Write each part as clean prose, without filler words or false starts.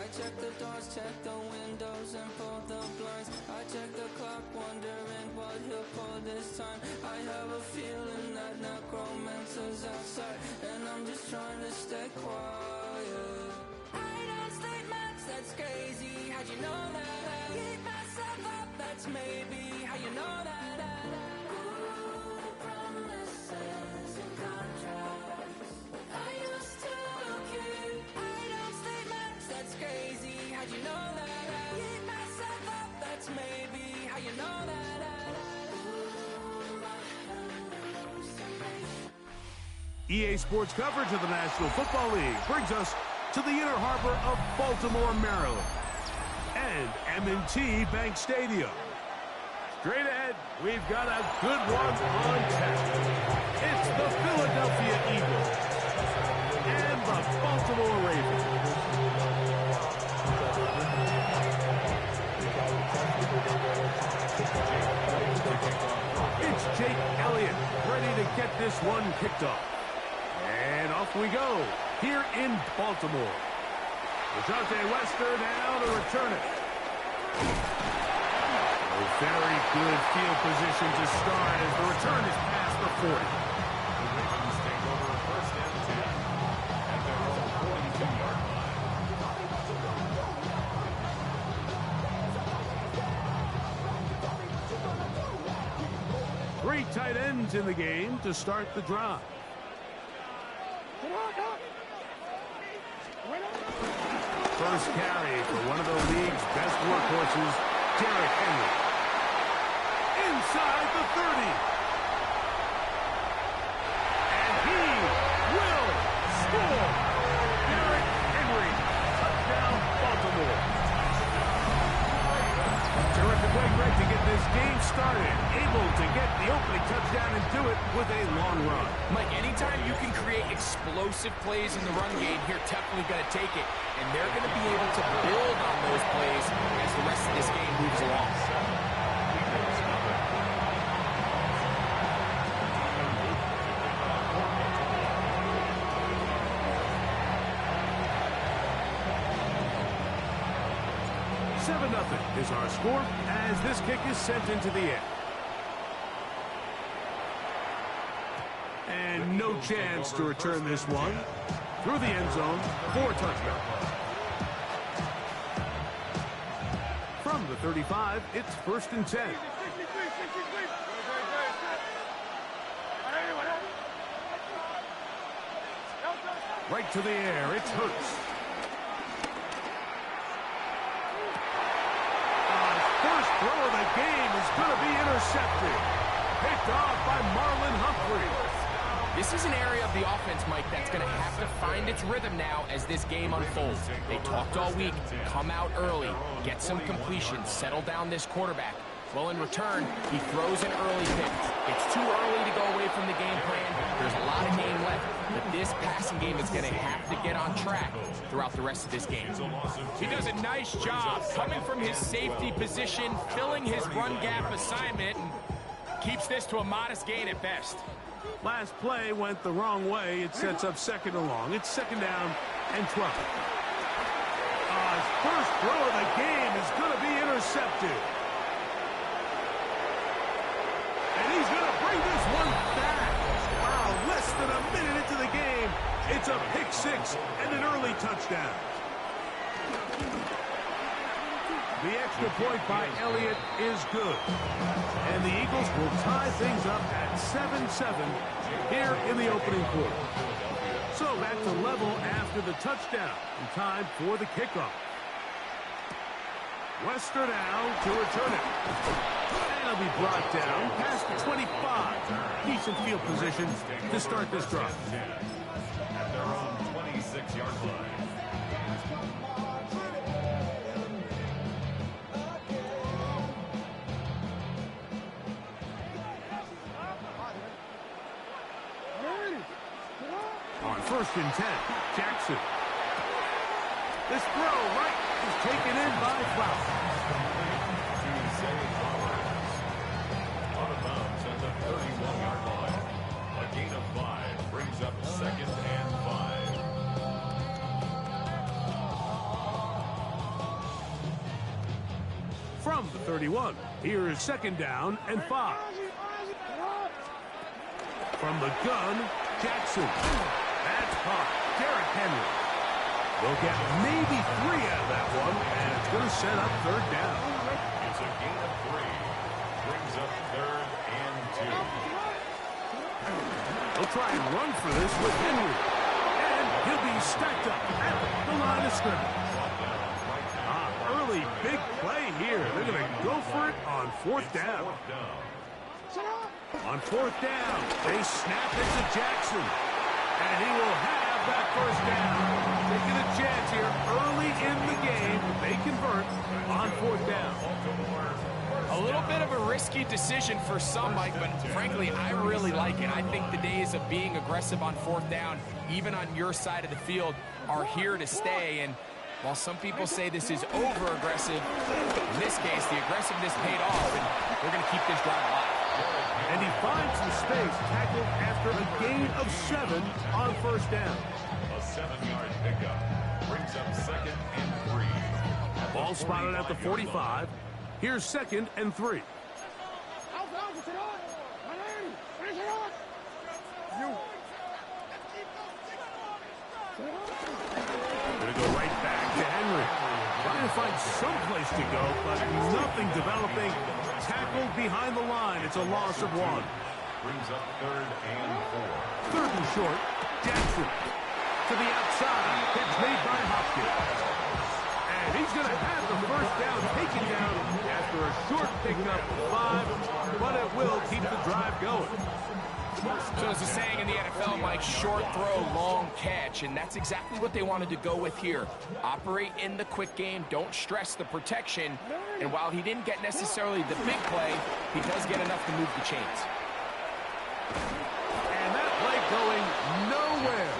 I check the doors, check the windows, and pull the blinds. I check the clock, wondering what he'll pull this time. I have a feeling that necromancer's outside, and I'm just trying to stay quiet. I don't sleep much, that's crazy. How'd you know that? I keep myself up, that's maybe how you know that. EA Sports coverage of the National Football League brings us to the inner harbor of Baltimore, Maryland, and M&T Bank Stadium. Straight ahead, we've got a good one on tap. It's the Philadelphia Eagles and the Baltimore Ravens. It's Jake Elliott ready to get this one kicked off. And off we go, here in Baltimore. Dejounte Wester now to return it. A very good field position to start as the return is past the 40. The Ravens take over first and 10 at their own 42-yard line. Three tight ends in the game to start the drive. First carry for one of the league's best workhorses, Derrick Henry. Inside the 30. And he will score. Derrick Henry. Touchdown, Baltimore. Terrific way, Greg, to get this game started. Able to get the opening touchdown and do it with a long run. Mike, anytime you can create explosive plays in the run game, you're definitely going to take it. And they're going to be able to build on those plays as the rest of this game moves along. 7-0 is our score as this kick is sent into the air. And no chance to return this one. Through the end zone for a touchdown. From the 35, it's 1st and 10. Right to the air, it's Hurts. First throw of the game is going to be intercepted. Picked off by Marlon Humphrey. This is an area of the offense, Mike, that's going to have to find its rhythm now as this game unfolds. They talked all week, come out early, get some completions, settle down this quarterback. Well, in return, he throws an early pick. It's too early to go away from the game plan. There's a lot of game left, but this passing game is going to have to get on track throughout the rest of this game. He does a nice job coming from his safety position, filling his run gap assignment, and keeps this to a modest gain at best. Last play went the wrong way. It sets up 2nd and long. It's 2nd down and 12. His first throw of the game is going to be intercepted. And he's going to bring this one back. Wow, less than a minute into the game. It's a pick 6 and an early touchdown. The extra point by Elliott is good. And the Eagles will tie things up at 7-7 here in the opening quarter. So back to level after the touchdown in time for the kickoff. Wester now to return it. And it'll be brought down past the 25. Decent field position to start this drive. At their own 26-yard line. On 1st and 10, Jackson. This throw right is taken in by Flowers. Out of bounds at the 31-yard line. A gain of 5 brings up 2nd and 5. from the 31. Here is second down and 5. From the gun, Jackson. That's caught. Derrick Henry. They'll get maybe 3 out of that one, and it's going to set up third down. It's a gain of 3. Brings up third and 2. They'll try and run for this with Henry. And he'll be stacked up at the line of scrimmage. Early big play here. They're going to go for it on fourth down. On fourth down, they snap it to Jackson. And he will have that first down. Taking a chance here early in the game. They convert on fourth down. A little bit of a risky decision for some, Mike, but frankly, I really like it. I think the days of being aggressive on fourth down, even on your side of the field, are here to stay. And while some people say this is over-aggressive, in this case, the aggressiveness paid off, and we're going to keep this drive alive. And he finds the space, tackled after a gain of 7 on first down. A 7-yard pickup brings up second and 3. Ball spotted at the 45. Here's second and 3. Going to go right back to Henry. Trying to find some place to go, but nothing developing. Tackled behind the line. It's a loss of 1. Brings up third and 4. Third and short. Jackson to the outside. Catch made by Hopkins. And he's going to have the first down taken down after a short pickup of 5, but it will keep the drive going. So there's a saying in the NFL, Mike, short throw, long catch, and that's exactly what they wanted to go with here. Operate in the quick game, don't stress the protection, and while he didn't get necessarily the big play, he does get enough to move the chains. And that play going nowhere.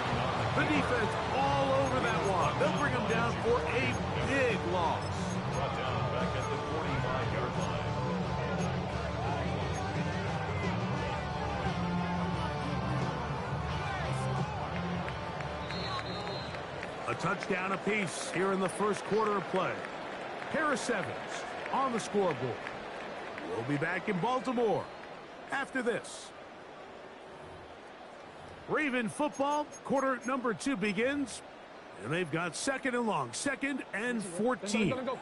The defense all over that one. They'll bring him down for a big loss. Brought down back at the 45-yard line. A touchdown apiece here in the first quarter of play. Harris Evans on the scoreboard. We'll be back in Baltimore after this. Raven football, quarter number 2 begins. And they've got second and long, second and 14. Go.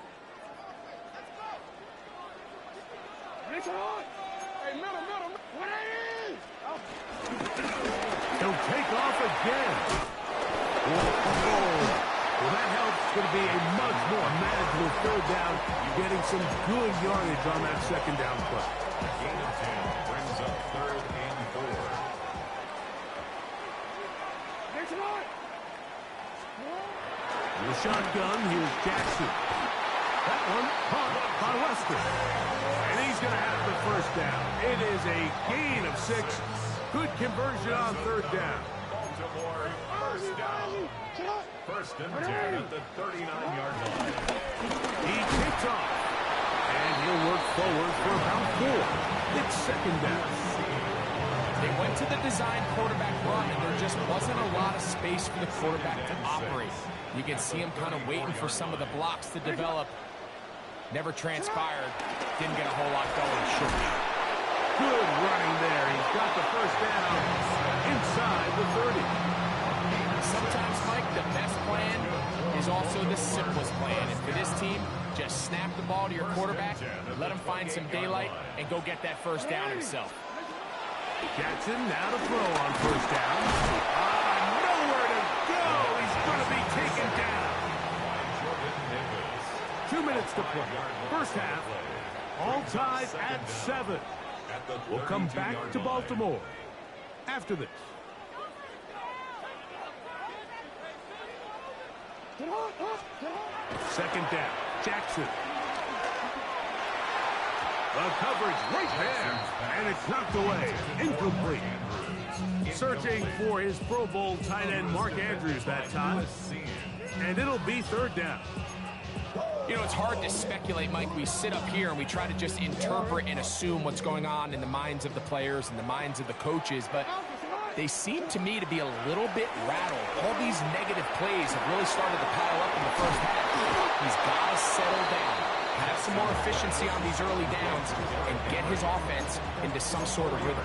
He'll take off again. Well, that helps. It's going to be a much more manageable third down. You're getting some good yardage on that second down play. A gain of 10 brings up third and 4. In the shotgun, here's Jackson. That one caught by Weston. And he's going to have the first down. It is a gain of 6. Good conversion on third down. Baltimore first down. First and 10 at the 39-yard line. He takes off. And he'll work forward for about 4. It's second down. They went to the design quarterback run, and there just wasn't a lot of space for the quarterback to operate. You can see him kind of waiting for some of the blocks to develop. Never transpired. Didn't get a whole lot going shortly. Good running there. He's got the first down inside the 30. Sometimes, Mike, the best plan is also the simplest plan. And for this team, just snap the ball to your quarterback, let him find some daylight, and go get that first down himself. Jackson now to throw on first down. Nowhere to go. He's going to be taken down. 2 minutes to play. First half, all tied at 7. We'll come back to Baltimore after this. Second down, Jackson. The coverage right there, and it's knocked away. Incomplete. Searching for his Pro Bowl tight end Mark Andrews that time. And it'll be third down. You know, it's hard to speculate, Mike. We sit up here and we try to just interpret and assume what's going on in the minds of the players and the minds of the coaches, but they seem to me to be a little bit rattled. All these negative plays have really started to pile up in the first half. He's got to settle down. have some more efficiency on these early downs, and get his offense into some sort of rhythm.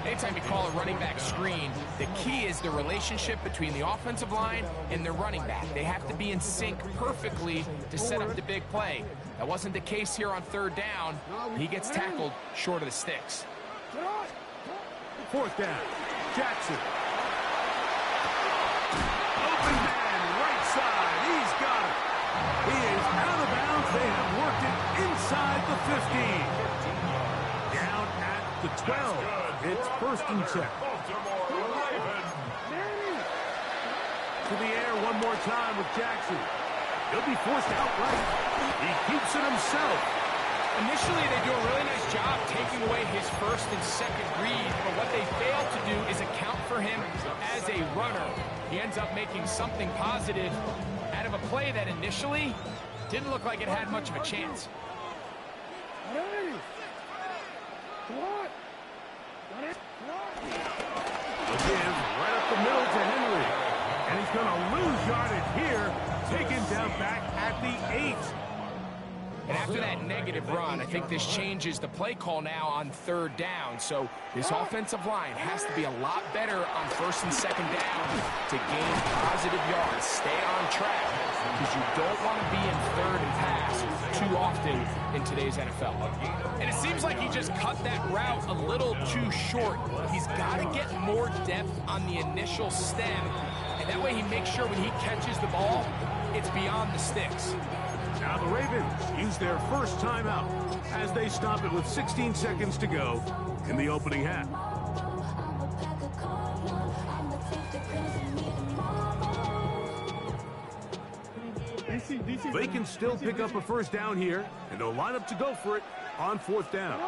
Anytime you call a running back screen, the key is the relationship between the offensive line and the running back. They have to be in sync perfectly to set up the big play. That wasn't the case here on third down. He gets tackled short of the sticks. Fourth down, Jackson. Open man, right side, he's got it. He is out of bounds. They have worked it inside the 15. Down at the 12. It's first and 10. To the air one more time with Jackson. He'll be forced outright. He keeps it himself. Initially, they do a really nice job taking away his first and second read, but what they fail to do is account for him as a runner. He ends up making something positive out of a play that initially didn't look like it had much of a chance. Again, right up the middle to Henry. And he's going to lose yardage here, taken down back at the 8. And after that negative run, I think this changes the play call now on third down. So this offensive line has to be a lot better on first and second down to gain positive yards. Stay on track, because you don't want to be in third and pass too often in today's NFL. And it seems like he just cut that route a little too short. He's got to get more depth on the initial stem, and that way he makes sure when he catches the ball, it's beyond the sticks. Now the Ravens use their first timeout as they stop it with 16 seconds to go in the opening half. They can still pick up a first down here, and they'll line up to go for it on fourth down.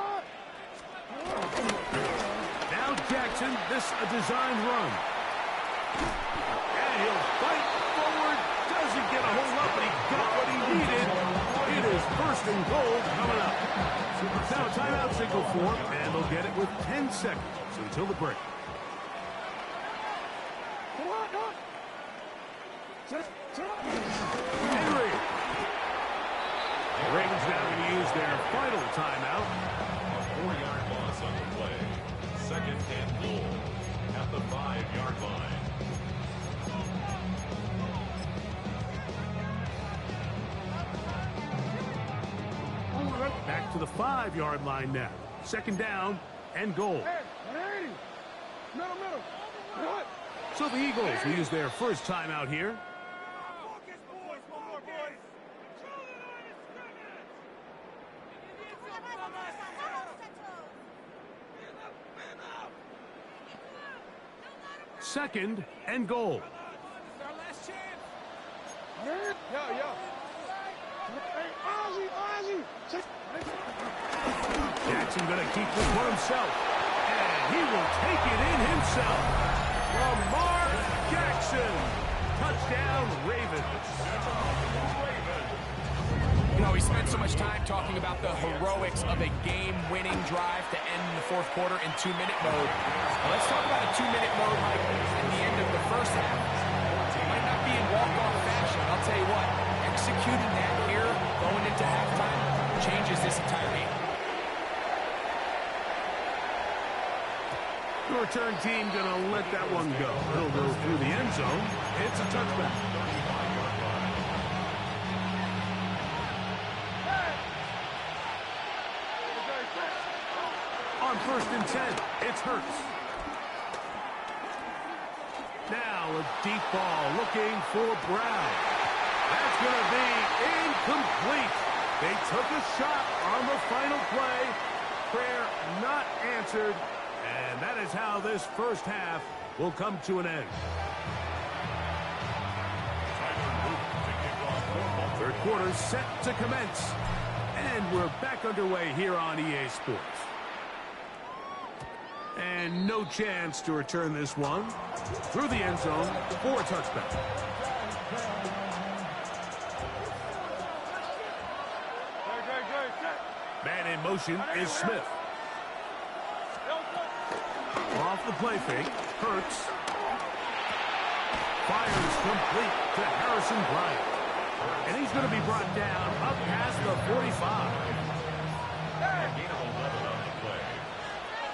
Now Jackson, this a design run. And he'll fight forward, doesn't get a whole lot, but he got what he needed. It is first and goal coming up. Now timeout signal for him, and they'll get it with 10 seconds until the break. Henry. The Ravens now going to use their final timeout. A 4-yard loss on the play. Second and goal at the 5-yard line. Back to the 5-yard line now. Second down and goal. So the Eagles will use their first timeout here. Second and goal. Jackson going to keep this one himself. And he will take it in himself. Lamar Jackson. Touchdown, Ravens. You know, we spent so much time talking about the heroics of a game-winning drive to end the fourth quarter in 2-minute mode. Now let's talk about a 2-minute mode, Mike, at the end of the first half. It might not be in walk-off fashion. I'll tell you what, executing that here, going into halftime, changes this entire game. The return team going to let that one go. It'll go through the end zone. It's a touchback. On first and 10, it's Hurts. Now a deep ball looking for Brown. That's going to be incomplete. They took a shot on the final play. Prayer not answered. And that is how this first half will come to an end. Third quarter set to commence. And we're back underway here on EA Sports. And no chance to return this one through the end zone for a touchback. Man in motion is Smith. Off the play fake, Hurts. Fires complete to Harrison Bryant. And he's going to be brought down up past the 45. Gain of 11 on the play.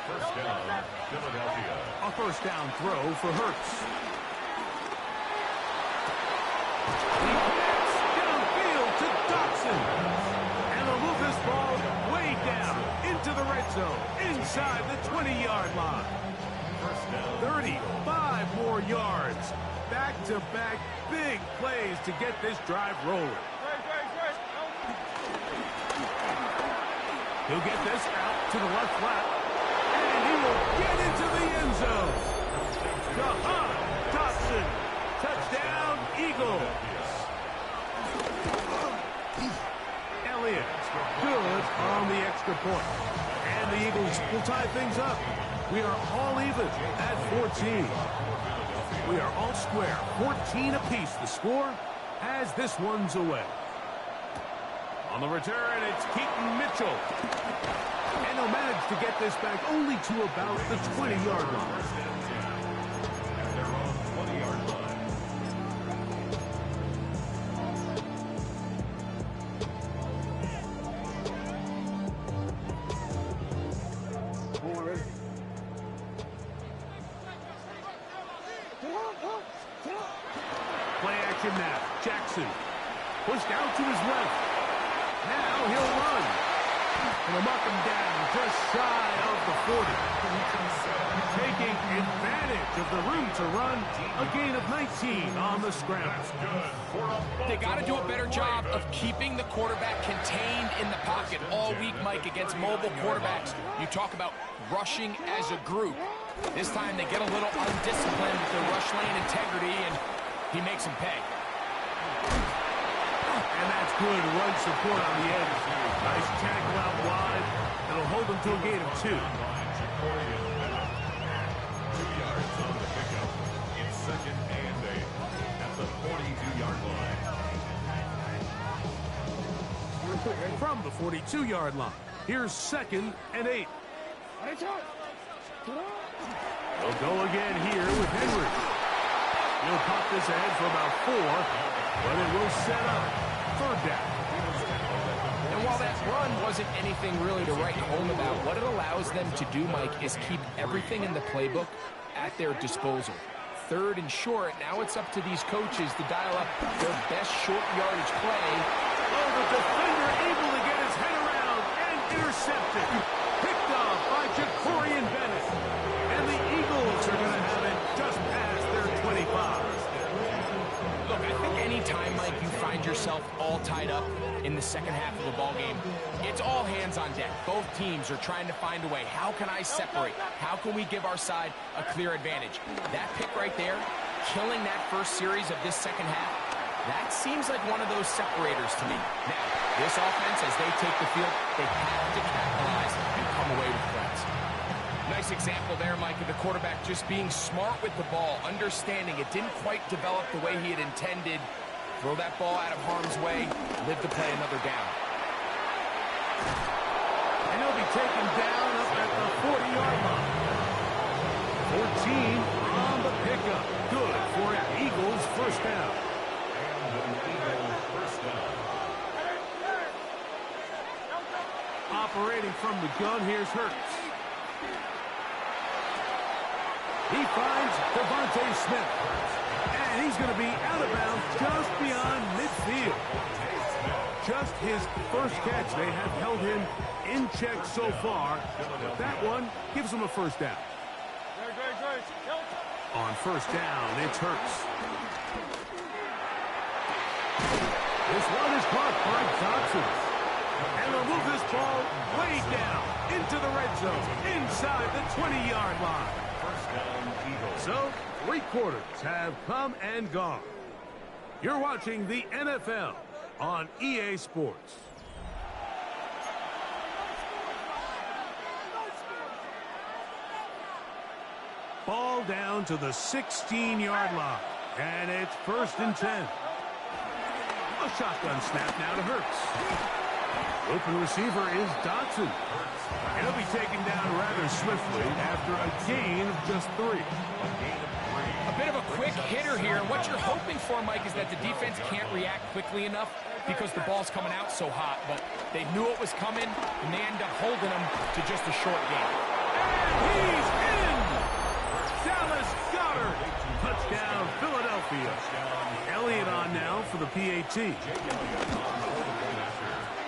First down, Philadelphia. A first down throw for Hurts. He gets downfield to Dotson. And they'll move this ball way down into the red zone, inside the 20-yard line. First down. 35 more yards. Back-to-back big plays to get this drive rolling. He'll get this out to the left flat. And he will get into the end zone. Jahan Dotson. Touchdown, Eagles. Elliott, good on the extra point. And the Eagles will tie things up. We are all even at 14. We are all square, 14 apiece. The score as this one's away. On the return, it's Keaton Mitchell. And they'll manage to get this back only to about the 20-yard line. At their own 20-yard line. Play action now. Jackson pushed out to his left. Now he'll run. And they'll mark him down just shy of the 40. Taking advantage of the room to run. A gain of 19 on the scramble. They got to do a better job of keeping the quarterback contained in the pocket all week, Mike, against mobile quarterbacks. You talk about rushing as a group. This time they get a little undisciplined with their rush lane integrity, and he makes them pay. And that's good run support on the edge. Nice tackle out wide. It'll hold them to a gain of 2. 2 yards on the pickup. It's second and 8 at the 42-yard line. From the 42-yard line, here's second and 8. They'll go again here with Henry. He'll pop this ahead for about 4, but it will set up third down. And while that run wasn't anything really to write home about, what it allows them to do, Mike, is keep everything in the playbook at their disposal. Third and short, now it's up to these coaches to dial up their best short yardage play. Oh, the defender able to get his head around and intercepted. Picked off by Jacorian Bennett. And the Eagles are going to have it just past their 25. Look, I think any time, Mike, you find yourself all tied up in the second half of the ballgame, it's all hands on deck. Both teams are trying to find a way. How can I separate? How can we give our side a clear advantage? That pick right there, killing that first series of this second half, that seems like one of those separators to me. Now, this offense, as they take the field, they have to capitalize and come away with points. Nice example there, Mike, of the quarterback just being smart with the ball, understanding it didn't quite develop the way he had intended. Throw that ball out of harm's way, live to play another down. And he'll be taken down up at the 40-yard line. 14 on the pickup. Good for an Eagles first down. Operating from the gun, here's Hurts. He finds Devontae Smith. And he's going to be out of bounds just beyond midfield. Just his first catch. They have held him in check so far. But that one gives him a first down. On first down, it's Hurts. This one is caught by Dotson. And they'll move this ball way down into the red zone, inside the 20-yard line. So, 3 quarters have come and gone. You're watching the NFL on EA Sports. Ball down to the 16-yard line, and it's first and 10. A shotgun snap now to Hurts. Open receiver is Dotson. He'll be taken down rather swiftly after a gain of just 3. A bit of a quick hitter here here. And what you're hoping for, Mike, is that the defense can't react quickly enough because the ball's coming out so hot. But they knew it was coming, and they end up holding them to just a short game. And he's in! Dallas Goedert! Touchdown, Philadelphia. Elliott on now for the PAT.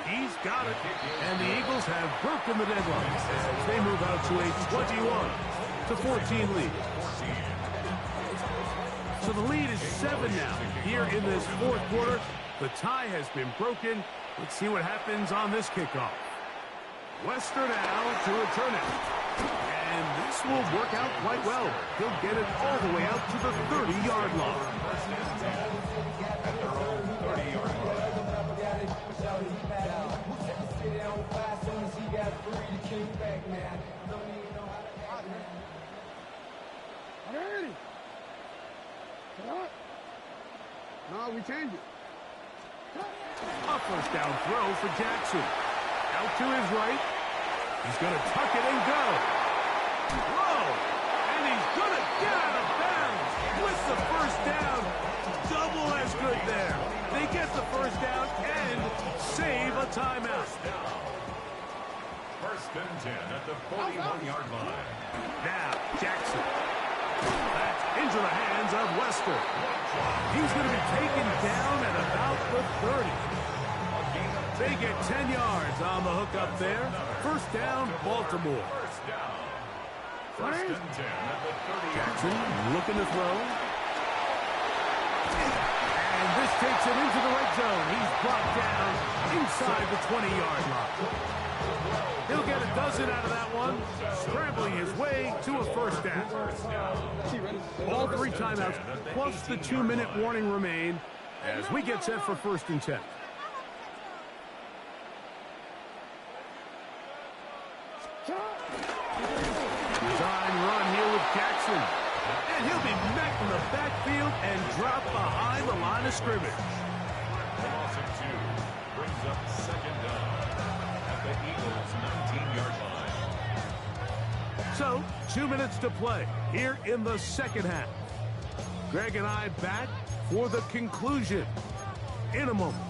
He's got it. And the Eagles have broken the deadline as they move out to a 21-14 lead. So the lead is 7 now here in this fourth quarter. The tie has been broken. Let's see what happens on this kickoff. Wester now to return it. And this will work out quite well. He'll get it all the way out to the 30-yard line. No, we changed it. A first down throw for Jackson. Out to his right. He's going to tuck it and go. Whoa! And he's going to get out of bounds with the first down. Double as good there. They get the first down and save a timeout. First and 10 at the 41-yard line. Now, Jackson. That's into the hands of Wester. He's going to be taken down at about the 30. They get 10 yards on the hook up there. First down, Baltimore. First down. First and 10 at the 30. Jackson looking to throw. And this takes him into the red zone. He's brought down inside the 20-yard line. He'll get a dozen out of that one, scrambling his way to a first down. All 3 timeouts, plus the 2-minute warning remain as we get set for first and 10. Design run here with Jackson. And he'll be met in the backfield and dropped behind the line of scrimmage. Loss of 2 brings up second down at the Eagles' 19-yard line. So, 2 minutes to play here in the second half. Greg and I back for the conclusion in a moment.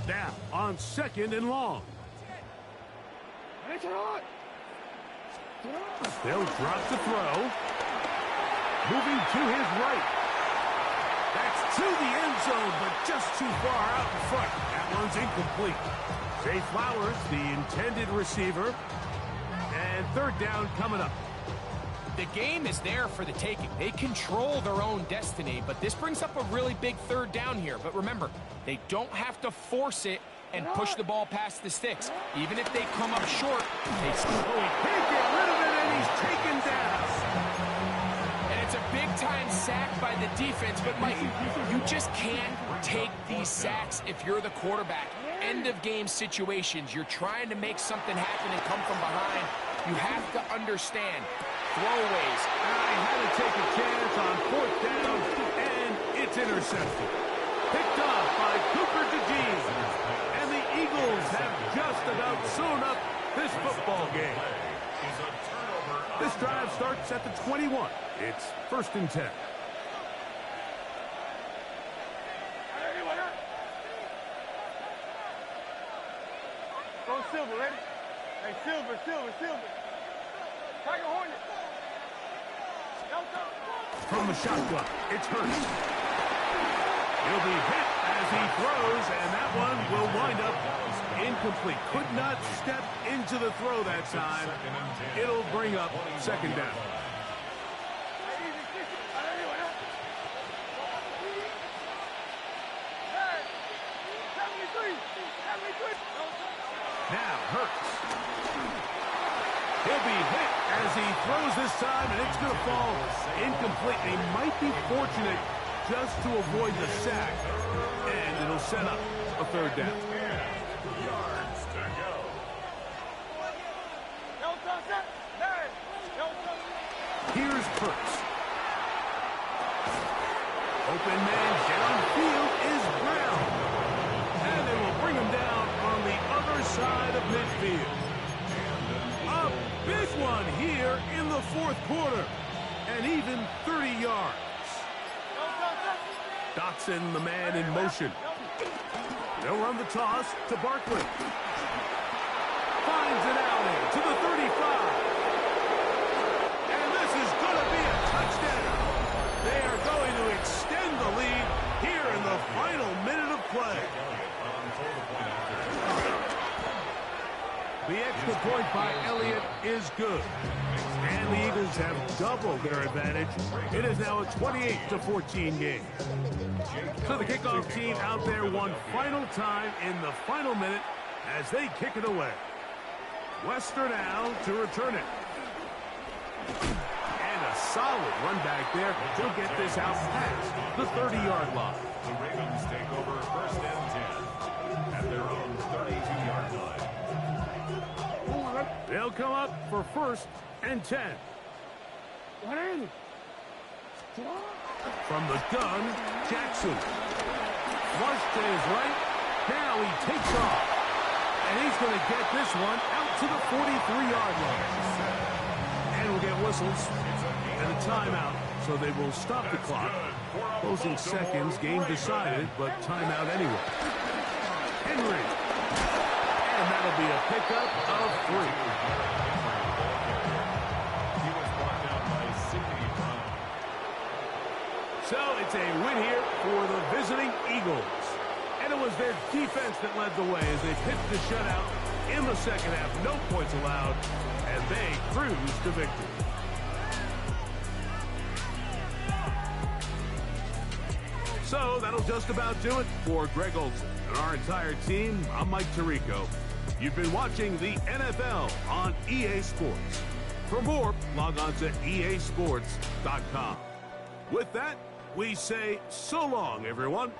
Now, on second and long. They'll drop the throw. Moving to his right. That's to the end zone, but just too far out in front. That one's incomplete. Zay Flowers, the intended receiver. And third down coming up. The game is there for the taking. They control their own destiny, but this brings up a really big third down here. But remember, they don't have to force it and push the ball past the sticks. Even if they come up short, they still Can't get rid of it, and he's taken down. And it's a big-time sack by the defense, but Mike, you just can't take these sacks if you're the quarterback. End-of-game situations, you're trying to make something happen and come from behind. You have to understand throwaways. I had to take a chance on fourth down, and it's intercepted. Picked off by Cooper DeJean. And the Eagles have just about sewn up this football game. This drive starts at the 21. It's first and 10. Go Silver, ready? Hey, Silver. Tiger Hornet. From the shotgun, it's Hurts. He'll be hit as he throws, and that one will wind up incomplete. Could not step into the throw that time. It'll bring up second down. Now Hurts. He'll be hit as he throws this time, and it's going to fall incomplete. He might be fortunate just to avoid the sack, and it'll set up a third down. Yards to go. Here's Hurts. Open man downfield is Brown. And they will bring him down on the other side of midfield. Big one here in the fourth quarter. And even 30 yards. Dotson, the man in motion. They'll run the toss to Barkley. Finds it out to the 35. And this is going to be a touchdown. They are going to extend the lead here in the final minute of play. The extra point by Elliott is good. And the Eagles have doubled their advantage. It is now a 28-14 game. So the kickoff team out there one final time in the final minute as they kick it away. Wester now to return it. And a solid run back there to get this out past the 30-yard line. The Ravens take over first and 10 at their own 32-yard line. They'll come up for first and 10. From the gun, Jackson. Flush to his right. Now he takes off. And he's going to get this one out to the 43-yard line. And we'll get whistles and a timeout, so they will stop the clock. Closing seconds, game decided, but timeout anyway. Henry. And that'll be a pickup of 3. So it's a win here for the visiting Eagles. And it was their defense that led the way as they pitched the shutout in the second half. No points allowed, and they cruised to victory. So that'll just about do it for Greg Olson and our entire team. I'm Mike Tirico. You've been watching the NFL on EA Sports. For more, log on to easports.com. With that, we say so long, everyone.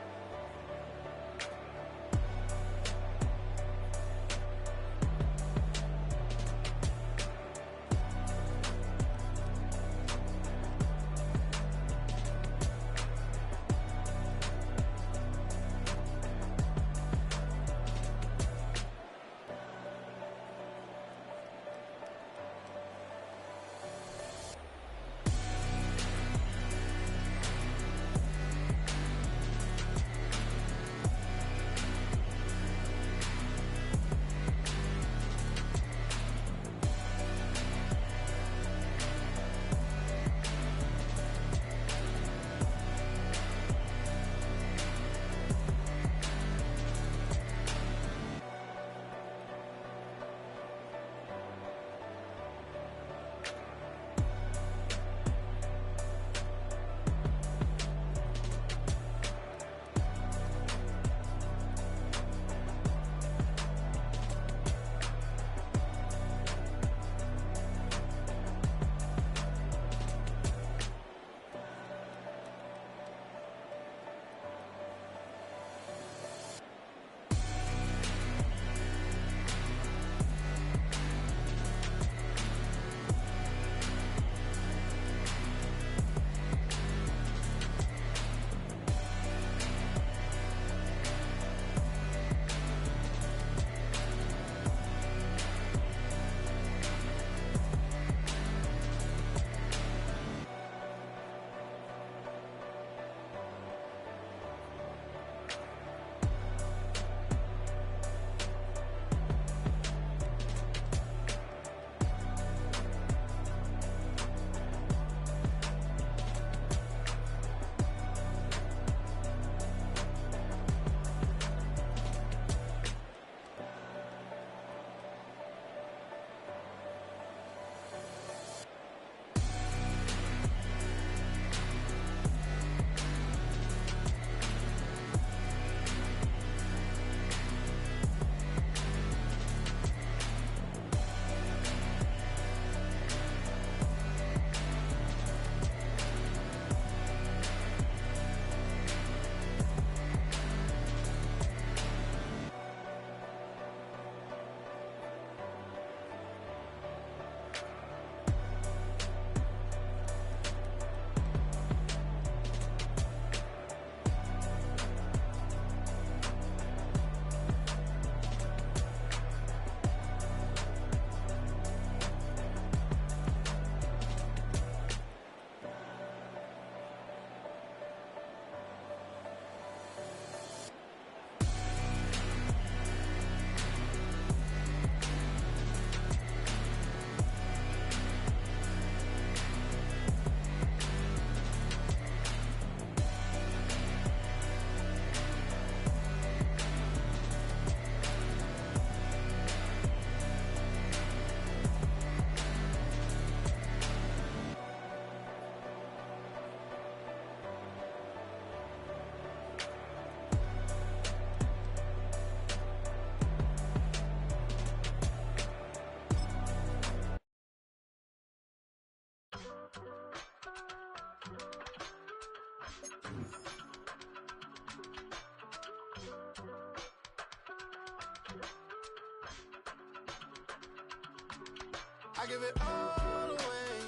I give it all away.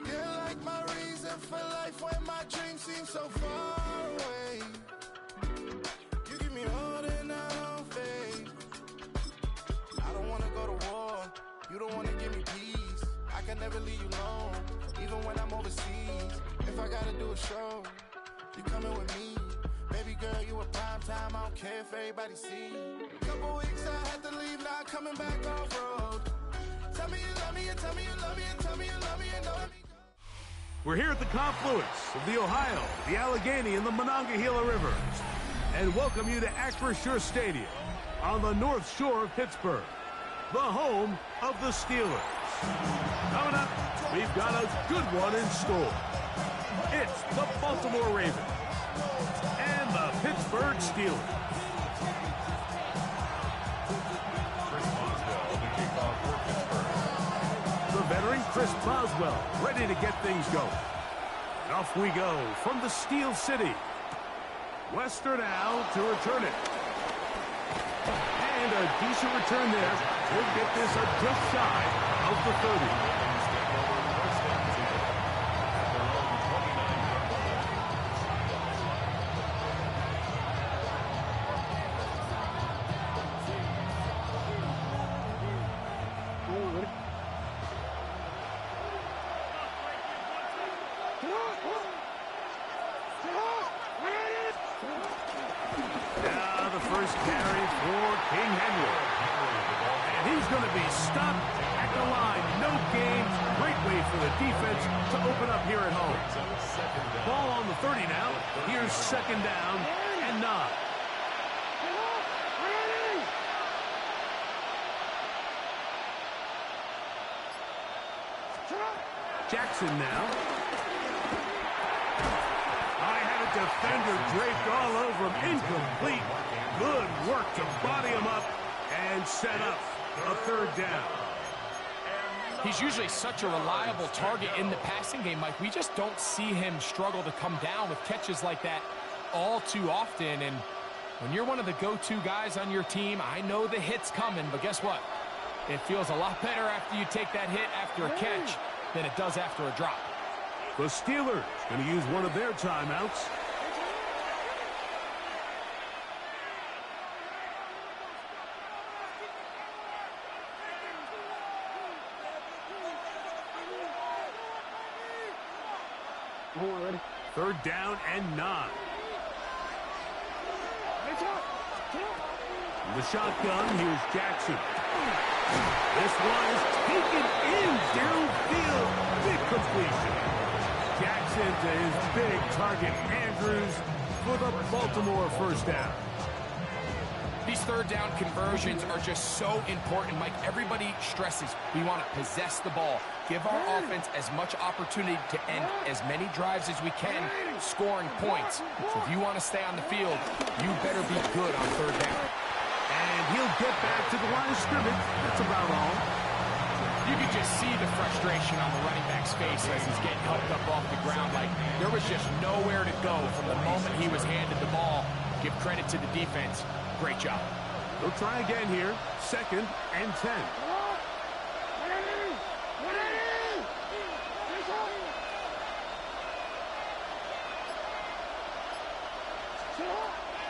You're like my reason for life when my dreams seem so far away. You give me all that I don't fade. I don't wanna go to war. You don't wanna give me peace. I can never leave you alone, even when I'm overseas. If I gotta do a show, you coming with me. Baby girl, you a prime time. I don't care if everybody see. Couple weeks I had to leave, now coming back off road. Tell me you love me, and tell me you love me, and tell me you love me, and don't let me go. We're here at the confluence of the Ohio, the Allegheny, and the Monongahela Rivers, and welcome you to Acrisure Stadium on the North Shore of Pittsburgh, the home of the Steelers. Coming up, we've got a good one in store. It's the Baltimore Ravens and the Pittsburgh Steelers. The veteran Chris Boswell ready to get things going. And off we go from the Steel City. Wester now to return it. And a decent return there. We'll get this just shy of the 30. Now the first carry for King Henry. And he's going to be stopped at the line. No gain. Great way for the defense to open up here at home. Ball on the 30 now. Here's second down and 9. Jackson now. Defender draped all over him. Incomplete. Good work to body him up and set up a third down. He's usually such a reliable target in the passing game, Mike. We just don't see him struggle to come down with catches like that all too often. And when you're one of the go-to guys on your team, I know the hit's coming, but guess what? It feels a lot better after you take that hit after a catch than it does after a drop. The Steelers going to use one of their timeouts. Third down and 9. The shotgun, here's Jackson. This one is taken in downfield. Big completion. Jackson to his big target, Andrews, for the Baltimore first down. These third down conversions are just so important, Mike. Everybody stresses we want to possess the ball, give our offense as much opportunity to end as many drives as we can, scoring points. So if you want to stay on the field, you better be good on third down. And he'll get back to the line of scrimmage. That's about all. You can just see the frustration on the running back's face as he's getting helped up off the ground. Like, there was just nowhere to go from the moment he was handed the ball. Give credit to the defense. Great job. They'll try again here. Second and 10.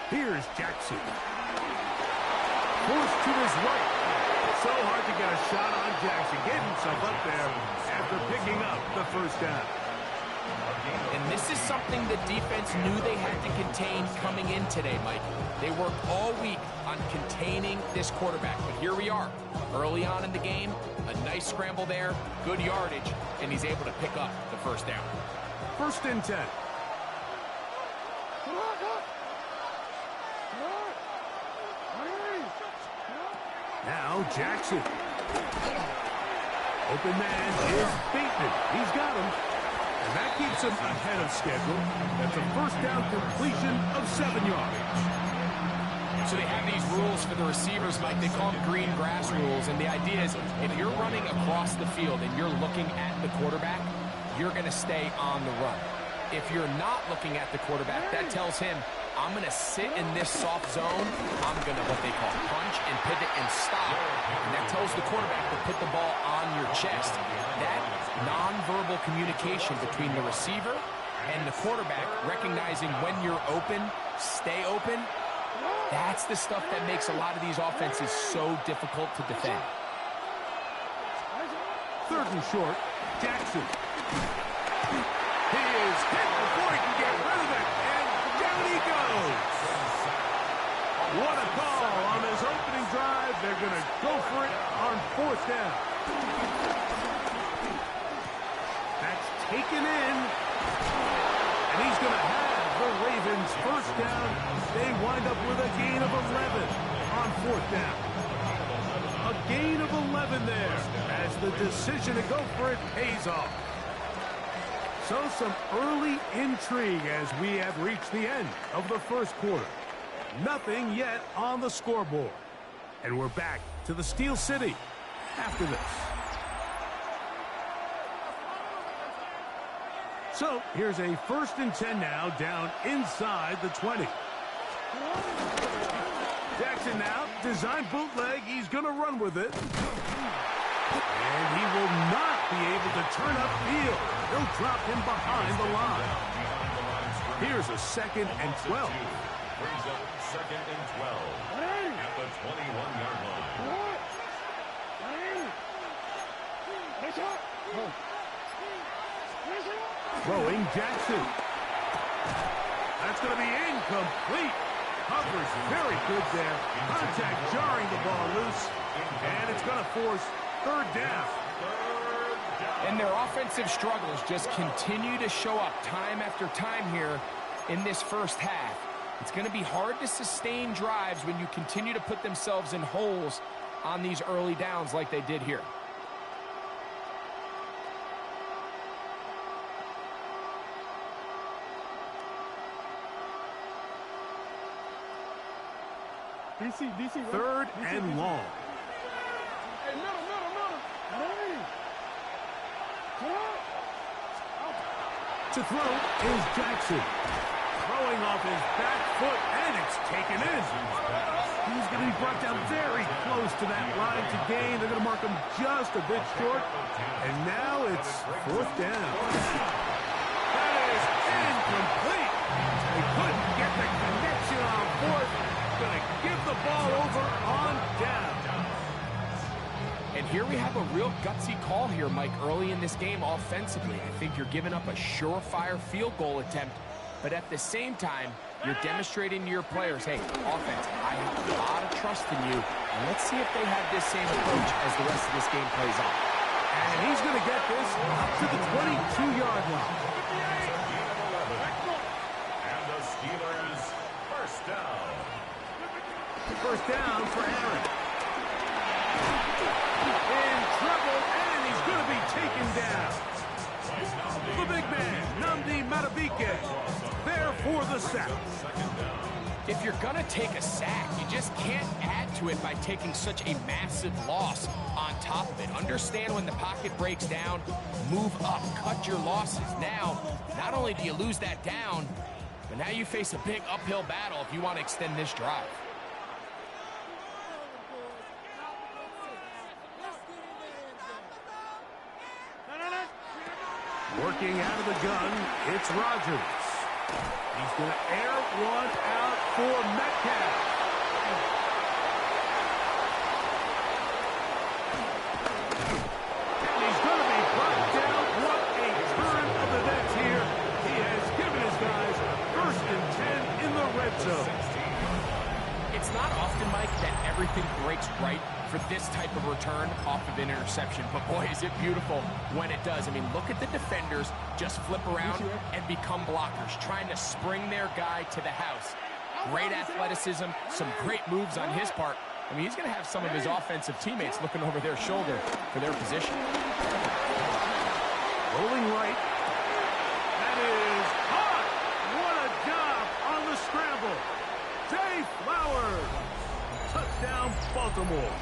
Here's Jackson. Forced to his right. So hard to get a shot on Jackson. Getting himself up there after picking up the first down. And this is something the defense knew they had to contain coming in today, Mike. They worked all week on containing this quarterback. But here we are, early on in the game. A nice scramble there, good yardage, and he's able to pick up the first down. First and 10. Now Jackson. Open man is Bateman. He's got him. And that keeps him ahead of schedule. That's a first down completion of 7 yards. So they have these rules for the receivers, Mike. They call them green grass rules. And the idea is if you're running across the field and you're looking at the quarterback, you're going to stay on the run. If you're not looking at the quarterback, that tells him, I'm going to sit in this soft zone. I'm going to what they call punch and pivot and stop. And that tells the quarterback to put the ball on your chest. That nonverbal communication between the receiver and the quarterback, recognizing when you're open, stay open, that's the stuff that makes a lot of these offenses so difficult to defend. 3rd and short, Jackson. He is hit before he can get rid of it, and down he goes. What a call on this opening drive. They're going to go for it on 4th down. That's taken in, and he's going to have the Ravens 1st down. They wind up with a gain of 11 on 4th down. A gain of 11 there as the decision to go for it pays off. So some early intrigue as we have reached the end of the 1st quarter. Nothing yet on the scoreboard. And we're back to the Steel City after this. So here's a 1st and 10 now down inside the 20. Jackson now, design bootleg. He's going to run with it. And he will not be able to turn upfield. He'll drop him behind the line. Here's a 2nd and 12. Brings up 2nd and 12 at the 21-yard line. Throwing Jackson. That's going to be incomplete. Hovers very good there. Contact jarring the ball loose. And it's going to force 3rd down. And their offensive struggles just continue to show up time after time here in this 1st half. It's going to be hard to sustain drives when you continue to put themselves in holes on these early downs like they did here. DC. 3rd and long. Hey, middle. Hey. To throw is Jackson. Throwing off his back foot, and it's taken in. He's going to be brought down very close to that line to gain. They're going to mark him just a bit short. And now it's 4th down. That is incomplete. They couldn't get the connection on 4th. Going to give the ball over on down. And here we have a real gutsy call here, Mike, early in this game offensively. I think you're giving up a surefire field goal attempt, but at the same time, you're demonstrating to your players, hey, offense, I have a lot of trust in you, and let's see if they have this same approach as the rest of this game plays on. And he's going to get this up to the 22-yard line. And the Steelers 1st down. 1st down for Aaron. In trouble, and he's going to be taken down. The big man, Nnamdi Madubuike, there for the sack. If you're going to take a sack, you just can't add to it by taking such a massive loss on top of it. Understand when the pocket breaks down, move up, cut your losses. Now, not only do you lose that down, but now you face a big uphill battle if you want to extend this drive. Working out of the gun, it's Rodgers. He's going to air one out for Metcalf. And he's going to be brought down. What a turn of events here. He has given his guys 1st and 10 in the red zone. It's not often, Mike, that everything breaks right for this type of return off of an interception. But boy, is it beautiful when it does. I mean, look at the defenders just flip around and become blockers, trying to spring their guy to the house. Great athleticism, some great moves on his part. I mean, he's going to have some of his offensive teammates looking over their shoulder for their position. Rolling right. That is hot. What a job on the scramble. Zay Flowers. Touchdown, Baltimore.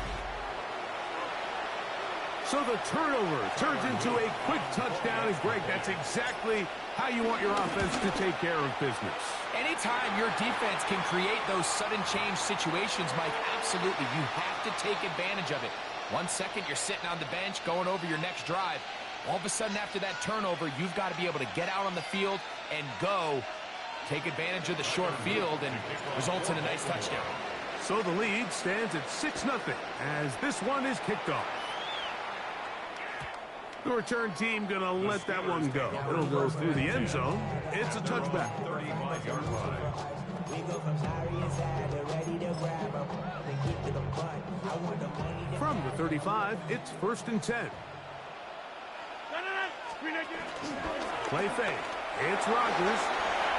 So the turnover turns into a quick touchdown. And Greg, that's exactly how you want your offense to take care of business. Anytime your defense can create those sudden change situations, Mike, absolutely, you have to take advantage of it. 1 second, you're sitting on the bench going over your next drive. All of a sudden, after that turnover, you've got to be able to get out on the field and go. Take advantage of the short field and results in a nice touchdown. So the lead stands at 6-0 as this one is kicked off. The return team going to let that one go. It'll go through the end zone. It's a touchback. 35-yard line. From the 35, it's 1st and 10. Play fake. It's Rodgers.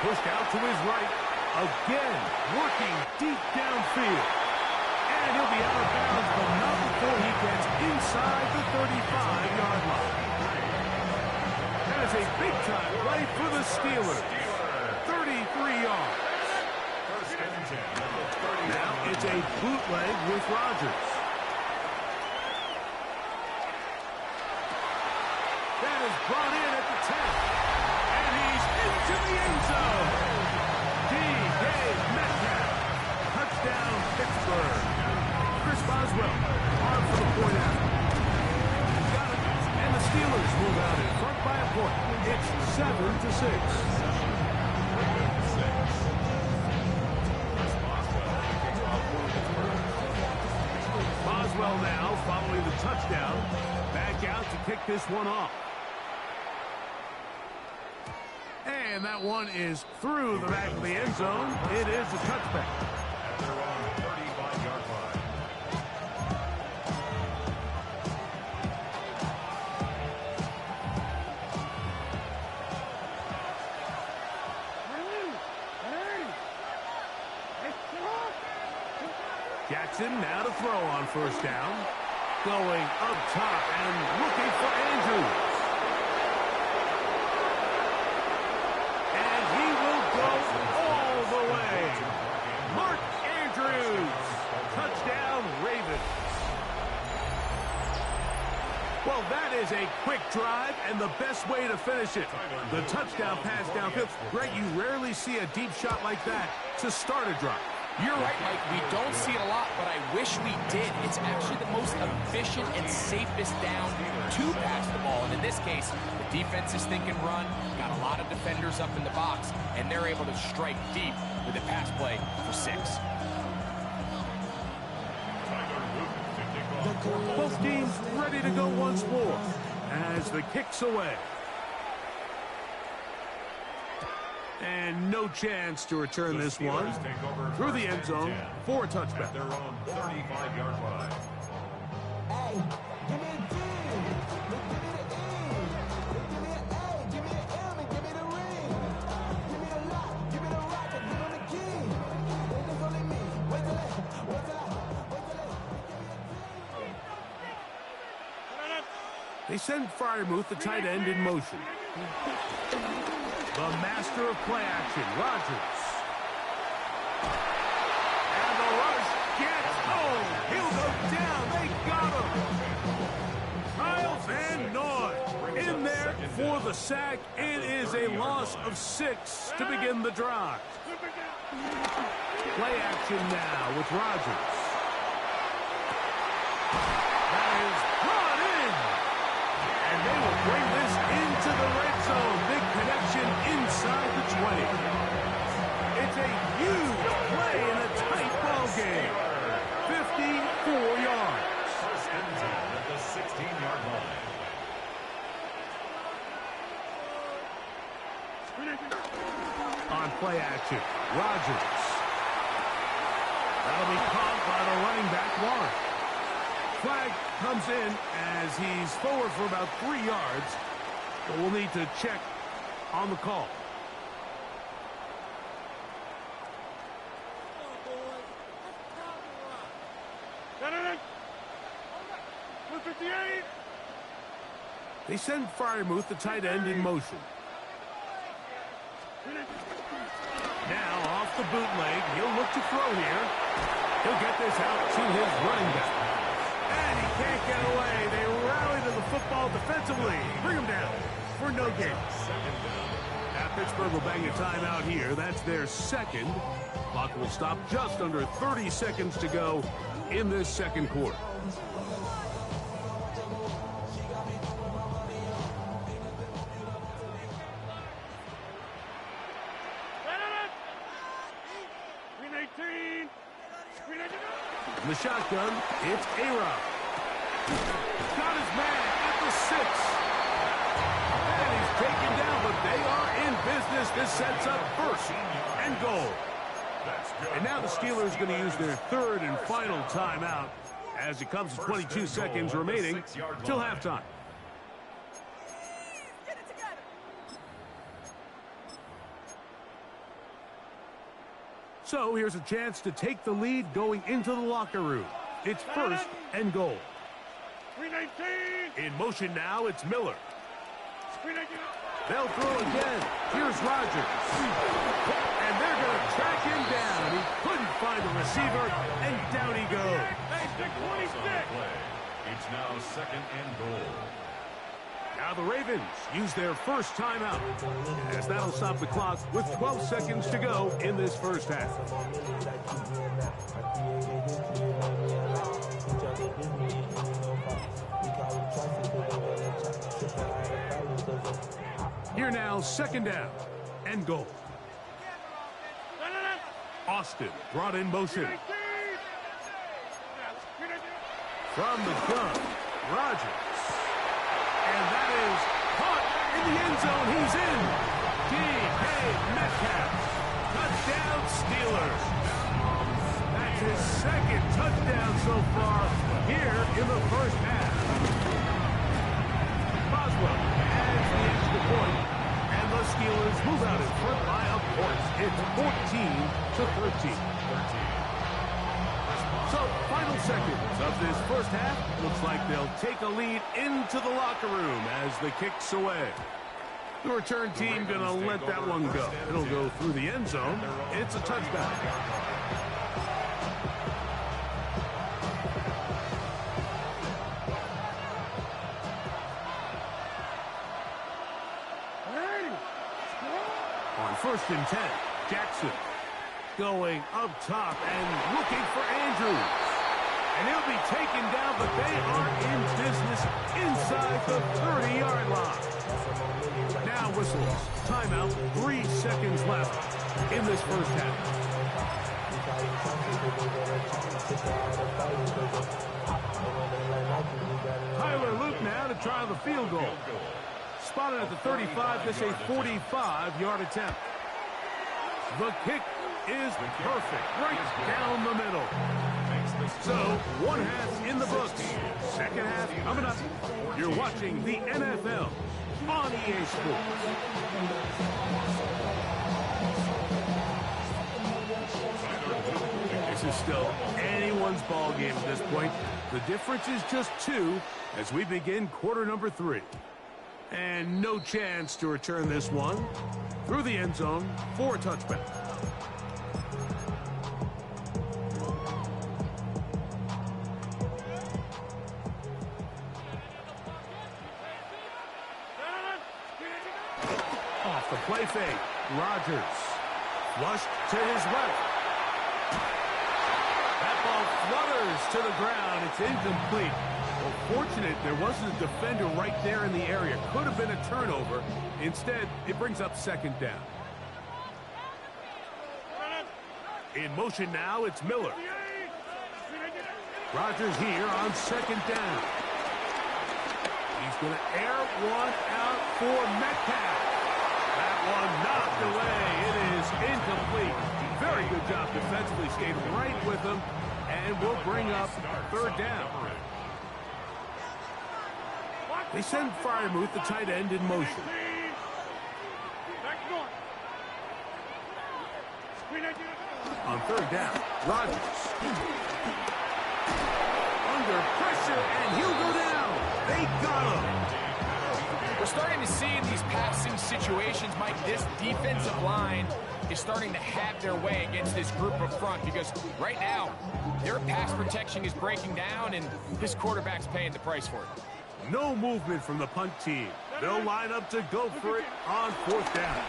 Pushed out to his right. Again, working deep downfield. And he'll be out of bounds, but not before he gets inside the 35-yard line. That is a big-time play for the Steelers. 33 yards. Now it's a bootleg with Rodgers. That is brought in at the 10. And he's into the end zone. D.K. Metcalf. Touchdown, Pittsburgh. Chris Boswell on for the point out. Got it. And the Steelers move out in front by a point. It's 7-6. Boswell now following the touchdown. Back out to kick this one off. And that one is through the back of the end zone. It is a touchback. At their own 35-yard line. Jackson now to throw on 1st down. Going up top and looking for Andrews. And he will go all the way. Mark Andrews. Touchdown, Ravens. Well, that is a quick drive and the best way to finish it. The touchdown pass downfield. Greg, you rarely see a deep shot like that to start a drive. You're right, Mike. We don't see it a lot, but I wish we did. It's actually the most efficient and safest down to pass the ball. And in this case, the defense is thinking run, got a lot of defenders up in the box, and they're able to strike deep with a pass play for 6. Both teams ready to go once more as the kick's away. And no chance to return this one through the end zone for a touchback. At their own 35-yard line. Hey, give me a D. Give me the E. Give me an A. Give me an M. And give me the ring. Give me the lock. Give me the rock. And give me the key. And it's only me. Wait till I. They send Freiermuth, the tight end, in motion. The master of play action, Rodgers. And the rush gets home. He'll go down. They got him. Kyle Van Noy in there for the sack. It is a loss of 6 to begin the drive. Play action now with Rodgers. That is brought in. And they will bring this into the red zone. Big connection inside the 20. It's a huge play in a tight ball game. 54 yards. First and 10 at the 16-yard line. On play action, Rodgers. That'll be caught by the running back, Warren. Flag comes in as he's forward for about 3 yards, but we'll need to check on the call. They send Freiermuth, the tight end, in motion. Now off the bootleg, he'll look to throw here. He'll get this out to his running back. And he can't get away. They rally well defensively. Bring him down for no gain. Now Pittsburgh will bang a timeout here. That's their second. Clock will stop just under 30 seconds to go in this second quarter. In the shotgun, it's A-Rob. Got his man at the 6. And he's taken down, but they are in business. This sets up first and goal. And now the Steelers are going to use their third and final timeout as it comes to 22 seconds remaining till halftime. So here's a chance to take the lead going into the locker room. It's first and goal. In motion now, it's Miller. They'll throw again. Here's Rodgers. And they're going to track him down. He couldn't find the receiver, and down he goes. It's now second and goal. Now the Ravens use their first timeout, as that'll stop the clock with 12 seconds to go in this first half. Here now, second down and goal. Austin brought in motion. From the gun, Rodgers. And that is caught in the end zone. He's in. D.K. Metcalf. Touchdown Steelers. That's his second touchdown so far here in the first half. Boswell adds the extra point, and the Steelers move out in front by a point. It's 14-13. So, final seconds of this first half. Looks like they'll take a lead into the locker room as the kick's away. The return team going to let that one go. It'll go through the end zone. It's a touchback. On first and 10, Jackson going up top and looking for Andrews. And he'll be taken down, but they are in business inside the 30-yard line. Now whistles. Timeout. 3 seconds left in this first half. Tyler Luke now to try the field goal. Spotted at the 35. This a 45-yard attempt. The kick is perfect, right down the middle. So, one half in the books. Second half coming up. You're watching the NFL on EA Sports. This is still anyone's ball game at this point. The difference is just 2 as we begin quarter number 3. And no chance to return this one through the end zone for a touchback. Off the play fake, Rodgers flushed to his left. That ball flutters to the ground. It's incomplete. Well, fortunate there wasn't a defender right there in the area. Could have been a turnover. Instead, it brings up second down. In motion now, it's Miller. Rodgers here on second down. He's going to air one out for Metcalf. That one knocked away. It is incomplete. Very good job defensively. Stayed right with him, and will bring up third down. They send Freiermuth, the tight end, in motion. On third down, Rodgers. Under pressure, and he'll go down. They got him. We're starting to see in these passing situations, Mike, this defensive line is starting to have their way against this group up front because right now, their pass protection is breaking down, and this quarterback's paying the price for it. No movement from the punt team. They'll line up to go for it on 4th down.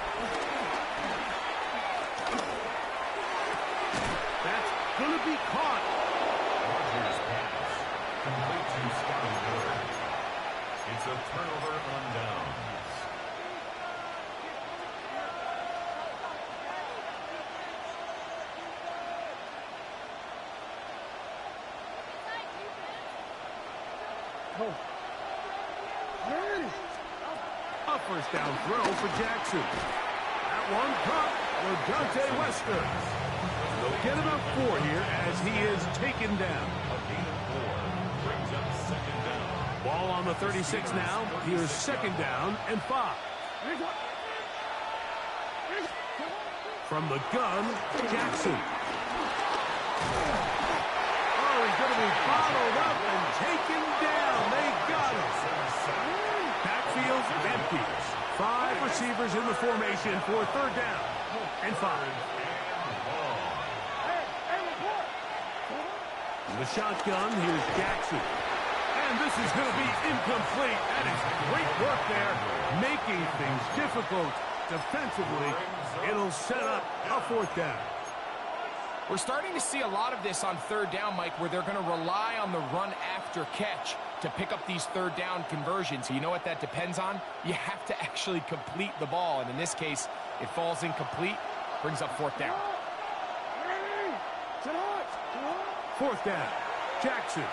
That's going to be caught. Rodgers' pass. Complete to Scotty Miller. It's a turnover on downs. A 1st down throw for Jackson. That one caught for Dante Wester. They'll get him up 4 here as he is taken down. A gain of 4 brings up 2nd down. Ball on the 36 now. Here's 2nd down and 5. From the gun, Jackson. Oh, he's going to be followed up and taken down. They got him. Backfield empty. 5 receivers in the formation for 3rd down and 5. The shotgun, here's Jackson. And this is going to be incomplete. That is great work there, making things difficult defensively. It'll set up a 4th down. We're starting to see a lot of this on 3rd down, Mike, where they're going to rely on the run after catch to pick up these 3rd down conversions. You know what that depends on? You have to actually complete the ball. And in this case, it falls incomplete, brings up 4th down. 4th down, Jackson.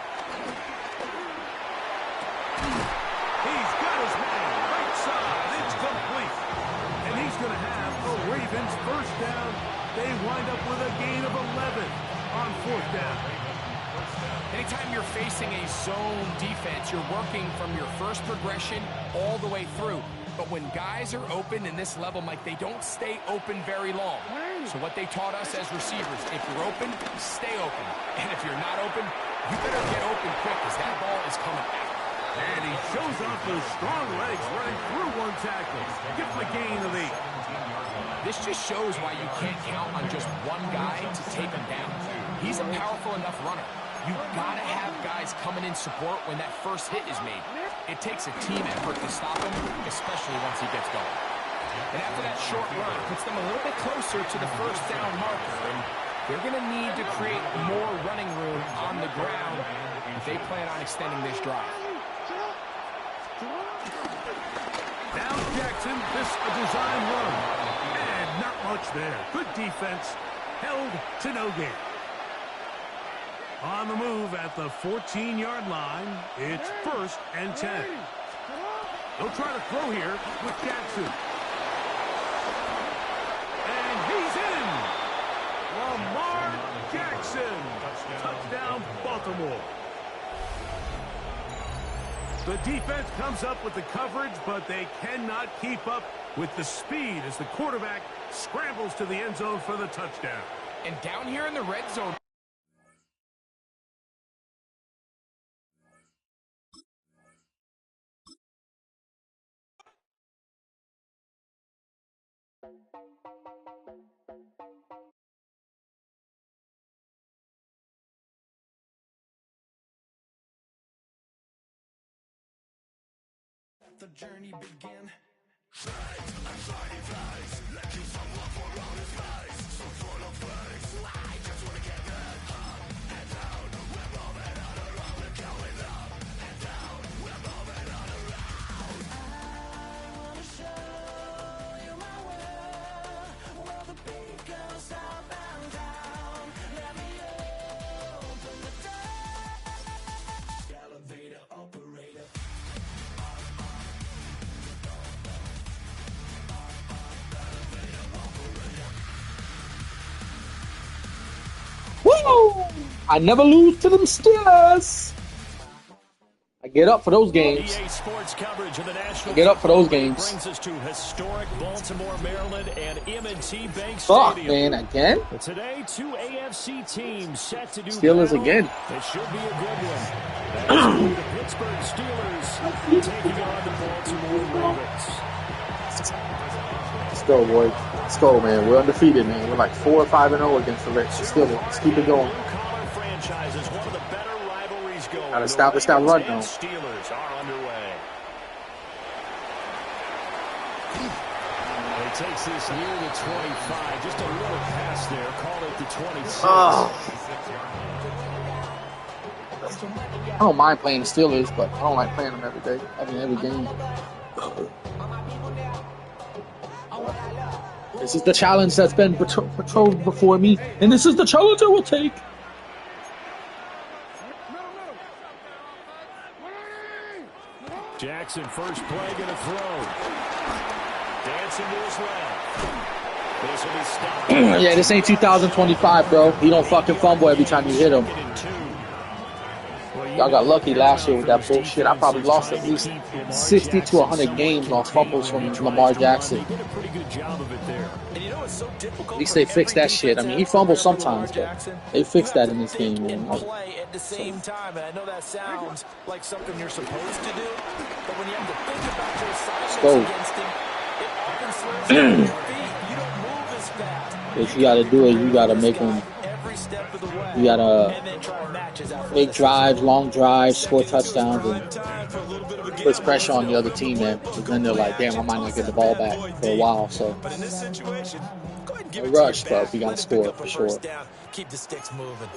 He's got his man right side. It's complete. And he's going to have the Ravens 1st down. They wind up with a gain of 11 on 4th down. Anytime you're facing a zone defense, you're working from your first progression all the way through. But when guys are open in this level, Mike, they don't stay open very long. So what they taught us as receivers, if you're open, stay open. And if you're not open, you better get open quick because that ball is coming out. And he shows off those strong legs running through 1 tackle. Give him a gain of 8. This just shows why you can't count on just one guy to take him down. He's a powerful enough runner. You've got to have guys coming in support when that first hit is made. It takes a team effort to stop him, especially once he gets going. And after that short run, it puts them a little bit closer to the 1st down marker. And they're going to need to create more running room on the ground if they plan on extending this drive. Now Jackson, this a design run. And not much there. Good defense. Held to no gain. On the move at the 14-yard line, it's 1st and 10. They'll try to throw here with Jackson. And he's in. Lamar Jackson. Touchdown, Baltimore. The defense comes up with the coverage, but they cannot keep up with the speed as the quarterback scrambles to the end zone for the touchdown. And down here in the red zone, the journey begin. Woo! I never lose to them Steelers. I get up for those games. EA Sports coverage of the National I get up for those games. Brings us to historic Baltimore, Maryland, and M&T Bank Fuck, Stadium. man, again? But today, 2 AFC teams set to do Steelers battle. again. It should be a good one. That's the Pittsburgh Steelers taking on the Baltimore Ravens. Let's go, boy. Let's go, man. We're undefeated, man. We're like 4 or 5-0 against the Reds. Let's keep it going. Blue-collar franchises, one of the better rivalries going. underway. establish that run, though. Steelers are underway. He takes this near the 25. Just a little pass there. Call it the 26. I don't mind playing the Steelers, but I don't like playing them every day. I mean, every game. This is the challenge that's been patrolled before me, and this is the challenge I will take. Jackson, first play, going to throw. Dancing to his left. This will be stopped. Yeah, this ain't 2025, bro. He don't fucking fumble every time you hit him. Y'all got lucky last year with that bullshit. I probably lost at least 60 to 100 games on fumbles from Lamar Jackson. At least they fixed that shit. I mean, he fumbles sometimes, but they fixed that in this game, man. At the same time, and I know that sounds like something you're supposed to do, but when you have to think about your assignments against him, it often slows down your feet. You don't move as fast. What you gotta do is you gotta make them. You gotta make drives, long drives, score touchdowns, and puts pressure on the other team, man. Because then they're like, damn, I might not get the ball back for a while. So a rush, but we gotta score for sure. Keep the sticks moving.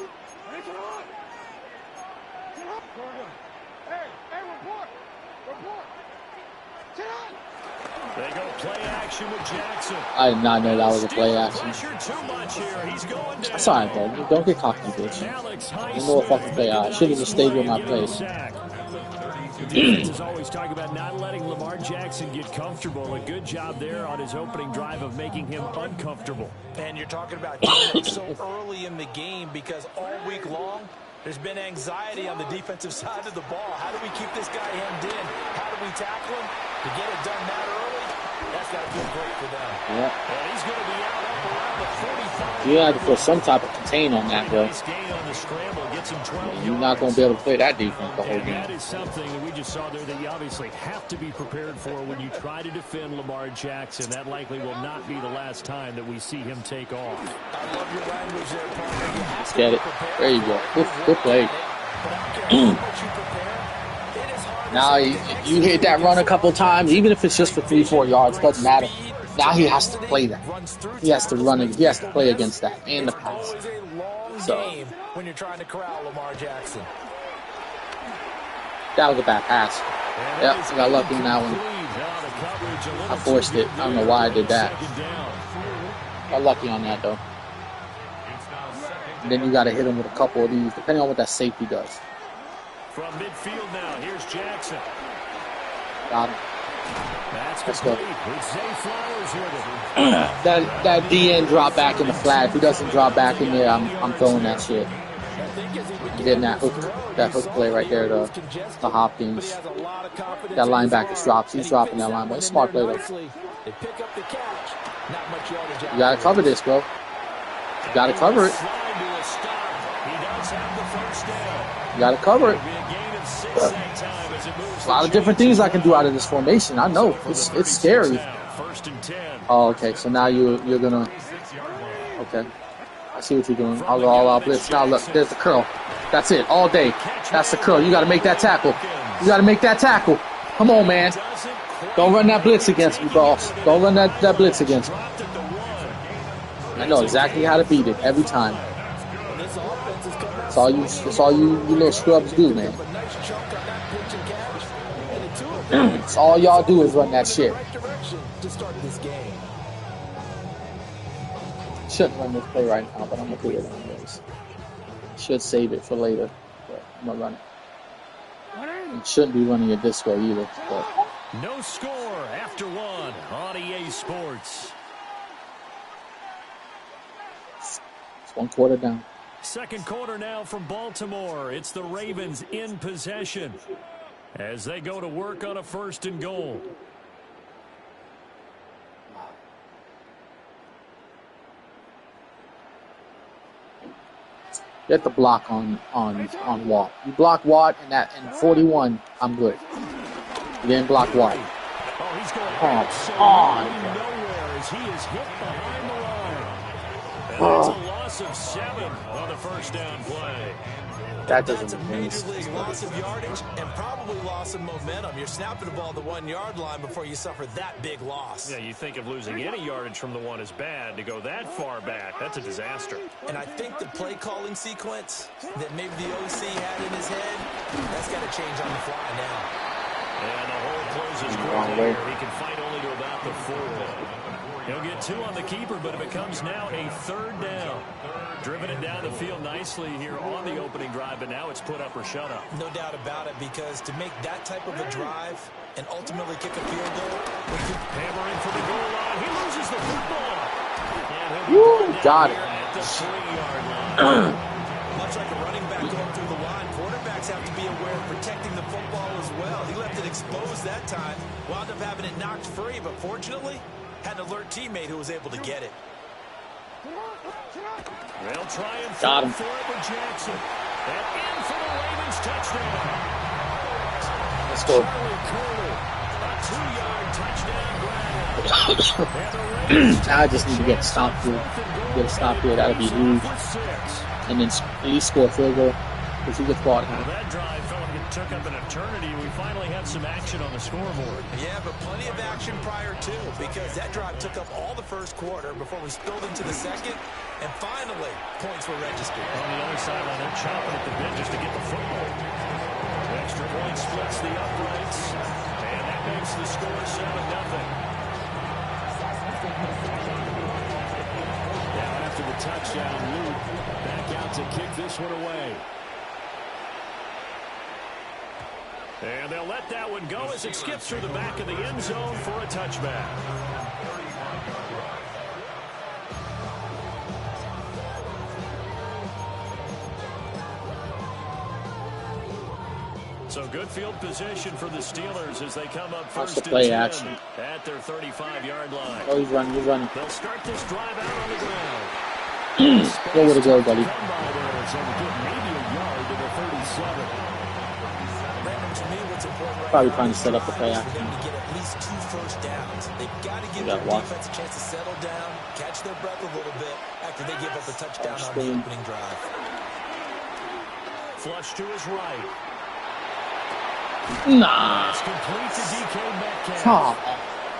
They go play action with Jackson. I did not know that was a play action. That's alright, bro. Don't get cocky, bitch. You know a fucking play. I should have just stayed with my play. The defense is always talking about not letting Lamar Jackson get comfortable. A good job there on his opening drive of making him uncomfortable. And you're talking about doing it so early in the game because all week long, there's been anxiety on the defensive side of the ball. How do we keep this guy hemmed in? How do we tackle him? To get it done that early, that's got to feel great for them. Yeah. And he's going to be out up around the 45. You have to put some type of contain on that, bro. You're not going to be able to play that defense the whole game. That is something that we just saw there that you obviously have to be prepared for when you try to defend Lamar Jackson. That likely will not be the last time that we see him take off. I love your language there, partner. Let's get it. There you go. Good play. Now you hit that run a couple times, even if it's just for 3-4 yards, doesn't matter. Now he has to play that. He has to run it. He has to play against that and the pass. So when you're trying to corral Lamar Jackson, that was a bad pass. Yep, I got lucky in that one. I forced it. I don't know why I did that. Got lucky on that though. And then you got to hit him with a couple of these, depending on what that safety does. From midfield now, here's Jackson. Got him. Let's go. That that DN drop back in the flat. If he doesn't drop back in there, I'm throwing that shit. I'm getting that hook play right there to Hopkins. That linebacker's drops. He's dropping that linebacker. Smart play though. You gotta cover this, bro. You gotta cover it. You gotta cover it. A lot of different things I can do out of this formation. I know it's scary. Oh, okay. So now you're gonna. Okay, I see what you're doing. I'll go all out blitz. Now look, there's the curl. That's it. All day. That's the curl. You got to make that tackle. You got to make that tackle. Come on, man. Don't run that blitz against me, boss. Don't run that blitz against me. I know exactly how to beat it every time. That's all you little scrubs do, man. That's all y'all do is run that shit. Shouldn't run this play right now, but I'm gonna do it anyways. Should save it for later, but I'm gonna run it. And shouldn't be running it this way either. But. No score after one on EA Sports. It's 1 quarter down. Second quarter now from Baltimore. It's the Ravens in possession as they go to work on a 1st and goal. Get the block on Watt. You block Watt and 41, I'm good. You didn't block Watt. Come on. Nowhere as he is hit behind the line. And that's a loss of 7 on the first down play. That That's doesn't a make major sense. league loss of yardage and probably loss of momentum. You're snapping the ball at the 1-yard line before you suffer that big loss. Yeah, you think of losing any yardage from the one is bad. To go that far back, that's a disaster. And I think the play calling sequence that maybe the OC had in his head, that's got to change on the fly now. And the hole closes quickly here. He can fight only to about the 4. He'll get 2 on the keeper, but it becomes now a 3rd down. Driven it down the field nicely here on the opening drive, but now it's put up or shut up. No doubt about it, because to make that type of a drive and ultimately kick a field goal, hammering for the goal line. He loses the football. And he'll be got it. at the 3-yard line. Much like a running back going through the line, quarterbacks have to be aware of protecting the football as well. He left it exposed that time, wound up having it knocked free, but fortunately, had an alert teammate who was able to get it. They'll try and Got him. for it with Jackson. And in for the Ravens touchdown. Let's go. Charlie Curley, a 2-yard touchdown grab. I just need to get stopped here. Get a stop here. That'll be huge. And then at least score a field goal. Because he gets bought half. That drive felt like it took up an eternity. We finally have some action on the scoreboard. Yeah, but plenty of action prior to, because that drive took up all the first quarter before we spilled into the second, and finally, points were registered. On the other sideline, they're chopping at the bit just to get the football. Extra point splits the uprights, and that makes the score 7-0. Now after the touchdown, Luke back out to kick this one away. And they'll let that one go as it skips through the back of the end zone for a touchback. So good field position for the Steelers as they come up first and 10 at their 35-yard line. Oh, he's running. He's running. They'll start this drive out on the ground. Go with the go, buddy. Maybe a yard to the 37. To me, what's important right Probably now trying to set up the play is action. for them to get at least 2 first downs. They've got to give their defense a chance to settle down, catch their breath a little bit after they give up a touchdown on the opening drive. Flush to his right. Nah. It's complete to DK Metcalf. Come on.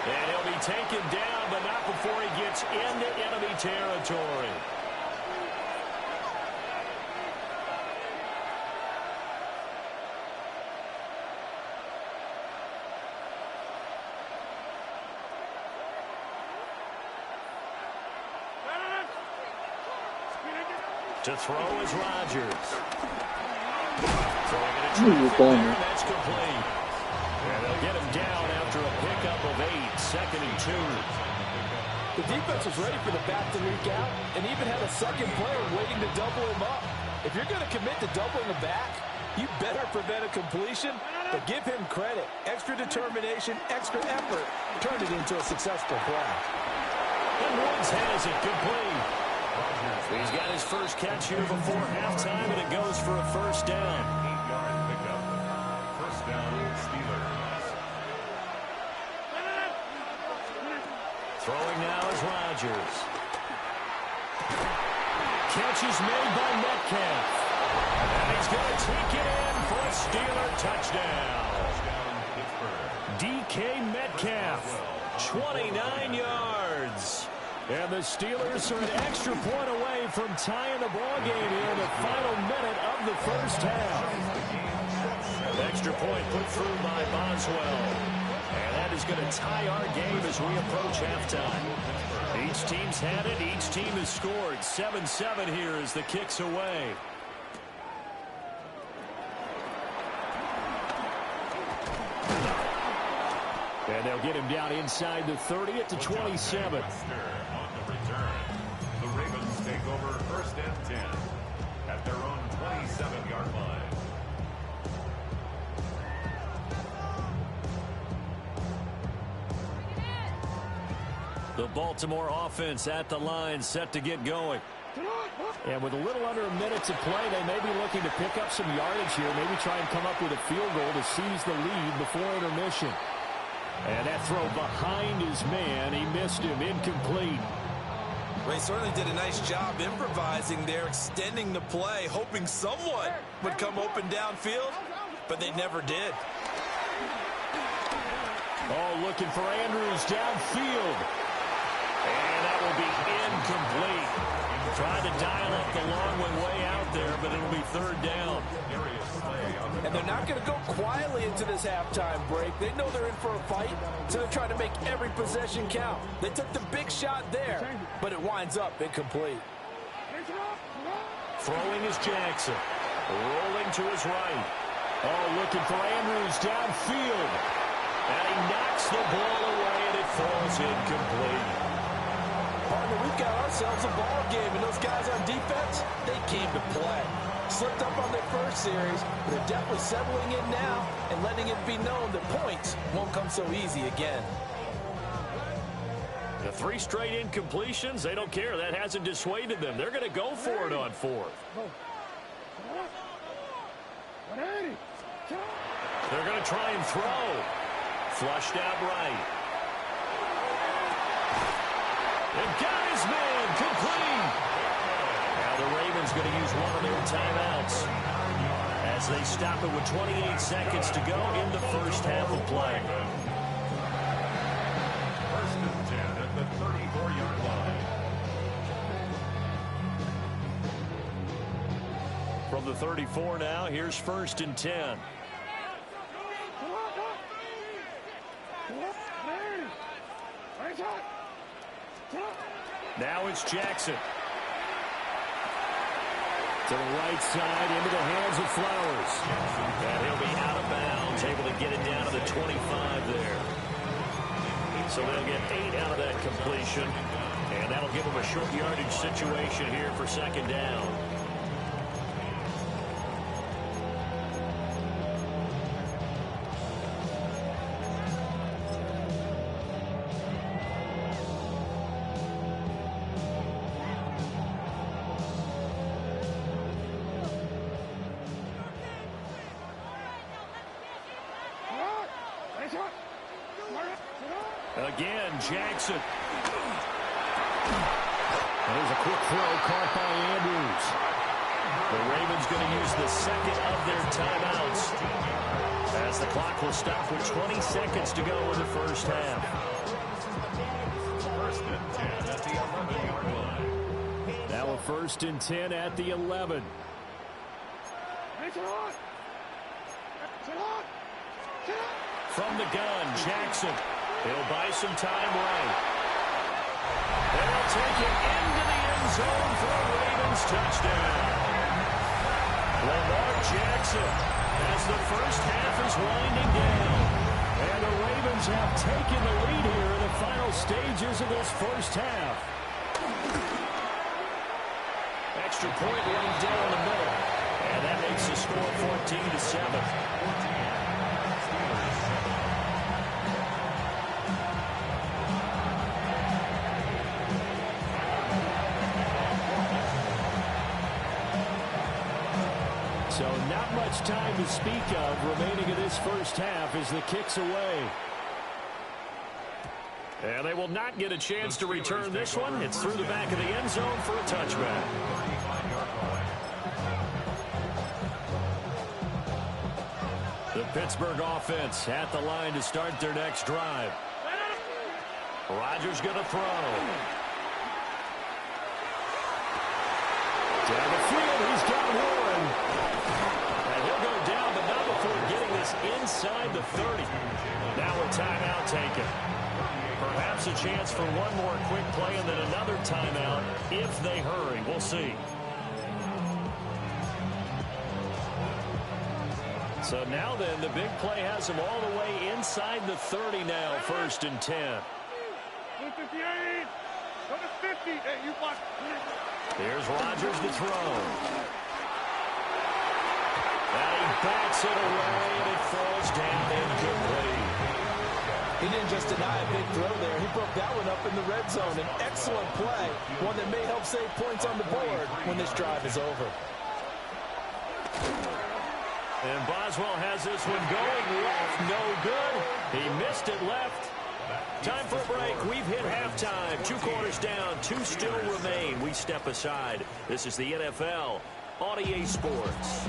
And he'll be taken down, but not before he gets into enemy territory. To throw is Rodgers. Throwing it going. That's complete. And they'll get him down after a pickup of 8, 2nd and 2. The defense was ready for the back to leak out and even had a second player waiting to double him up. If you're going to commit to doubling the back, you better prevent a completion, but give him credit. Extra determination, extra effort turned it into a successful play. And Woods has it complete. He's got his first catch here before halftime, and it goes for a first down. 8-yard pickup. First down, Steelers. Throwing now is Rodgers. Catch is made by Metcalf. And he's going to take it in for a Steeler touchdown. DK Metcalf, 29 yards. And the Steelers are an extra point away from tying the ball game here in the final minute of the first half. Extra point put through by Boswell. And that is going to tie our game as we approach halftime. Each team's had it. Each team has scored. 7-7 here as the kick's away. And they'll get him down inside the 30 at the 27. The Ravens take over first and 10 at their own 27-yard line. The Baltimore offense at the line, set to get going. And with a little under a minute to play, they may be looking to pick up some yardage here, maybe try and come up with a field goal to seize the lead before intermission. And that throw behind his man, he missed him, incomplete. Well, he certainly did a nice job improvising there, extending the play, hoping someone would come open downfield, but they never did. Oh, looking for Andrews downfield. And that will be incomplete. Trying to dial up the long one way out there, but it'll be third down. And they're not going to go quietly into this halftime break. They know they're in for a fight, so they're trying to make every possession count. They took the big shot there, but it winds up incomplete. Throwing is Jackson. Rolling to his right. Oh, looking for Andrews downfield. And he knocks the ball away, and it falls incomplete. Partner, we've got ourselves a ball game, and those guys on defense, they came to play. Slipped up on their first series, but they're definitely settling in now and letting it be known that points won't come so easy again. The 3 straight incompletions, they don't care. That hasn't dissuaded them. They're going to go for it on 4th. They're going to try and throw. Flushed out right. And got his man complete. Now the Ravens going to use one of their timeouts as they stop it with 28 seconds to go in the first half of play. First and 10 at the 34-yard line. From the 34 now, here's first and 10. Now it's Jackson. To the right side, into the hands of Flowers. And he'll be out of bounds, able to get it down to the 25 there. So they'll get 8 out of that completion. And that'll give them a short yardage situation here for second down. Again, Jackson. There's a quick throw caught by Andrews. The Ravens going to use the second of their timeouts as the clock will stop with 20 seconds to go in the first half. First and 10 at the 11-yard line. Now a first and 10 at the 11. From the gun, Jackson. He'll buy some time right. They'll take it into the end zone for a Ravens touchdown. Lamar Jackson as the first half is winding down. And the Ravens have taken the lead here in the final stages of this first half. Extra point running down the middle. And that makes the score 14-7. So not much time to speak of remaining in this first half as the kick's away. And they will not get a chance to return this one. It's through the back of the end zone for a touchback. The Pittsburgh offense at the line to start their next drive. Rodgers going to throw. Down the field, he's got Warren. And he'll go down, but not before getting this inside the 30. Now a timeout taken. Perhaps a chance for one more quick play and then another timeout if they hurry. We'll see. So now then, the big play has him all the way inside the 30 now, first and 10. 58, number 50. Hey, you watch. Here's Rodgers to throw. And he backs it away, and it falls down incomplete. He didn't just deny a big throw there. He broke that one up in the red zone. An excellent play, one that may help save points on the board when this drive is over. And Boswell has this one going left, no good. He missed it left, Time for a break. We've hit halftime. 2 quarters down. 2 still remain. We step aside. This is the NFL on EA Sports.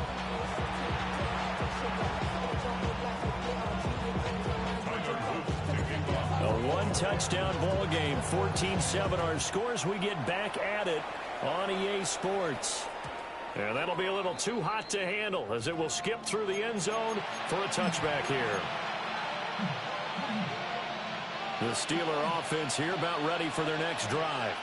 A 1-touchdown ball game. 14-7 our scores. We get back at it on EA Sports. And that'll be a little too hot to handle as it will skip through the end zone for a touchback here. The Steeler offense here about ready for their next drive.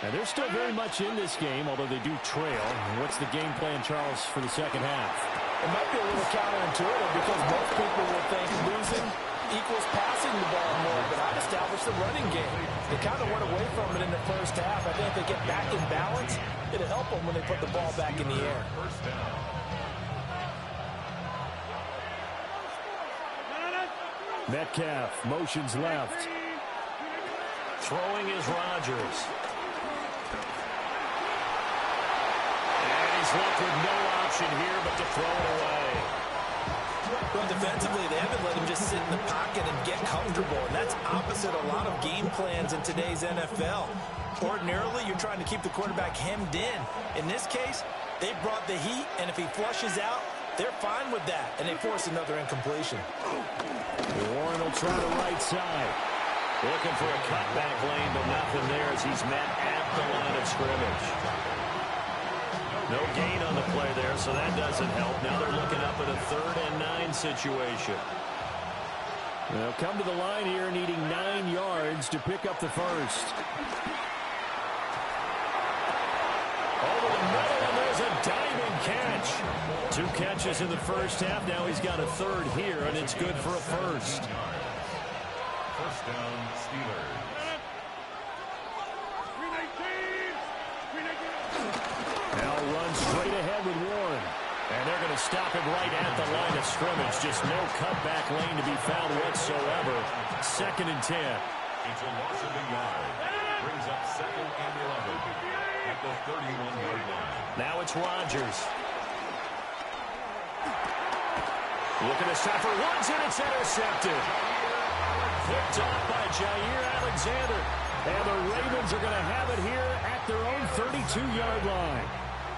And they're still very much in this game, although they do trail. What's the game plan, Charles, for the second half? It might be a little counterintuitive because most people will think losing equals passing the ball more, but I'd establish the running game. They kind of went away from it in the first half. I think if they get back in balance, it'll help them when they put the ball back in the air. Metcalf motions left. Throwing is Rodgers. And he's left with no option here but to throw it away. Well, defensively, they haven't let him just sit in the pocket and get comfortable, and that's opposite a lot of game plans in today's NFL. Ordinarily, you're trying to keep the quarterback hemmed in. In this case, they brought the heat, and if he flushes out, they're fine with that, and they force another incompletion. Warren will try the right side. Looking for a cutback lane, but nothing there as he's met at the line of scrimmage. No gain on the play there, so that doesn't help. Now they're looking up at a 3rd and 9 situation. They'll come to the line here needing 9 yards to pick up the first. Over the middle, and there's a diving catch. 2 catches in the first half. Now he's got a 3rd here, and it's good for a first. First down, Steelers. Now runs straight ahead with Warren. And they're going to stop him right at the line of scrimmage. Just no cutback lane to be found whatsoever. 2nd and 10. It's a loss of a yard. Brings up 2nd and 11 at the 31-yard line. Now it's Rodgers. Looking to stop for Woods, and it's intercepted. Picked off by Jair Alexander. And the Ravens are going to have it here at their own 32-yard line.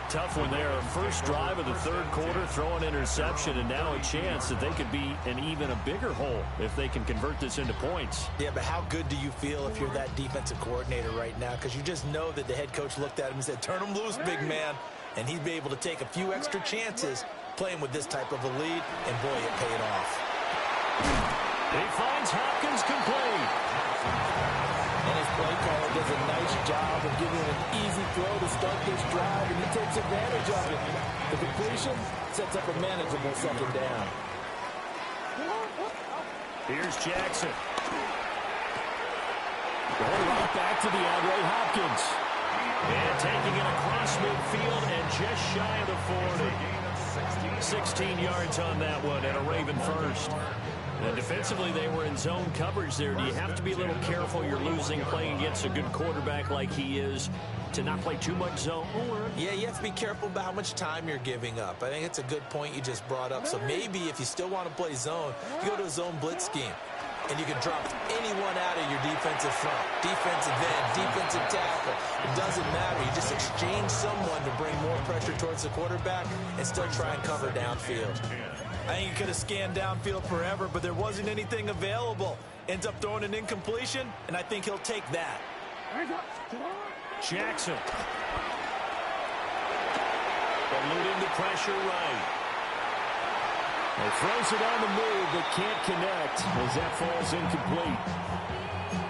Tough one there. First drive of the 3rd quarter, throw an interception, and now a chance that they could be in even a bigger hole if they can convert this into points. Yeah, but how good do you feel if you're that defensive coordinator right now? Because you just know that the head coach looked at him and said, turn him loose, big man. And he'd be able to take a few extra chances playing with this type of a lead, and boy, it paid off. He finds Hopkins complete. And his play caller does a nice job of giving him an easy throw to start this drive, and he takes advantage of it. The completion sets up a manageable 2nd down. Here's Jackson. Going right back to DeAndre Hopkins. And taking it across midfield and just shy of the 40. 16 yards on that one and a Raven first. And defensively, they were in zone coverage there. Do you have to be a little careful? You're losing playing against a good quarterback like he is to not play too much zone? Yeah, you have to be careful about how much time you're giving up. I think it's a good point you just brought up. So maybe if you still want to play zone, you go to a zone blitz scheme. And you can drop anyone out of your defensive front, defensive end, defensive tackle. It doesn't matter. You just exchange someone to bring more pressure towards the quarterback and still try and cover downfield. I think he could have scanned downfield forever, but there wasn't anything available. Ends up throwing an incompletion, and I think he'll take that. Jackson. Eluding the pressure right. He throws it on the move, but can't connect as that falls incomplete.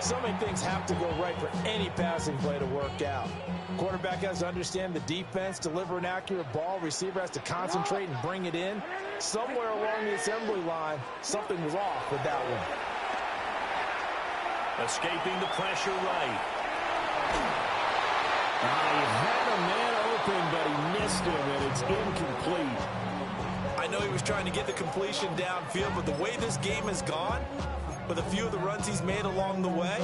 So many things have to go right for any passing play to work out. Quarterback has to understand the defense, deliver an accurate ball. Receiver has to concentrate and bring it in. Somewhere along the assembly line, something was off with that one. Escaping the pressure right. He had a man open, but he missed him, and it's incomplete. I know he was trying to get the completion downfield, but the way this game has gone, with a few of the runs he's made along the way,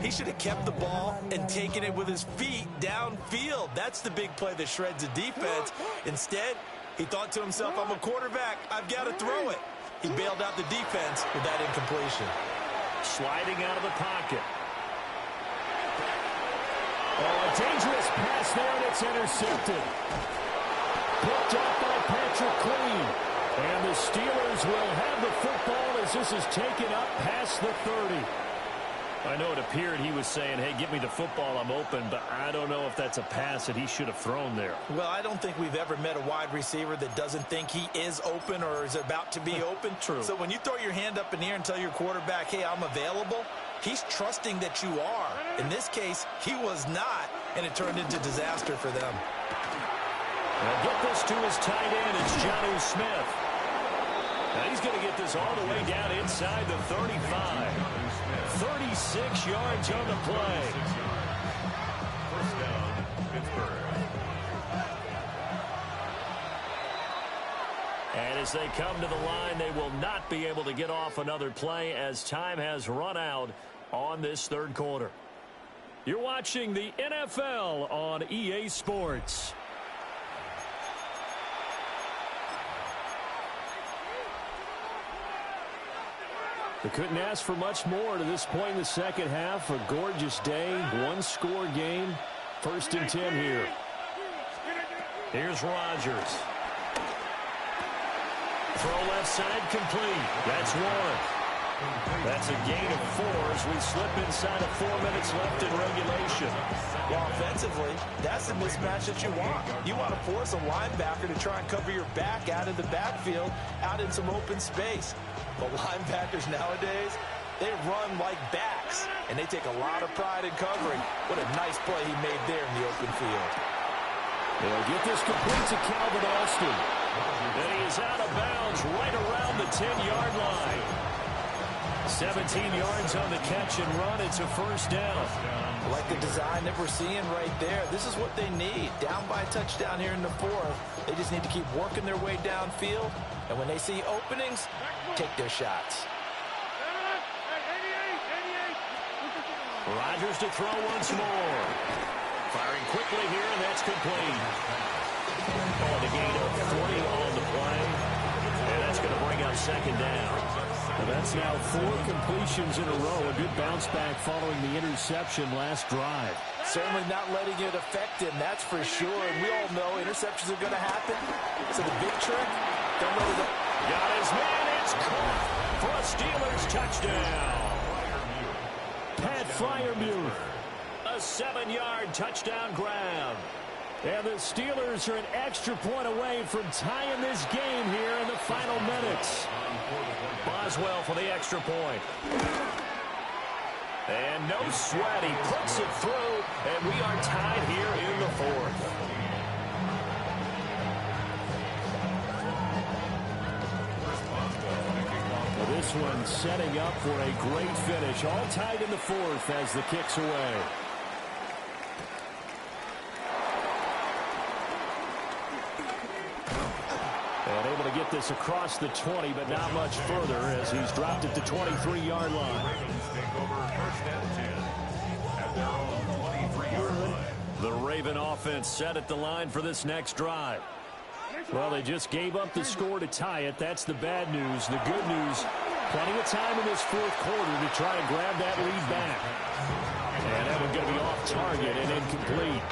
he should have kept the ball and taken it with his feet downfield. That's the big play that shreds the defense. Instead, he thought to himself, I'm a quarterback. I've got to throw it. He bailed out the defense with that incompletion. Sliding out of the pocket. Oh, a dangerous pass there, and it's intercepted. Picked up by Patrick Queen. And the Steelers will have the football as this is taken up past the 30. I know it appeared he was saying, hey, give me the football, I'm open, but I don't know if that's a pass that he should have thrown there. Well, I don't think we've ever met a wide receiver that doesn't think he is open or is about to be open. True. So when you throw your hand up in the air and tell your quarterback, hey, I'm available, he's trusting that you are. In this case, he was not, and it turned into disaster for them. Now get this to his tight end. It's Jonnu Smith. Now he's going to get this all the way down inside the 35. 36 yards on the play. First down, Pittsburgh. And as they come to the line, they will not be able to get off another play as time has run out on this third quarter. You're watching the NFL on EA Sports. They couldn't ask for much more to this point in the second half. A gorgeous day, one-score game. 1st and 10 here. Here's Rodgers. Throw left side complete. That's one. That's a gain of 4 as we slip inside of 4 minutes left in regulation. Well, offensively, that's the mismatch that you want. You want to force a linebacker to try and cover your back out of the backfield, out in some open space. But linebackers nowadays, they run like backs, and they take a lot of pride in covering. What a nice play he made there in the open field. They'll get this complete to Calvin Austin. And he is out of bounds right around the 10-yard line. 17 yards on the catch and run. It's a first down. I like the design that we're seeing right there. This is what they need. Down by a touchdown here in the 4th. They just need to keep working their way downfield. And when they see openings, take their shots. Rodgers to throw once more. Firing quickly here, and that's complete. Oh, the gain of 3 on the play. And that's going to bring up second down. Well, that's now 4 completions in a row. A good bounce back following the interception last drive. Certainly not letting it affect him, that's for sure. And we all know interceptions are going to happen. So the big trick, don't let it. Got his man. It's caught for a Steelers touchdown. Pat Freiermuth. A 7-yard touchdown grab. And the Steelers are an extra point away from tying this game here in the final minutes. Boswell for the extra point. And no sweat. He puts it through, and we are tied here in the 4th. Well, this one setting up for a great finish. All tied in the 4th as the kick's away. And able to get this across the 20, but not much further as he's dropped it to 23-yard line. The Raven offense set at the line for this next drive. Well, they just gave up the score to tie it. That's the bad news. The good news, plenty of time in this 4th quarter to try and grab that lead back. And that one's going to be off target and incomplete.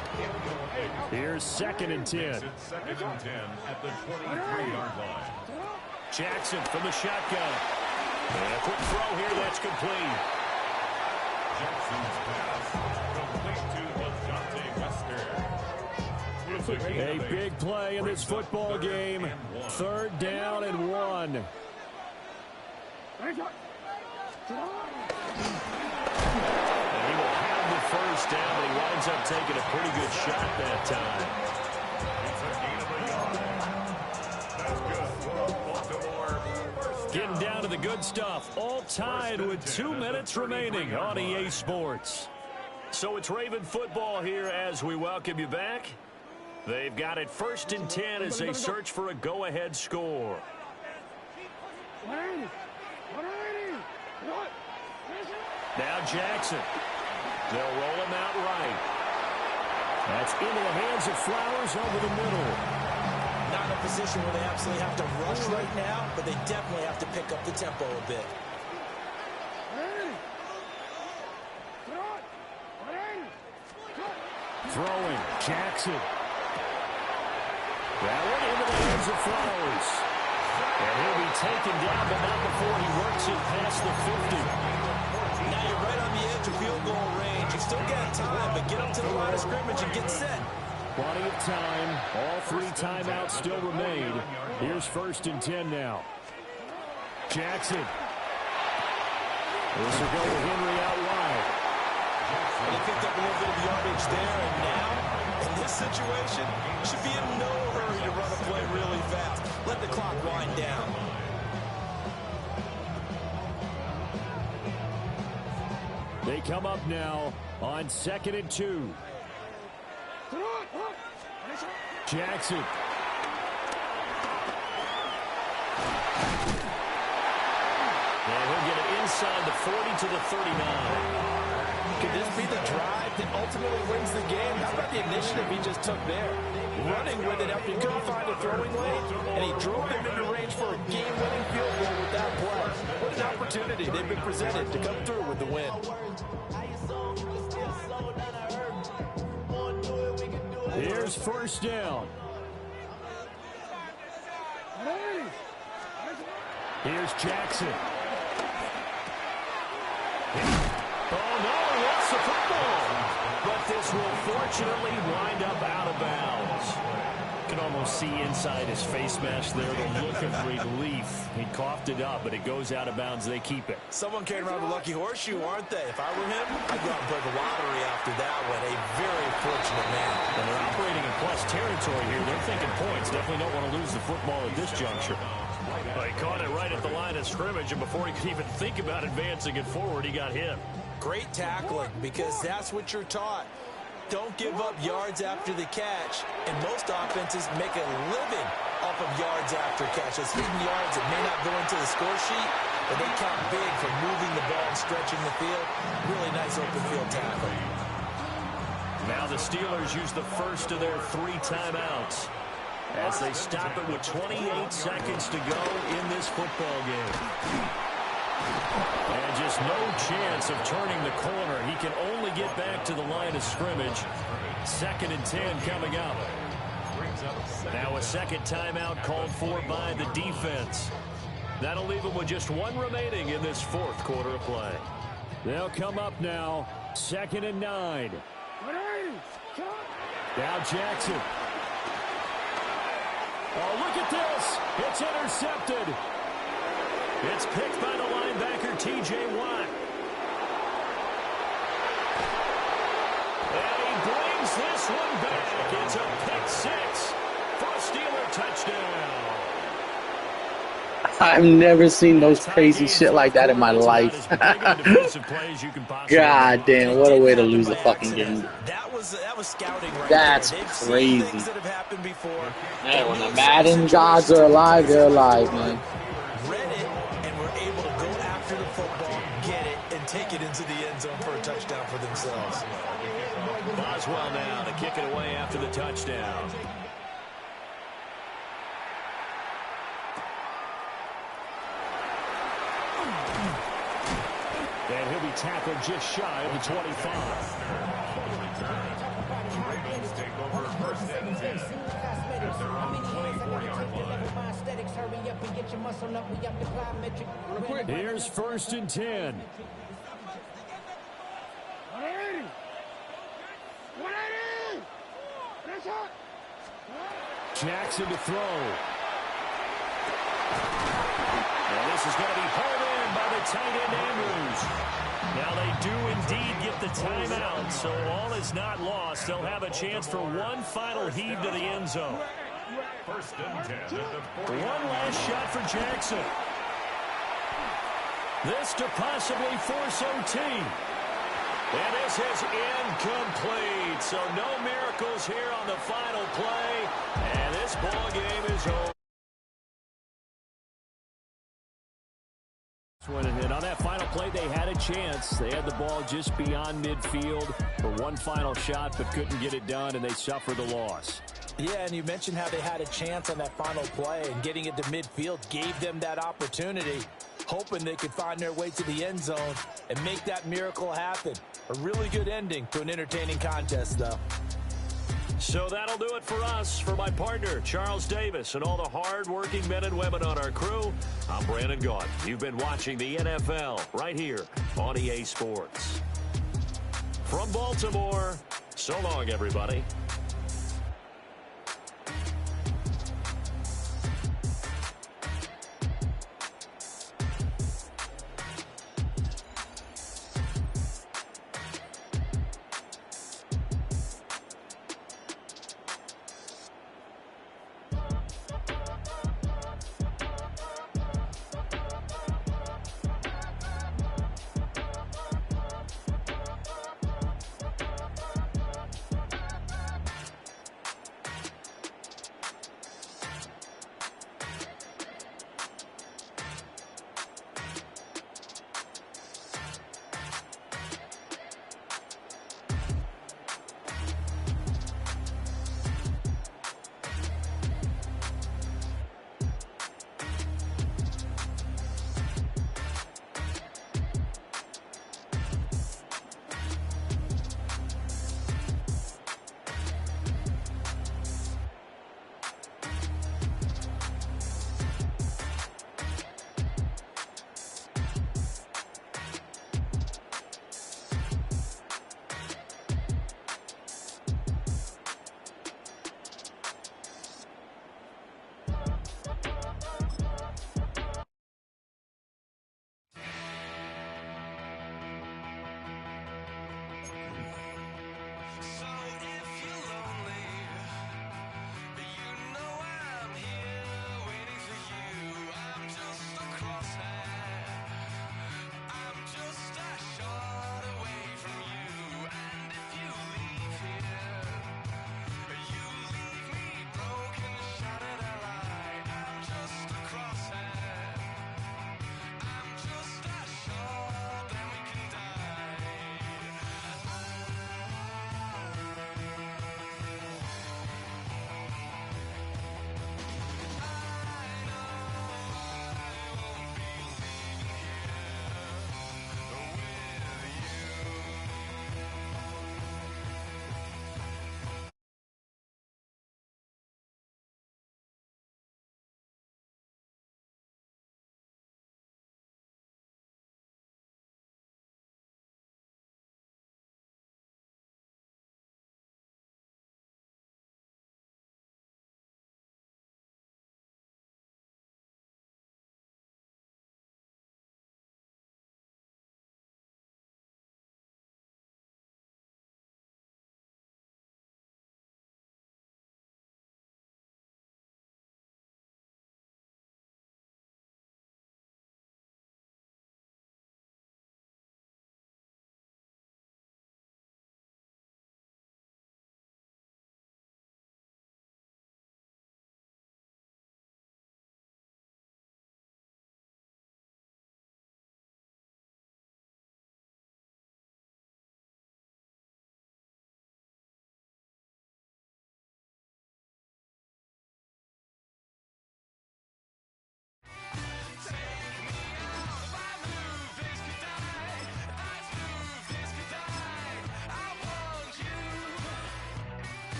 Here's 2nd and 10. 2nd and 10 at the 23-yard line. Jackson from the shotgun. And a quick throw here, that's complete. Jackson's pass complete to LaJonte Wester. A big play in this football game. 3rd down and 1. And he will have the first down. He winds up taking a pretty good shot that time. Getting down to the good stuff. All tied with 2 minutes remaining on EA Sports. So it's Raven football here as we welcome you back. They've got it 1st and 10 as they search for a go-ahead score. Now Jackson. They'll roll him out right. That's into the hands of Flowers over the middle. Not in a position where they absolutely have to rush right now, but they definitely have to pick up the tempo a bit. Throwing, Jackson. That one into the hands of Flowers. And he'll be taken down, but not before he works it past the 50. Now you're right on the edge of field goal range. You still got time, but get up to the line of scrimmage and get set. Plenty of time. All 3 timeouts still remain. Here's 1st and 10 now. Jackson. This will go to Henry out wide. He picked up a little bit of yardage there, and now, in this situation, should be in no hurry to run a play really fast. Let the clock wind down. They come up now on 2nd and 2. Jackson. And he'll get it inside the 40 to the 39. Could this be the drive that ultimately wins the game? How about the initiative he just took there? Running with it after he couldn't find a throwing lane, and he drove him into range for a game-winning field goal with that play. What an opportunity they've been presented to come through with the win. Here's 1st down. Here's Jackson. Oh, no, he lost the football. But this will fortunately wind up out of bounds. You can almost see inside his face mask there the look of relief. He coughed it up, but it goes out of bounds. They keep it. Someone came around the lucky horseshoe, aren't they? If I were him, I'd go out and play the lottery after that one. A very fortunate man. And they're operating in plus territory here. They're thinking points. Definitely don't want to lose the football at this juncture. Well, he caught it right at the line of scrimmage, and before he could even think about advancing it forward, he got hit. Great tackling, because that's what you're taught. Don't give up yards after the catch, and most offenses make a living off of yards after catch. Those hidden yards that may not go into the score sheet, but they count big for moving the ball and stretching the field. Really nice open field tackle. Now the Steelers use the first of their 3 timeouts as they stop it with 28 seconds to go in this football game. And just no chance of turning the corner. He can only get back to the line of scrimmage. 2nd and 10 coming up. Now a 2nd timeout called for by the defense. That'll leave him with just 1 remaining in this 4th quarter of play. They'll come up now. 2nd and 9. Now Jackson. Oh, look at this. It's intercepted. It's picked by the linebacker, T.J. Watt. And he brings this one back. It's a pick 6 for a Steeler touchdown. I've never seen those crazy shit like that in my life. God damn, what a way to lose a fucking game. That was scouting right That's there. crazy. Things that have happened before. Man, when the Madden gods are alive, they're alive, man. Read it and were able to go after the football, get it, and take it into the end zone for a touchdown for themselves. Boswell now to kick it away after the touchdown. And he'll be tackled just shy of the 25. Here's 1st and 10. 180. 180. That's hot. Jackson to throw. And this is going to be pulled in by the tight end Andrews. Now they do indeed get the timeout, so all is not lost. They'll have a chance for one final heave to the end zone. 1st and 10. One last shot for Jackson. This to possibly force OT. And this is incomplete. So no miracles here on the final play. And this ball game is over. And on that final play, they had a chance. They had the ball just beyond midfield for one final shot, but couldn't get it done, and they suffered the loss. Yeah, and you mentioned how they had a chance on that final play, and getting it to midfield gave them that opportunity, hoping they could find their way to the end zone and make that miracle happen. A really good ending to an entertaining contest, though. So that'll do it for us. For my partner, Charles Davis, and all the hard-working men and women on our crew, I'm Brandon Gaudin. You've been watching the NFL right here on EA Sports. From Baltimore, so long, everybody.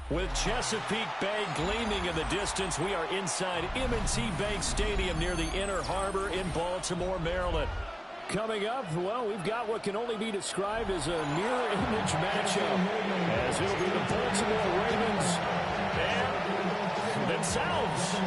With Chesapeake Bay gleaming in the distance, we are inside M&T Bank Stadium near the Inner Harbor in Baltimore, Maryland. Coming up, well, we've got what can only be described as a mirror image matchup, as it'll be the Baltimore Ravens and themselves.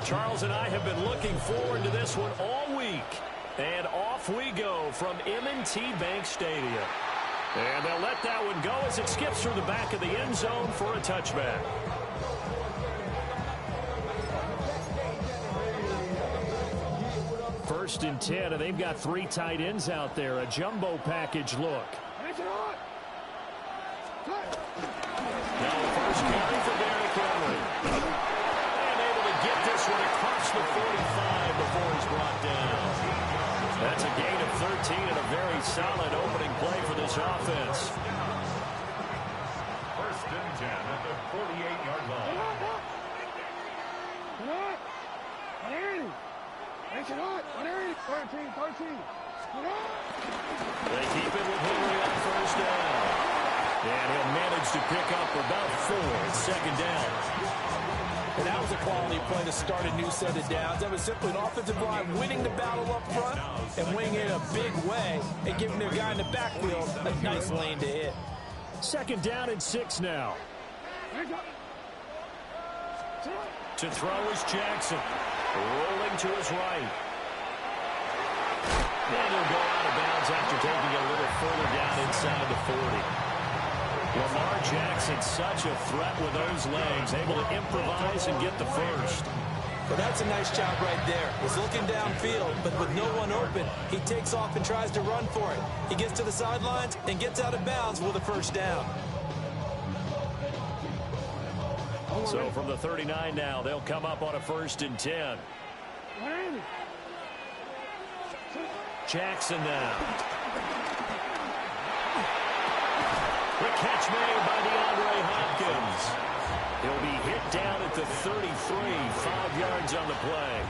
Charles and I have been looking forward to this one all week. And off we go from M&T Bank Stadium. And they'll let that one go as it skips through the back of the end zone for a touchback. First and 10, and they've got 3 tight ends out there. A jumbo package look. Now the first carry for Derrick Henry. And able to get this one across the 45 before he's brought down. That's a gain of 13 and a very solid opening play for this offense. First and 10 at the 48-yard line. They keep it with Henry on first down. And he'll manage to pick up about 4 at second down. And that was a quality play to start a new set of downs. That was simply an offensive line winning the battle up front and winning it in a big way and giving their guy in the backfield a nice lane to hit. Second down and 6 now. To throw is Jackson. Rolling to his right. And he'll go out of bounds after taking a little further down inside the 40. Lamar Jackson, such a threat with those legs, able to improvise and get the first. Well, that's a nice job right there. He's looking downfield, but with no one open, he takes off and tries to run for it. He gets to the sidelines and gets out of bounds with a first down. So from the 39 now, they'll come up on a first and 10. Jackson now. The catch made by DeAndre Hopkins. He'll be hit down at the 33, 5 yards on the play.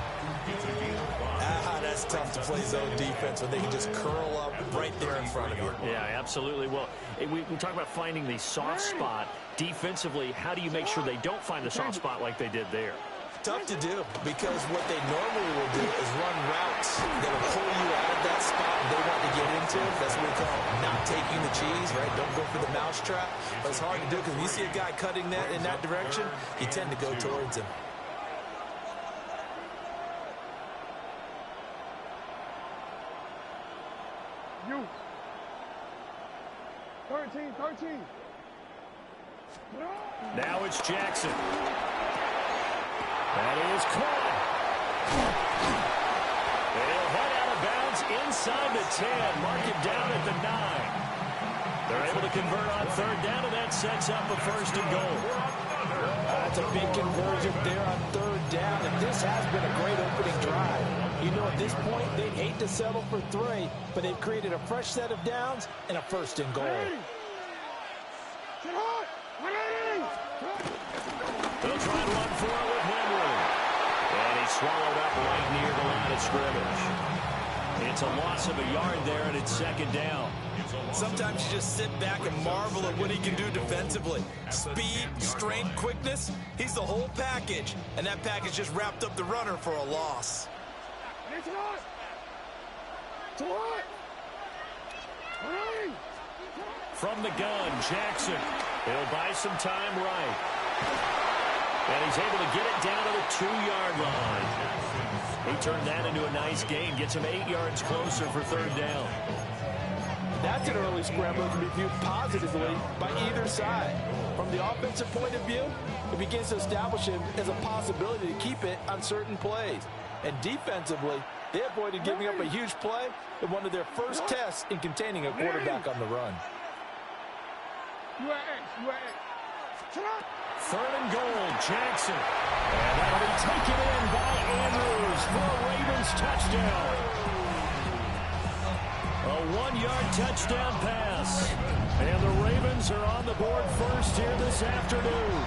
That's tough to play zone defense when they can just curl up right there in front of you. Yeah, absolutely. Well, we talk about finding the soft spot. Defensively, how do you make sure they don't find the soft spot like they did there? Tough to do, because what they normally will do is run routes that will pull you out of that spot they want to get into. That's what we call not taking the cheese, right? Don't go for the mousetrap. But it's hard to do because when you see a guy cutting that in that direction, you tend to go towards him. You. 13. Now it's Jackson. That is caught. They'll head out of bounds inside the 10. Mark it down at the 9. They're able to convert on third down, and that sets up a first and goal. That's a big conversion there on third down, and this has been a great opening drive. You know, at this point, they'd hate to settle for 3, but they've created a fresh set of downs and a first and goal. They'll try and run for it with Henry. And he's swallowed up right near the line of scrimmage. It's a loss of a yard there, and it's second down. Sometimes you just sit back and marvel at what he can do defensively. Speed, strength, quickness, he's the whole package. And that package just wrapped up the runner for a loss. From the gun, Jackson. He'll buy some time right. And he's able to get it down to the 2-yard line. He turned that into a nice gain. Gets him 8 yards closer for third down. That's an early scramble that can be viewed positively by either side. From the offensive point of view, it begins to establish him as a possibility to keep it on certain plays. And defensively, they avoided giving up a huge play in one of their first tests in containing a quarterback on the run. Third and goal, Jackson. And that'll be taken in by Andrews for a Ravens touchdown. A 1-yard touchdown pass. And the Ravens are on the board first here this afternoon.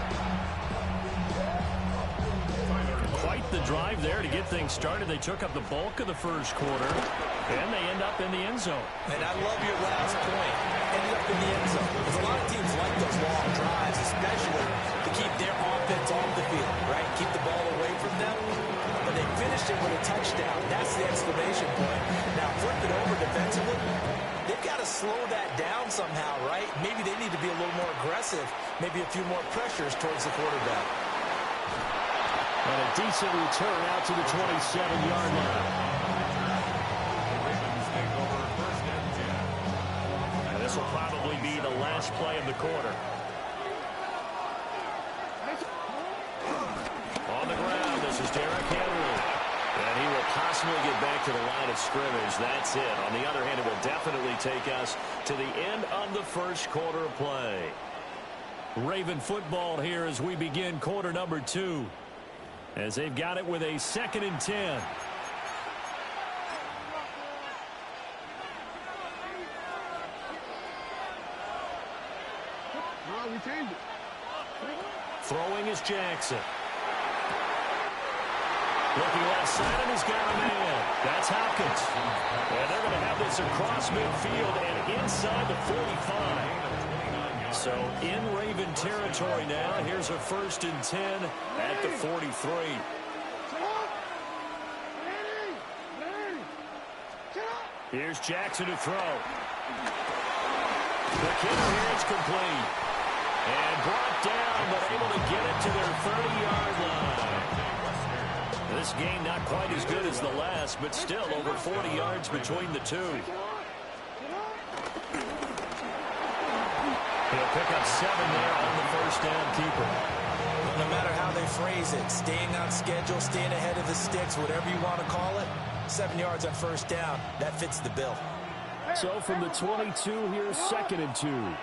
Quite the drive there to get things started. They took up the bulk of the first quarter, and they end up in the end zone. And I love your last point. Ended up in the end zone. Because a lot of teams like those long drives, especially to keep their offense off the field, right? Keep the ball away from them. But they finished it with a touchdown. That's the exclamation point. Now, flip it over defensively. They've got to slow that down somehow, right? Maybe they need to be a little more aggressive. Maybe a few more pressures towards the quarterback. And a decent return out to the 27-yard line. And this will probably be the last play of the quarter. On the ground, this is Derrick Henry. And he will possibly get back to the line of scrimmage. That's it. On the other hand, it will definitely take us to the end of the first quarter of play. Raven football here as we begin quarter number 2. As they've got it with a 2nd and 10. Throwing is Jackson. Looking left side, and he's got a man. That's Hopkins. And they're going to have this across midfield and inside the 45. So in Raven territory now. Here's a 1st and 10 at the 43. Here's Jackson to throw. The kicker here is complete. And brought down, but able to get it to their 30-yard line. This game not quite as good as the last, but still over 40 yards between the two. He'll pick up 7 there on the first down keeper. No matter how they phrase it, staying on schedule, staying ahead of the sticks, whatever you want to call it, 7 yards on first down, that fits the bill. So from the 22, here's 2nd and 2.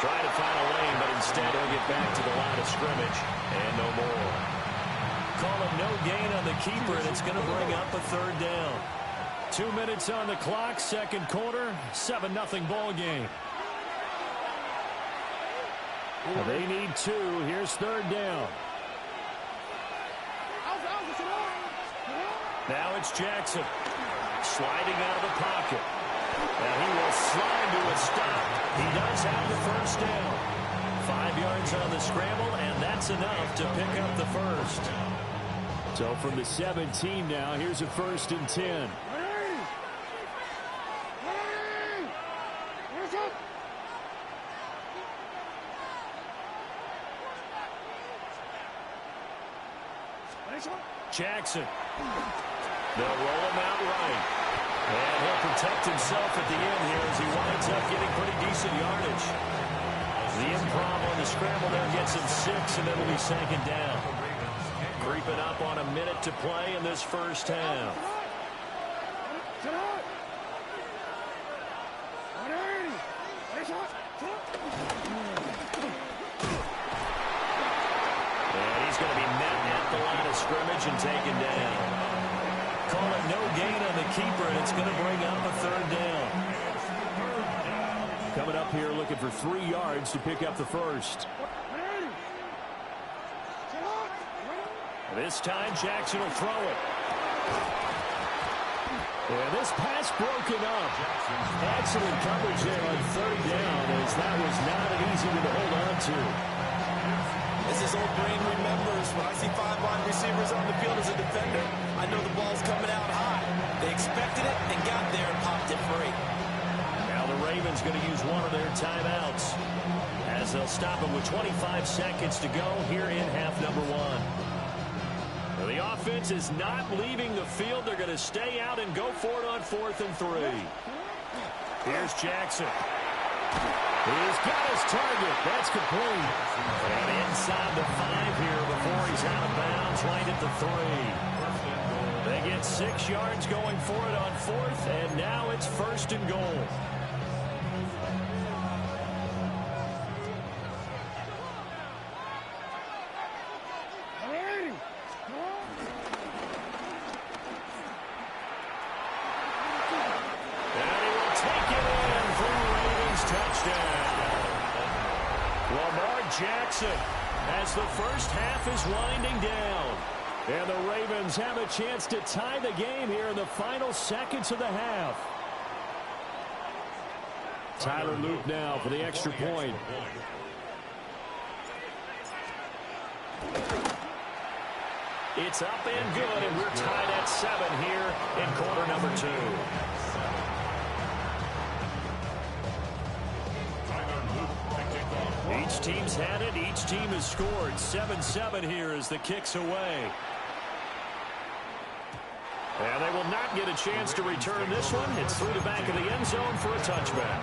Trying to find a lane, but instead he'll get back to the line of scrimmage, and no more. Call it no gain on the keeper, and it's going to bring up a 3rd down. 2 minutes on the clock, 2nd quarter, 7-0 ball game. They need 2. Here's 3rd down. Now it's Jackson. Sliding out of the pocket. And he will slide to a stop. He does have the 1st down. 5 yards on the scramble, and that's enough to pick up the 1st. So from the 17 now, here's a 1st and 10. Jackson. They'll roll him out right. And he'll protect himself at the end here as he winds up getting pretty decent yardage. The improv on the scramble there gets him 6, and it'll be 2nd down. Creeping up on a minute to play in this first half. And he's going to be met at the line of scrimmage and taken down. Call it no gain on the keeper, and it's going to bring up a 3rd down. Coming up here looking for 3 yards to pick up the 1st. This time Jackson will throw it. And this pass broken up. Excellent coverage there on 3rd down, as that was not an easy one to hold on to. As his old brain remembers, when I see 5 wide receivers on the field as a defender, I know the ball's coming out high. They expected it and got there and popped it free. Now the Ravens going to use one of their timeouts as they'll stop it with 25 seconds to go here in half number 1. Now the offense is not leaving the field. They're going to stay out and go for it on 4th and 3. Here's Jackson. He's got his target. That's complete. And inside the 5 here before he's out of bounds right at the 3. They get 6 yards going for it on 4th, and now it's 1st and goal. Jackson as the first half is winding down. And the Ravens have a chance to tie the game here in the final seconds of the half. Tyler Luke now for the extra point. It's up and good, and we're tied at 7 here in quarter number 2. Each team's had it. Each team has scored. 7-7 here as the kick's away. And they will not get a chance to return this one. It's through the back of the end zone for a touchback.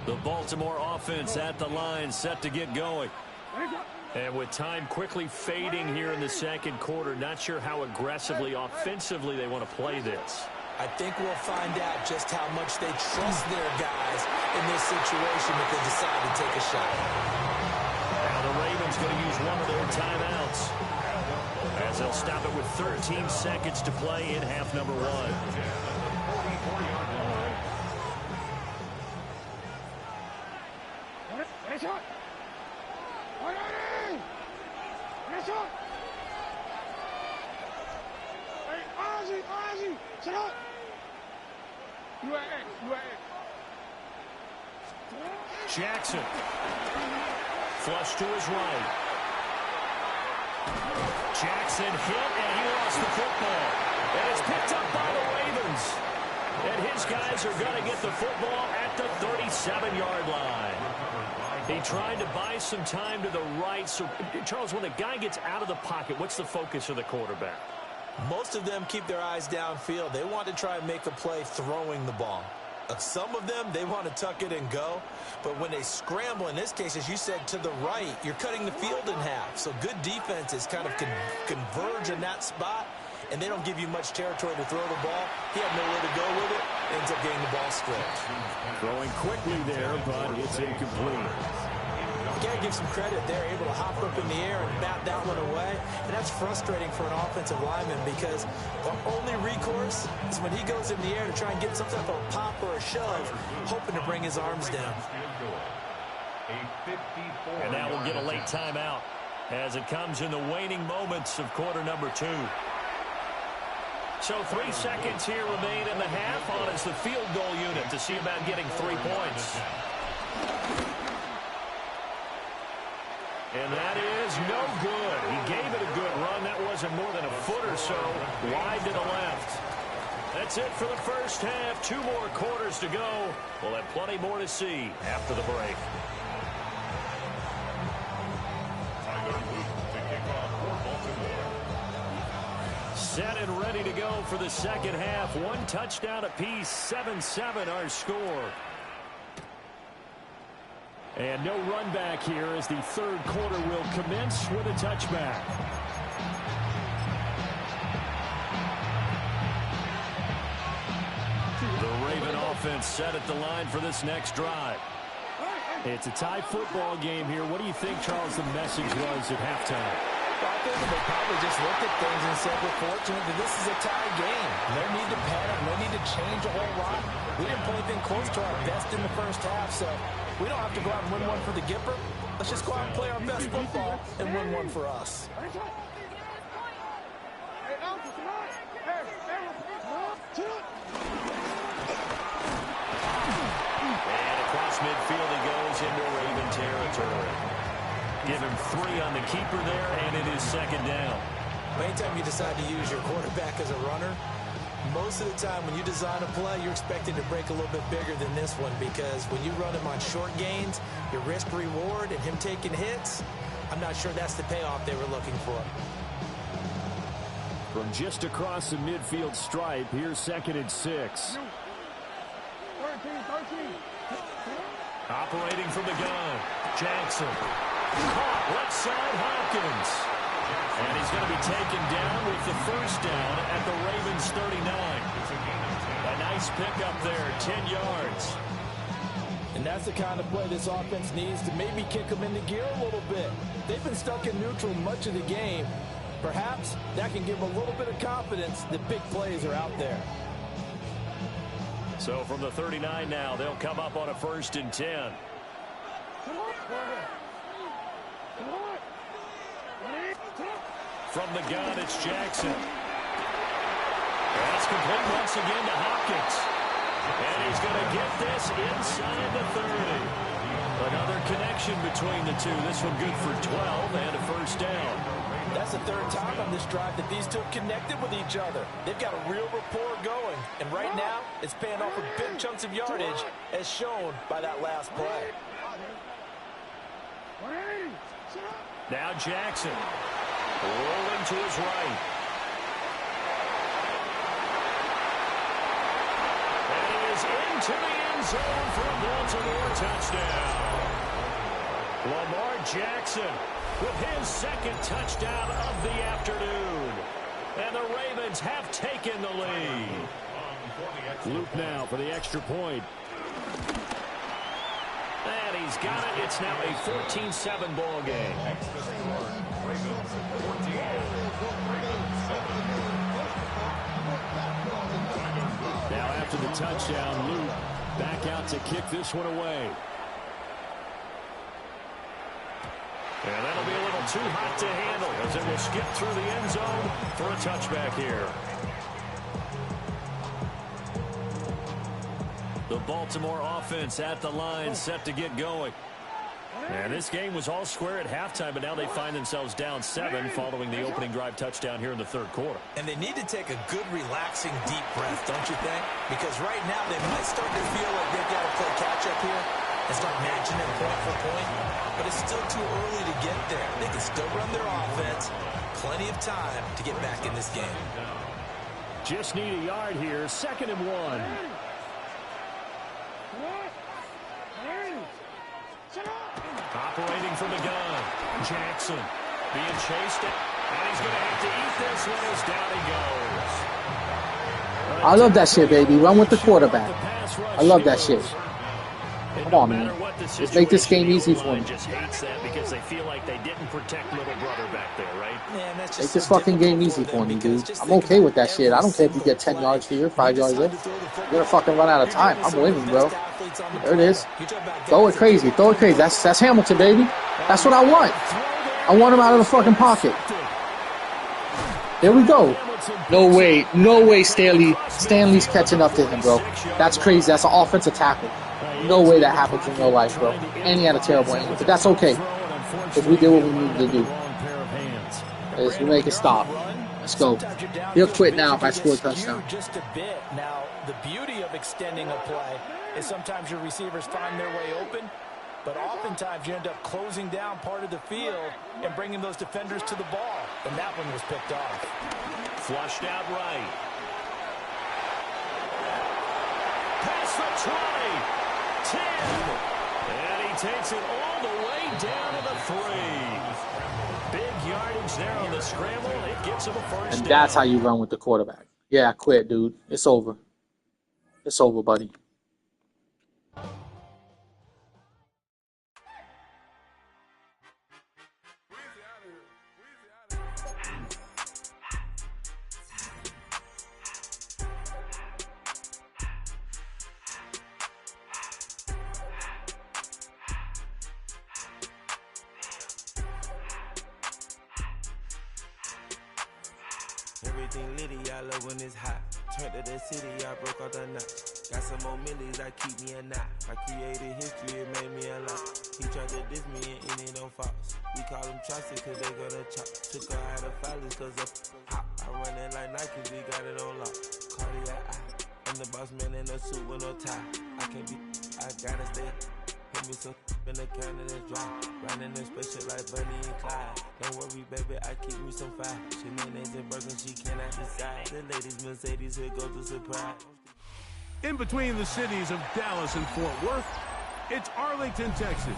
The Baltimore offense at the line, set to get going. And with time quickly fading here in the second quarter, not sure how aggressively, offensively they want to play this. I think we'll find out just how much they trust their guys in this situation if they decide to take a shot. Now the Ravens going to use one of their timeouts, as they'll stop it with 13 seconds to play in half number one. Jackson. Flush to his right. Jackson hit, and he lost the football. And it's picked up by the Ravens. And his guys are going to get the football at the 37-yard line. He tried to buy some time to the right. So, Charles, when a guy gets out of the pocket, what's the focus of the quarterback? Most of them keep their eyes downfield. They want to try and make a play throwing the ball. Some of them, they want to tuck it and go. But when they scramble, in this case, as you said, to the right, you're cutting the field in half. So good defenses kind of converge in that spot, and they don't give you much territory to throw the ball. He had nowhere to go with it. Ends up getting the ball stripped. Throwing quickly there, but it's incomplete. You got to give some credit. They're able to hop up in the air and bat that one away. And that's frustrating for an offensive lineman because the only recourse is when he goes in the air to try and get some type of a pop or a shove, hoping to bring his arms down. And now we'll get a late timeout as it comes in the waning moments of quarter number 2. So 3 seconds here remain in the half. On is the field goal unit to see about getting 3 points. And that is no good. He gave it a good run. That wasn't more than a foot or so wide to the left. That's it for the first half. 2 more quarters to go. We'll have plenty more to see after the break. Set and ready to go for the second half. 1 touchdown apiece. 7-7 our score. And no run back here as the third quarter will commence with a touchback. The Raven offense set at the line for this next drive. It's a tie football game here. What do you think, Charles, the message was at halftime? I think they probably just looked at things and said, we're fortunate that this is a tie game. No need to panic, no need to change a whole lot. We didn't play anything close to our best in the first half, so we don't have to go out and win one for the Gipper. Let's just go out and play our best football and win one for us. And across midfield he goes into Raven territory. Give him 3 on the keeper there, and it is second down. Anytime you decide to use your quarterback as a runner, most of the time when you design a play, you're expecting to break a little bit bigger than this one because when you run him on short gains, your risk-reward and him taking hits, I'm not sure that's the payoff they were looking for. From just across the midfield stripe, here's 2nd and 6. Operating from the gun, Jackson. Caught left side, Hopkins. And he's going to be taken down with the first down at the Ravens 39. A nice pickup there, 10 yards. And that's the kind of play this offense needs to maybe kick them into gear a little bit. They've been stuck in neutral much of the game. Perhaps that can give them a little bit of confidence that big plays are out there. So from the 39 now, they'll come up on a 1st and 10. From the gun, it's Jackson. That's complete once again to Hopkins. And he's going to get this inside the 30. Another connection between the two. This one good for 12 and a first down. That's the 3rd time on this drive that these two have connected with each other. They've got a real rapport going. And right now, it's paying off with big chunks of yardage, as shown by that last play. Now Jackson. Rolling to his right. And he is into the end end zone for a Baltimore touchdown. Lamar Jackson with his second touchdown of the afternoon. And the Ravens have taken the lead. Luke now for the extra point. And he's got it. It's now a 14-7 ball game. Now after the touchdown, Luke back out to kick this one away. And that'll be a little too hot to handle as it will skip through the end zone for a touchback here. The Baltimore offense at the line, set to get going. And this game was all square at halftime, but now they find themselves down 7 following the opening drive touchdown here in the third quarter. And they need to take a good, relaxing, deep breath, don't you think? Because right now they might start to feel like they've got to play catch-up here and start matching it point for point. But it's still too early to get there. They can still run their offense. Plenty of time to get back in this game. Just need a yard here. 2nd and 1. Operating from the gun. Jackson being chased. And he's going to have to eat this one as down he goes. I love that shit, baby. Run with the quarterback. I love that shit. Come on, man. Just make this game easy for me. Just hates that because they feel like they didn't protect little brother back there, right? Make this fucking game easy for me, dude. I'm okay with that shit. I don't care if you get 10 yards here, 5 yards there. You're gonna fucking run out of time. I'm winning, bro. There it is. Throw it crazy. Throw it crazy. That's Hamilton, baby. That's what I want. I want him out of the fucking pocket. There we go. No way. No way Stanley's catching up to him, bro. That's crazy. That's an offensive tackle. No way that happens in real life, bro. And he had a terrible aim. But that's okay. Because we did what we needed to do. As we make it stop. Let's go. He'll quit now if I score a touchdown. Just a bit. Now, the beauty of extending a play is sometimes your receivers find their way open, but oftentimes you end up closing down part of the field and bringing those defenders to the ball. And that one was picked off. Flushed out right. Pass for 20. 10. And he takes it all the way down to the 3. Big yardage there on the scramble. It gets him a first down. And that's how you run with the quarterback. Yeah, I quit, dude. It's over. It's over, buddy. Everything litty, I love when it's hot. Turned to the city, I broke out the notch. Got some more millies, I keep me a knot. I created history, it made me a lot. He tried to diss me and it don't false. We call them Chaucer cause they gonna chop. Took her out of filers cause of hot. I run it like Nike, we got it on lock. Cardiac eye. I'm the boss man in a suit with no tie. I can't be, I gotta stay. Hit me some in the can and it's dry. Riding in special like Bunny and Clyde. Don't worry, baby, I keep me some fire. Shenanigans and Birkin, she cannot decide. The ladies, Mercedes, here goes the surprise. In between the cities of Dallas and Fort Worth, it's Arlington, Texas.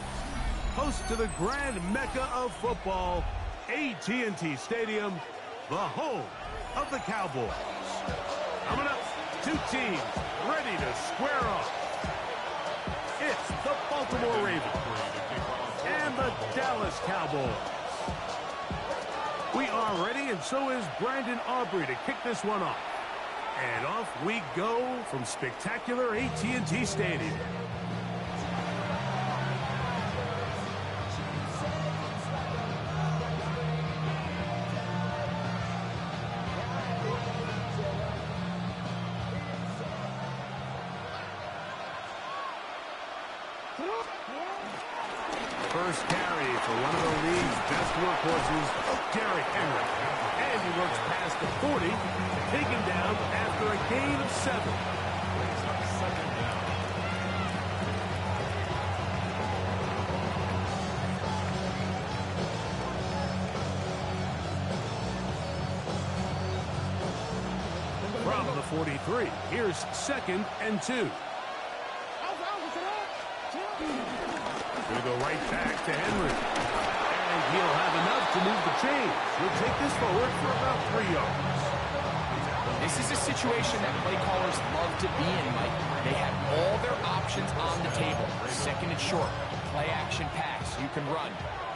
Host to the grand mecca of football, AT&T Stadium, the home of the Cowboys. Coming up, two teams ready to square off. It's the Baltimore Ravens and the Dallas Cowboys. We are ready, and so is Brandon Aubrey to kick this one off. And off we go from spectacular AT&T Stadium. First carry for one of the league's best workhorses, Derrick Henry. And he works past the 40, taken down after a gain of 7. From the 43, here's 2nd and 2. We go right back to Henry. And he'll have enough to move the chains. He'll take this forward for about 3 yards. This is a situation that play callers love to be in, Mike. They have all their options on the table. Second and short, play action pass, you can run.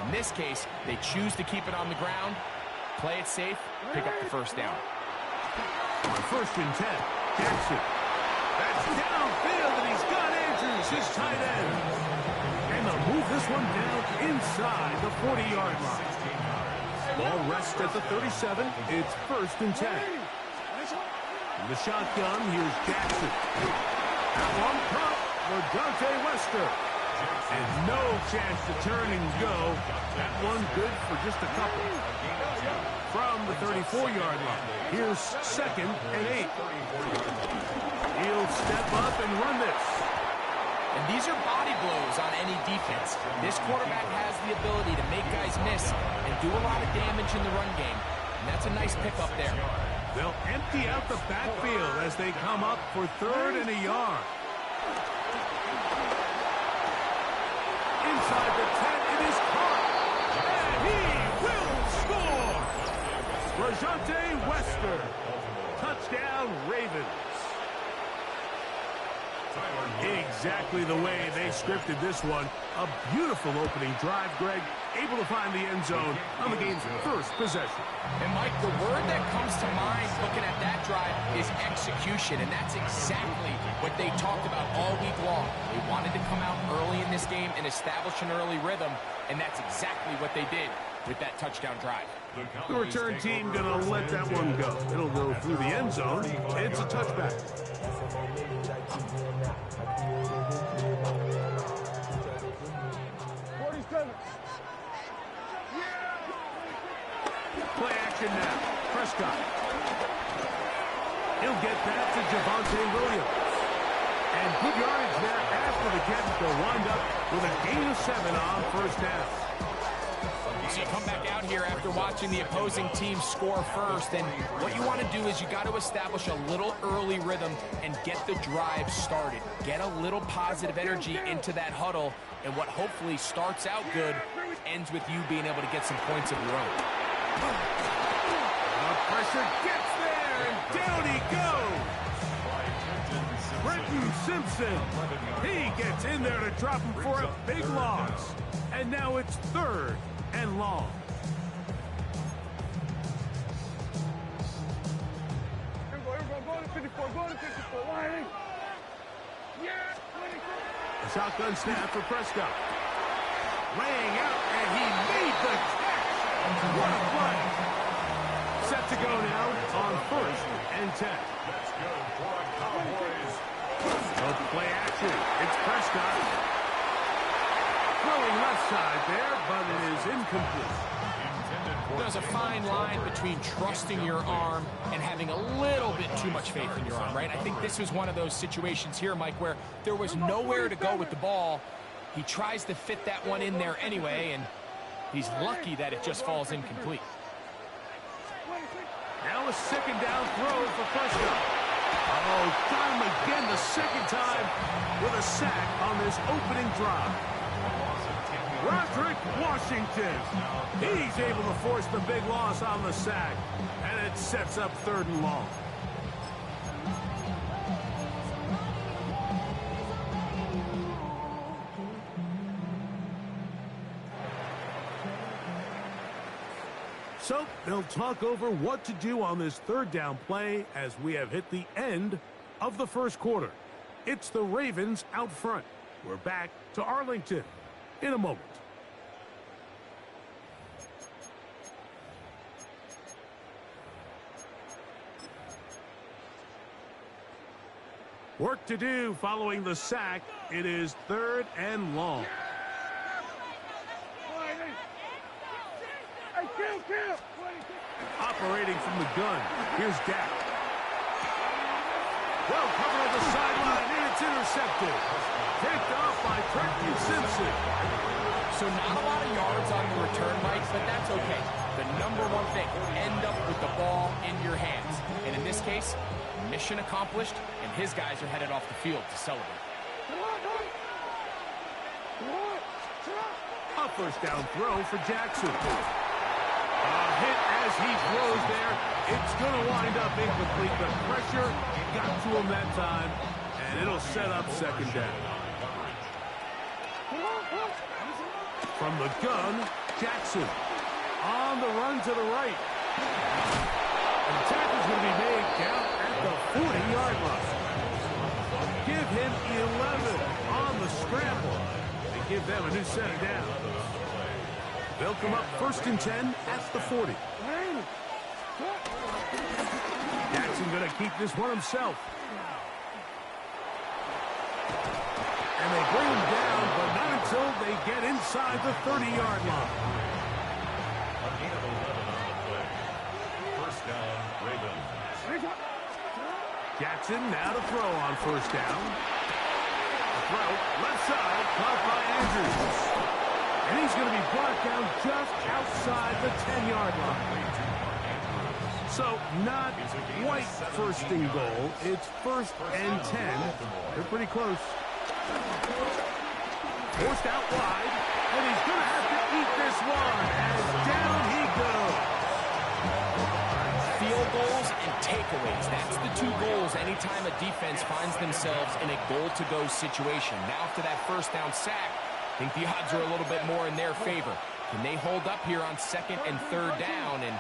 In this case, they choose to keep it on the ground, play it safe, pick up the first down. On 1st and 10, Jackson. That's downfield, and he's got Andrews, his tight end. And they'll move this one down inside the 40-yard line. Ball rests at the 37. It's 1st and 10. In the shotgun, here's Jackson. That one pump for Dante Wester. And no chance to turn and go. That one good for just a couple. From the 34-yard line, here's 2nd and 8. He'll step up and run this. And these are body blows on any defense. This quarterback has the ability to make guys miss and do a lot of damage in the run game. And that's a nice pickup there. They'll empty out the backfield as they come up for 3rd and a yard. Inside the 10, it is caught. And he will score. Rajante Wester. Touchdown, Ravens. Exactly the way they scripted this one. A beautiful opening drive, Greg. Able to find the end zone on the game's first possession. And, Mike, the word that comes to mind looking at that drive is execution, and that's exactly what they talked about all week long. They wanted to come out early in this game and establish an early rhythm, and that's exactly what they did with that touchdown drive. The return team going to let that one go. It'll go through the end zone. It's a touchback. Play action now. Prescott. He'll get that to Javonte Williams. And good yardage there after the catch. They'll wind up with a gain of 7 on 1st down. So you come back out here after watching the opposing team score first, and what you want to do is you got to establish a little early rhythm and get the drive started. Get a little positive energy into that huddle, and what hopefully starts out good ends with you being able to get some points of your own. The pressure gets there, and down he goes. Brenton Simpson. He gets in there to drop him for a big loss. And now it's 3rd and long. A shotgun snap for Prescott. Laying out, and he made the catch. What a play. Set to go now on 1st and 10. That's good for a Cowboys. Play action. It's Prescott. Throwing left side there, but it is incomplete. There's a fine line between trusting your arm and having a little bit too much faith in your arm, right? I think this was one of those situations here, Mike, where there was nowhere to go with the ball. He tries to fit that one in there anyway, and he's lucky that it just falls incomplete. Now a 2nd down throw for Prescott. Oh, got him again the 2nd time with a sack on this opening drive. Roderick Washington. He's able to force the big loss on the sack, and it sets up 3rd and long. So they'll talk over what to do on this 3rd down play as we have hit the end of the 1st quarter. It's the Ravens out front. We're back to Arlington in a moment. Work to do following the sack. It is 3rd and long. Operating from the gun. Here's Dak. Well covered on the sideline, and it's intercepted. Picked off by Brenton Simpson. So not a lot of yards on the return, Mike, but that's okay. The number one thing, end up with the ball in your hands. And in this case, mission accomplished, and his guys are headed off the field to celebrate. A first down throw for Jackson. A hit as he throws there. It's going to wind up incomplete. The pressure got to him that time, and it'll set up second down. From the gun, Jackson on the run to the right. And the tackle's going to be made down at the 40-yard line. Give him 11 on the scramble. They give them a new set of downs. They'll come up 1st and 10 at the 40. Jackson going to keep this one himself. And they bring him down, but not until they get inside the 30-yard line. A gain of 11 on the play. First down, Ravens. Jackson now to throw on first down. The throw, left side, caught by Andrews. And he's going to be brought down just outside the 10-yard line. So not quite first and goal. It's 1st and 10. They're pretty close. Forced out wide, and he's going to have to eat this one as down he goes. Field goals and takeaways. That's the two goals anytime a defense finds themselves in a goal-to-go situation. Now after that first down sack, I think the odds are a little bit more in their favor. Can they hold up here on 2nd and 3rd down? And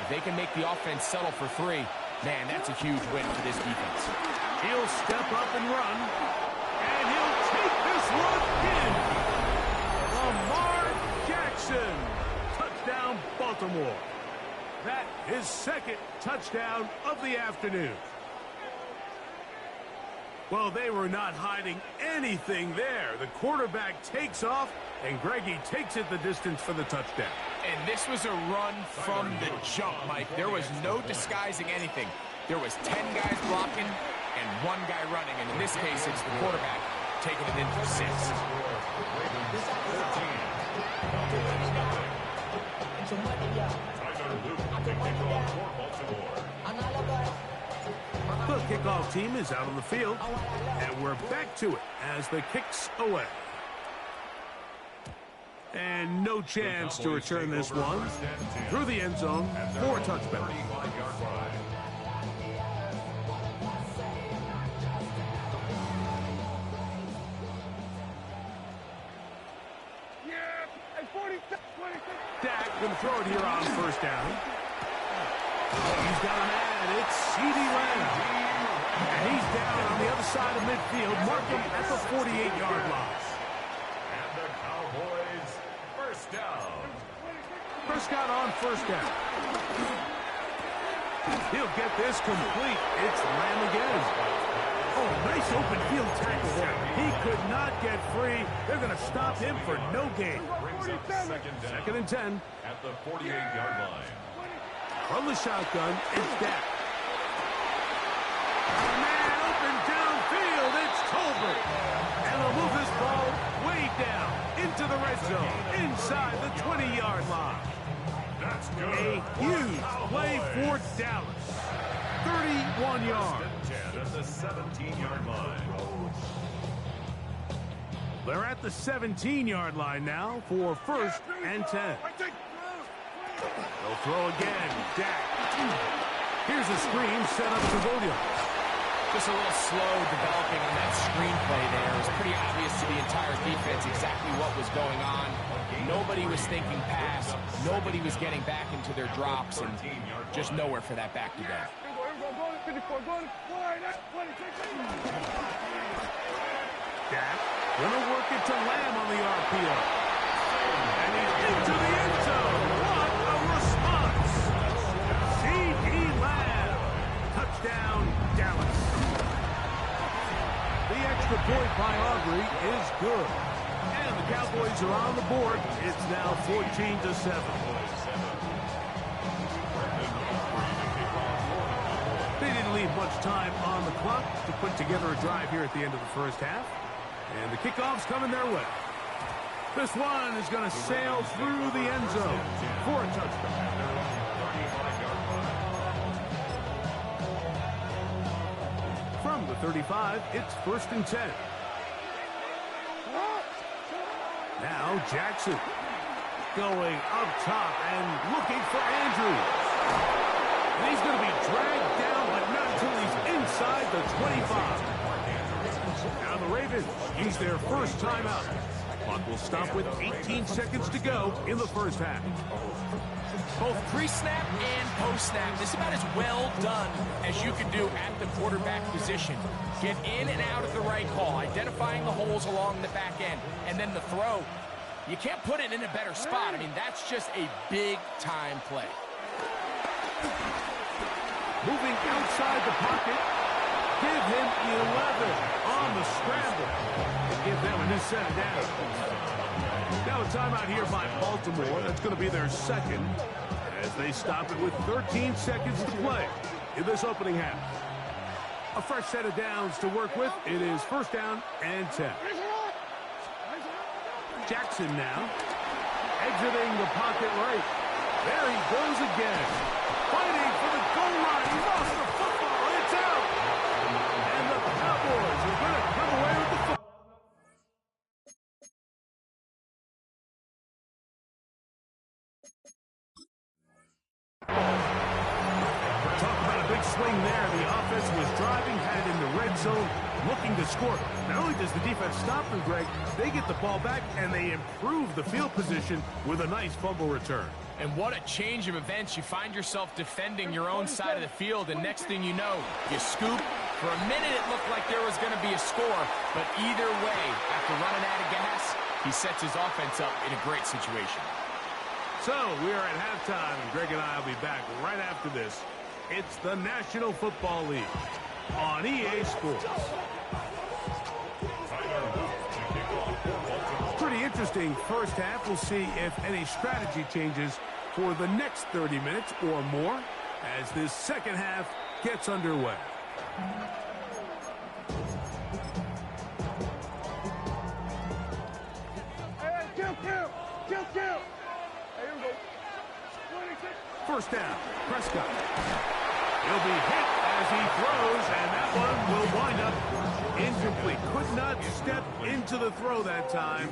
if they can make the offense settle for 3, man, that's a huge win for this defense. He'll step up and run, and he'll take this one in. Lamar Jackson, touchdown Baltimore. That is 2nd touchdown of the afternoon. Well, they were not hiding anything there. The quarterback takes off, and Greggy takes it the distance for the touchdown. And this was a run from the jump, Mike. There was no disguising anything. There was 10 guys blocking and 1 guy running. And in this case, it's the quarterback taking it in for 6. The kickoff team is out on the field, and we're back to it as the kick's away. And no chance to return this one through the end zone for a touchback. Dak going to throw it here on first down. He's got a man. It's C.D. Lamb. And he's down on the other side of midfield. Mark him at the 48-yard line. And the Cowboys first down. Prescott on first down. He'll get this complete. It's Lamb again. Oh, nice open field tackle there. He could not get free. They're going to stop him for no gain. Second and 10. At the 48-yard line. From the shotgun, it's Dak. A man open downfield. It's Tolbert. And they'll move this ball way down into the red zone, inside the 20-yard line. That's good. A huge play for Dallas. 31 yards. At the 17-yard line. They're at the 17-yard line now for 1st and 10. They'll throw again. Dak. Here's a screen set up to Williams. Just a little slow developing on that screenplay there. It was pretty obvious to the entire defense exactly what was going on. Nobody was thinking pass. Nobody was getting back into their drops, and just nowhere for that back to go. Dak gonna work it to Lamb on the RPO. And he's into the end zone. What a response! C.D. Lamb. Touchdown, Dallas. The extra point by Aubrey is good. And the Cowboys are on the board. It's now 14-7. They didn't leave much time on the clock to put together a drive here at the end of the first half. And the kickoff's coming their way. This one is going to sail through the end zone for a touchdown. From the 35, it's 1st and 10. Now Jackson going up top and looking for Andrews. And he's going to be dragged down, but not until he's inside the 25. Now the Ravens use their first timeout. Clock will stop with 18 seconds to go in the first half. Both pre-snap and post-snap, this is about as well done as you can do at the quarterback position. Get in and out of the right call, identifying the holes along the back end, and then the throw. You can't put it in a better spot. I mean, that's just a big-time play. Moving outside the pocket. Give him 11 on the scramble. Give them a new set down. Now a timeout here by Baltimore. That's going to be their second as they stop it with 13 seconds to play in this opening half. A fresh set of downs to work with. It is first down and 10. Jackson now exiting the pocket right. There he goes again. Fighting for the goal line. He lost the football. It's out. And the Cowboys are going to come away with the football. Talk about a big swing there. The offense was driving, had it in the red zone, looking to score. Not only does the defense stop them, Greg, they get the ball back and they improve the field position with a nice fumble return. And what a change of events. You find yourself defending your own side of the field, and next thing you know, you scoop. For a minute, it looked like there was going to be a score, but either way, after running out of gas, he sets his offense up in a great situation. So, we are at halftime, and Greg and I will be back right after this. It's the National Football League on EA Sports. Pretty interesting first half. We'll see if any strategy changes for the next 30 minutes or more as this second half gets underway. Hey, kill. Hey, here we go. 26. First down, Prescott. He'll be hit as he throws, and that one will wind up incomplete. Could not step into the throw that time.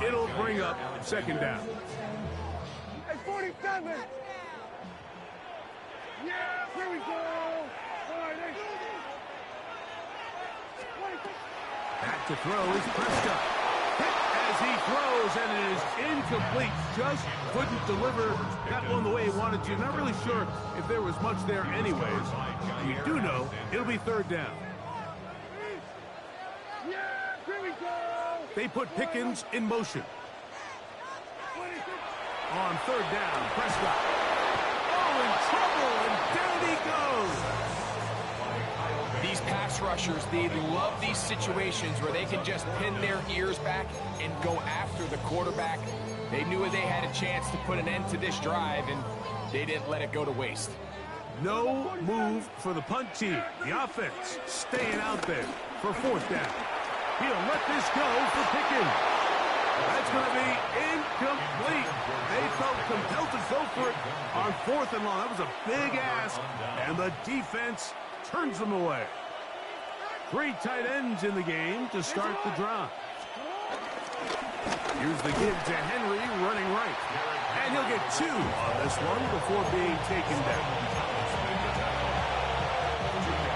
It'll bring up second down. Hey, 47. Yeah, here we go. All right, hey. Back to throw is Prescott. Hit as he throws, and it is incomplete. Just couldn't deliver that one the way he wanted to. Not really sure if there was much there anyways. We do know it'll be third down. Yeah, here we go. They put Pickens in motion. On third down, Prescott. Oh, in trouble, and down he goes. These pass rushers, they love these situations where they can just pin their ears back and go after the quarterback. They knew they had a chance to put an end to this drive, and they didn't let it go to waste. No move for the punt team. The offense staying out there for fourth down. He'll let this go for Pickens. That's going to be incomplete. They felt compelled to go for it on fourth and long. That was a big ask, and the defense turns them away. 3 tight ends in the game to start the drive. Here's the give to Henry running right. And he'll get 2 on this one before being taken down.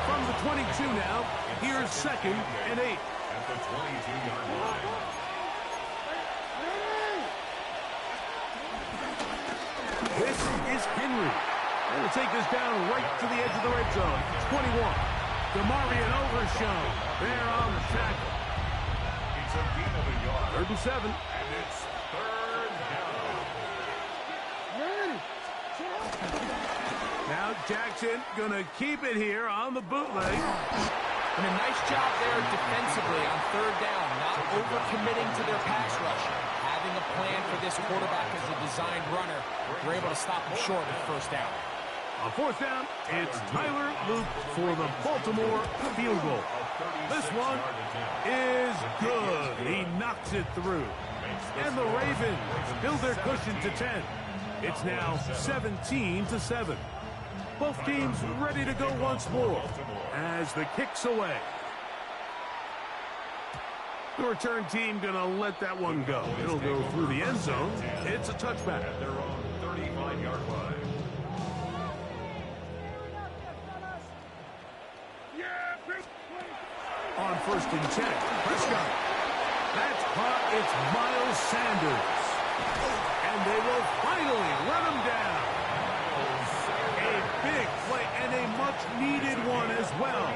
From the 22 now, here's second and 8. At the 22-yard line. This is Henry. And we'll take this down right to the edge of the red zone. 21. DeMarvion Overshown there on the tackle. It's a gain of a yard. 3rd and 7. And it's third down. Now Jackson gonna keep it here on the bootleg. And a nice job there defensively on third down, not overcommitting to their pass rush. Having a plan for this quarterback as a designed runner, we're able to stop him short of first down. On fourth down, it's Tyler Luke for the Baltimore field goal. This one is good. He knocks it through. And the Ravens build their cushion to 10. It's now 17-7. Both teams ready to go once more as the kick's away. The return team going to let that one go. It'll go through the end zone. It's a touchback. At their own 35-yard line. On 1st and 10, Prescott. That's caught. It's Miles Sanders. And they will finally let him down. A big play and a much-needed one as well.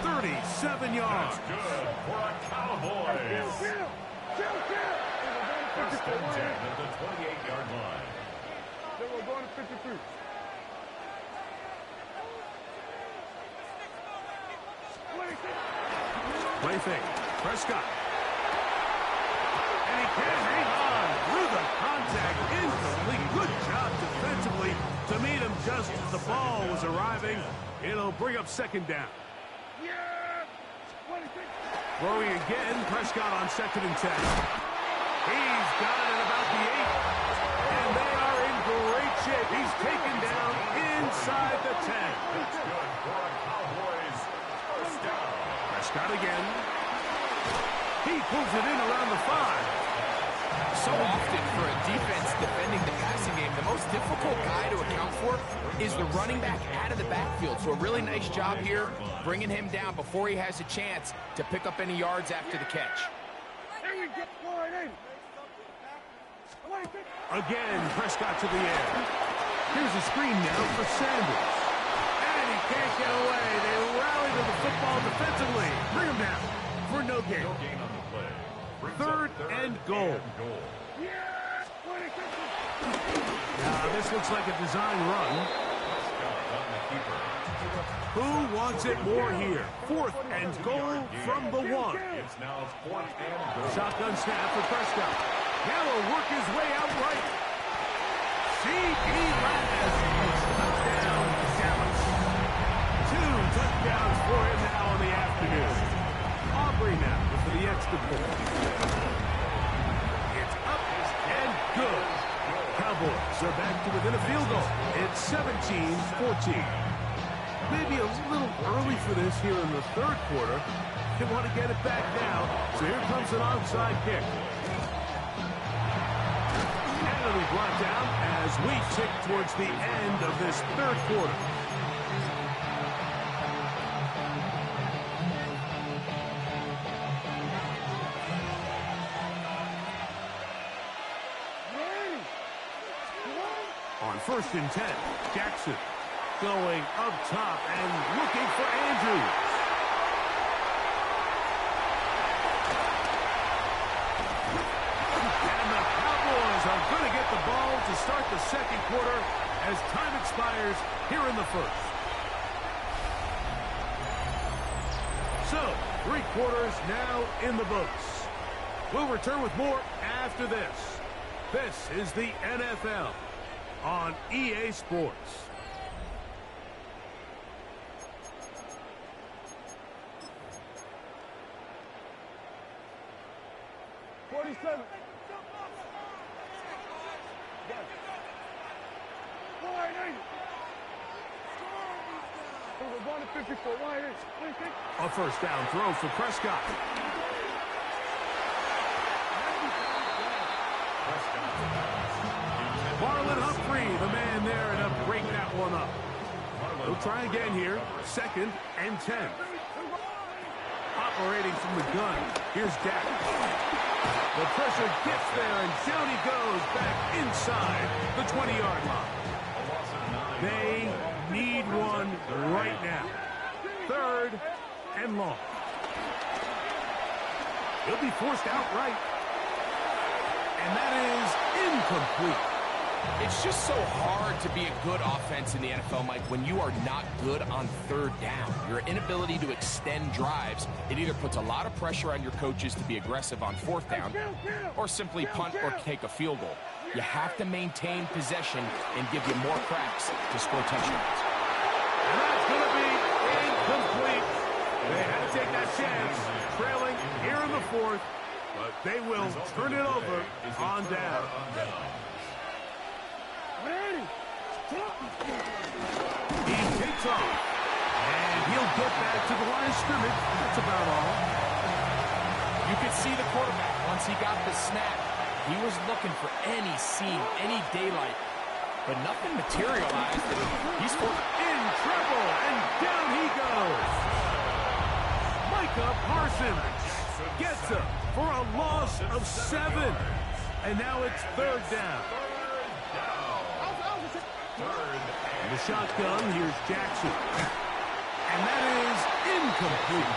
37 yards. Good for a Cowboys. First and 10 at the 28-yard line. Then we're going to 53. Play fake. Prescott. And he can't hang on through the contact. Incomplete. Good job defensively to meet him just as the ball was arriving. It'll bring up 2nd down. Throwing again. Prescott on 2nd and 10. He's got it at about the 8. And they are in great shape. He's taken down inside the 10. That's good for a Cowboys first down. Prescott again. He pulls it in around the 5. So often for a defense defending the passing game, the most difficult guy to account for is the running back out of the backfield. So a really nice job here, bringing him down before he has a chance to pick up any yards after the catch. Again, Prescott to the air. Here's a screen now for Sanders. And he can't get away. They rally to the football defensively. Bring him down for no gain. No gain on the play. 3rd and goal. Now, this looks like a design run. Who wants it more here? 4th and goal from the 1. It's now 4th and goal. Shotgun snap for Prescott. Now will work his way out right. C.E. Lattis. Touchdown, Dallas. 2 touchdowns for him now in the afternoon. Aubrey now for the extra point. It's up and good. Cowboys are back to within a field goal. It's 17-14. Maybe a little early for this here in the 3rd quarter. They want to get it back now. So here comes an onside kick. And it'll be brought down as we tick towards the end of this 3rd quarter. On 1st and 10, Jackson going up top and looking for Andrews. And the Cowboys are going to get the ball to start the 2nd quarter as time expires here in the 1st. So, 3 quarters now in the books. We'll return with more after this. This is the NFL on EA Sports. A 1st down throw for Prescott. Marlon Humphrey, the man there, and to break that one up. We'll try again here. 2nd and 10. Operating from the gun. Here's Dak. The pressure gets there, and down he goes back inside the 20-yard line. They need one right now. 3rd and long. He'll be forced outright. And that is incomplete. It's just so hard to be a good offense in the NFL, Mike, when you are not good on 3rd down. Your inability to extend drives, it either puts a lot of pressure on your coaches to be aggressive on 4th down or simply punt or take a field goal. You have to maintain possession and give you more cracks to score touchdowns. And that's going to be incomplete. They had to take that chance, trailing here in the 4th, but they will turn it over on down. He takes off, and he'll get back to the line of scrimmage. That's about all. You could see the quarterback, once he got the snap, he was looking for any seam, any daylight, but nothing materialized. He's in trouble, and down he goes. Micah Parsons gets him for a loss of 7. And now it's 3rd down. In the shotgun, here's Jackson. And that is incomplete.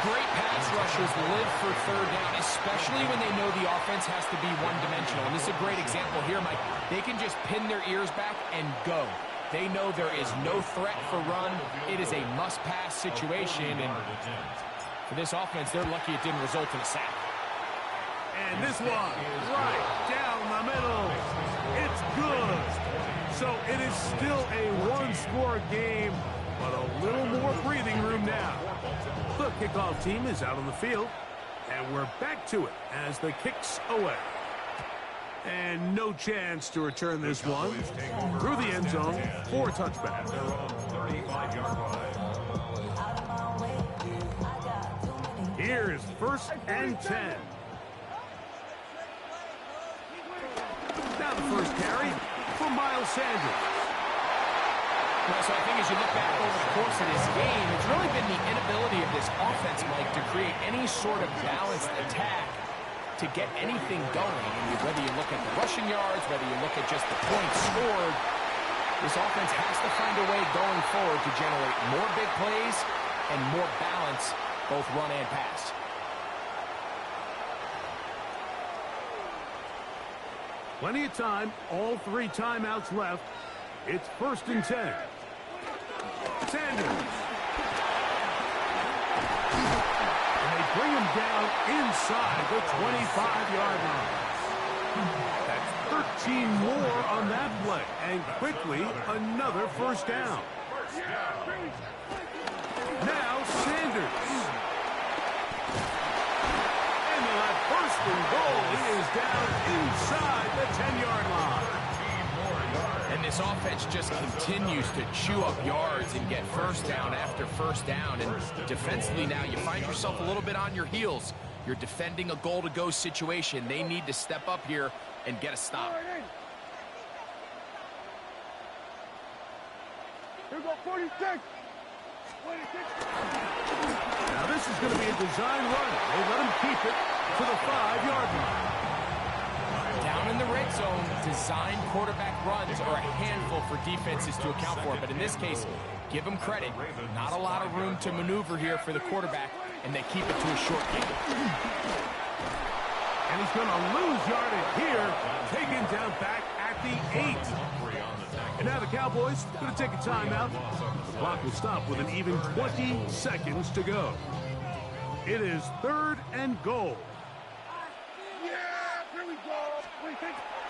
Great pass rushers live for 3rd down, especially when they know the offense has to be one-dimensional. And this is a great example here, Mike. They can just pin their ears back and go. They know there is no threat for run. It is a must-pass situation. And for this offense, they're lucky it didn't result in a sack. And this one, right down the middle. It's good. So it is still a one-score game, but a little more breathing room now. The kickoff team is out on the field, and we're back to it as the kick's away. And no chance to return this one through the end zone for a touchback. Here's 1st and 10. Now the first carry for Miles Sanders. Well, so I think as you look back over the course of this game, it's really been the inability of this offense, Mike, to create any sort of balanced attack to get anything going. And whether you look at the rushing yards, whether you look at just the points scored, this offense has to find a way going forward to generate more big plays and more balance, both run and pass. Plenty of time, all 3 timeouts left. It's 1st and 10. Sanders. And they bring him down inside the 25-yard line. That's 13 more on that play. And quickly, another 1st down. Now Sanders. And that 1st and goal, he is down inside the 10-yard line. And this offense just continues to chew up yards and get 1st down after 1st down. And defensively now, you find yourself a little bit on your heels. You're defending a goal-to-go situation. They need to step up here and get a stop. Here we go, 46. Now this is going to be a design run. They let him keep it to the 5-yard line. Down in the red zone, design quarterback runs are a handful for defenses to account for. But in this case, give them credit. Not a lot of room to maneuver here for the quarterback, and they keep it to a short game. And he's going to lose yardage here, taken down back at the 8. And now the Cowboys going to take a timeout. The clock will stop with an even 20 seconds to go. It is 3rd and goal.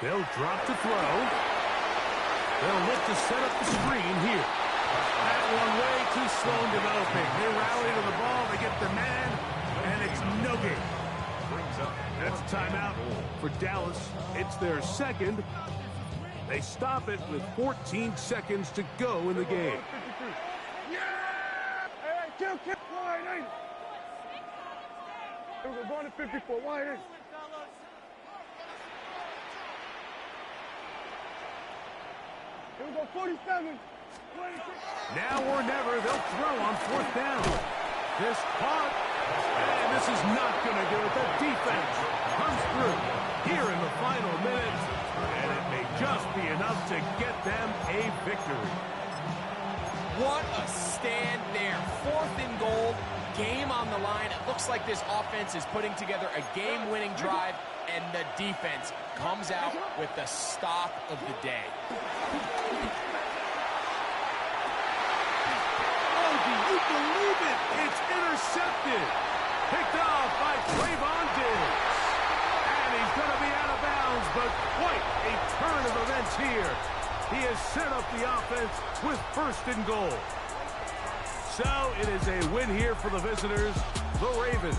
They'll drop to throw. They'll look to set up the screen here. That one way too slow in developing. They rally to the ball, they get the man, and it's no game. That's a timeout for Dallas. It's their 2nd. They stop it with 14 seconds to go in the game. We're going to 54, wide in. Here we go, 47. Now or never, they'll throw on 4th down. This caught, and this is not going to do it. The defense comes through here in the final minutes, and it may just be enough to get them a victory. What a stand there. 4th and goal, game on the line. It looks like this offense is putting together a game-winning drive, and the defense comes out with the stop of the day. Oh, do you believe it? It's intercepted. Picked off by Trayvon Diggs. And he's going to be out of bounds, but quite a turn of events here. He has set up the offense with 1st and goal. So it is a win here for the visitors, the Ravens.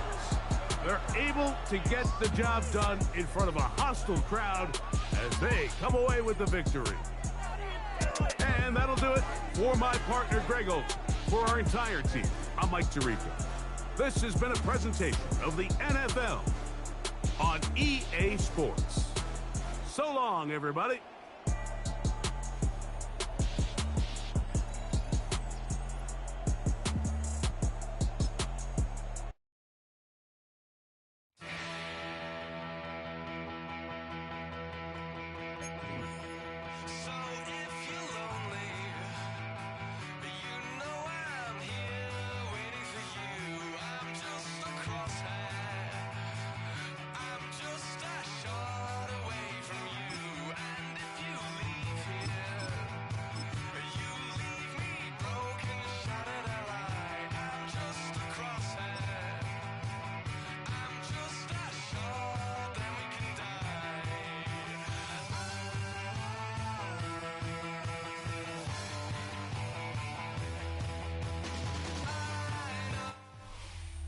They're able to get the job done in front of a hostile crowd as they come away with the victory. And that'll do it for my partner, Greg Olson. For our entire team, I'm Mike Tirico. This has been a presentation of the NFL on EA Sports. So long, everybody.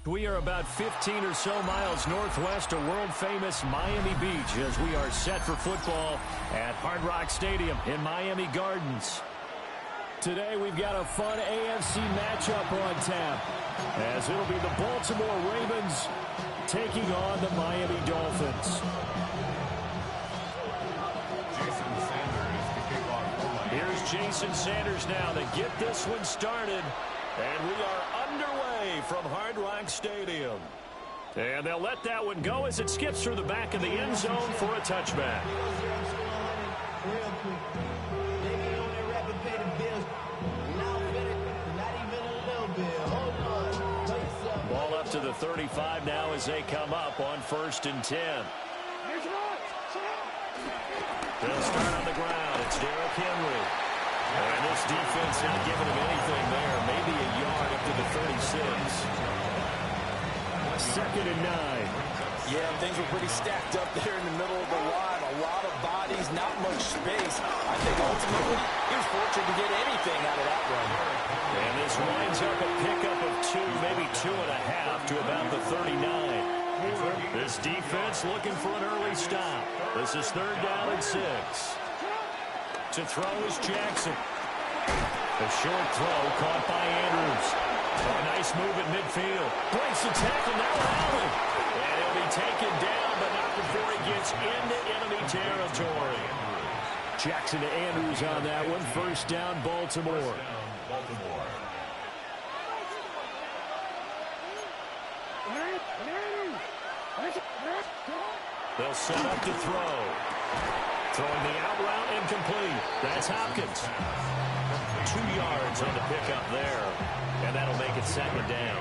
We are about 15 or so miles northwest of world-famous Miami Beach as we are set for football at Hard Rock Stadium in Miami Gardens. Today we've got a fun AFC matchup on tap as it'll be the Baltimore Ravens taking on the Miami Dolphins. Here's Jason Sanders now to get this one started. And we are underway from Hard Rock Stadium. And they'll let that one go as it skips through the back of the end zone for a touchback. Ball up to the 35 now as they come up on 1st and 10. They'll start on the ground. It's Derrick Henry. And this defense not giving him anything there. Maybe a yard up to the 36. 2nd and 9. Yeah, things were pretty stacked up there in the middle of the line. A lot of bodies, not much space. I think ultimately he was fortunate to get anything out of that run. And this winds up a pickup of 2, maybe 2.5 to about the 39. This defense looking for an early stop. This is 3rd down and 6. To throw is Jackson. A short throw caught by Andrews. A nice move at midfield. Breaks the tackle now Allen. And he'll be taken down, but not before he gets into enemy territory. Jackson to Andrews on that one. 1st down, Baltimore. They'll set up to throw. Throwing the out route incomplete. That's Hopkins. 2 yards on the pickup there. And that'll make it 2nd down.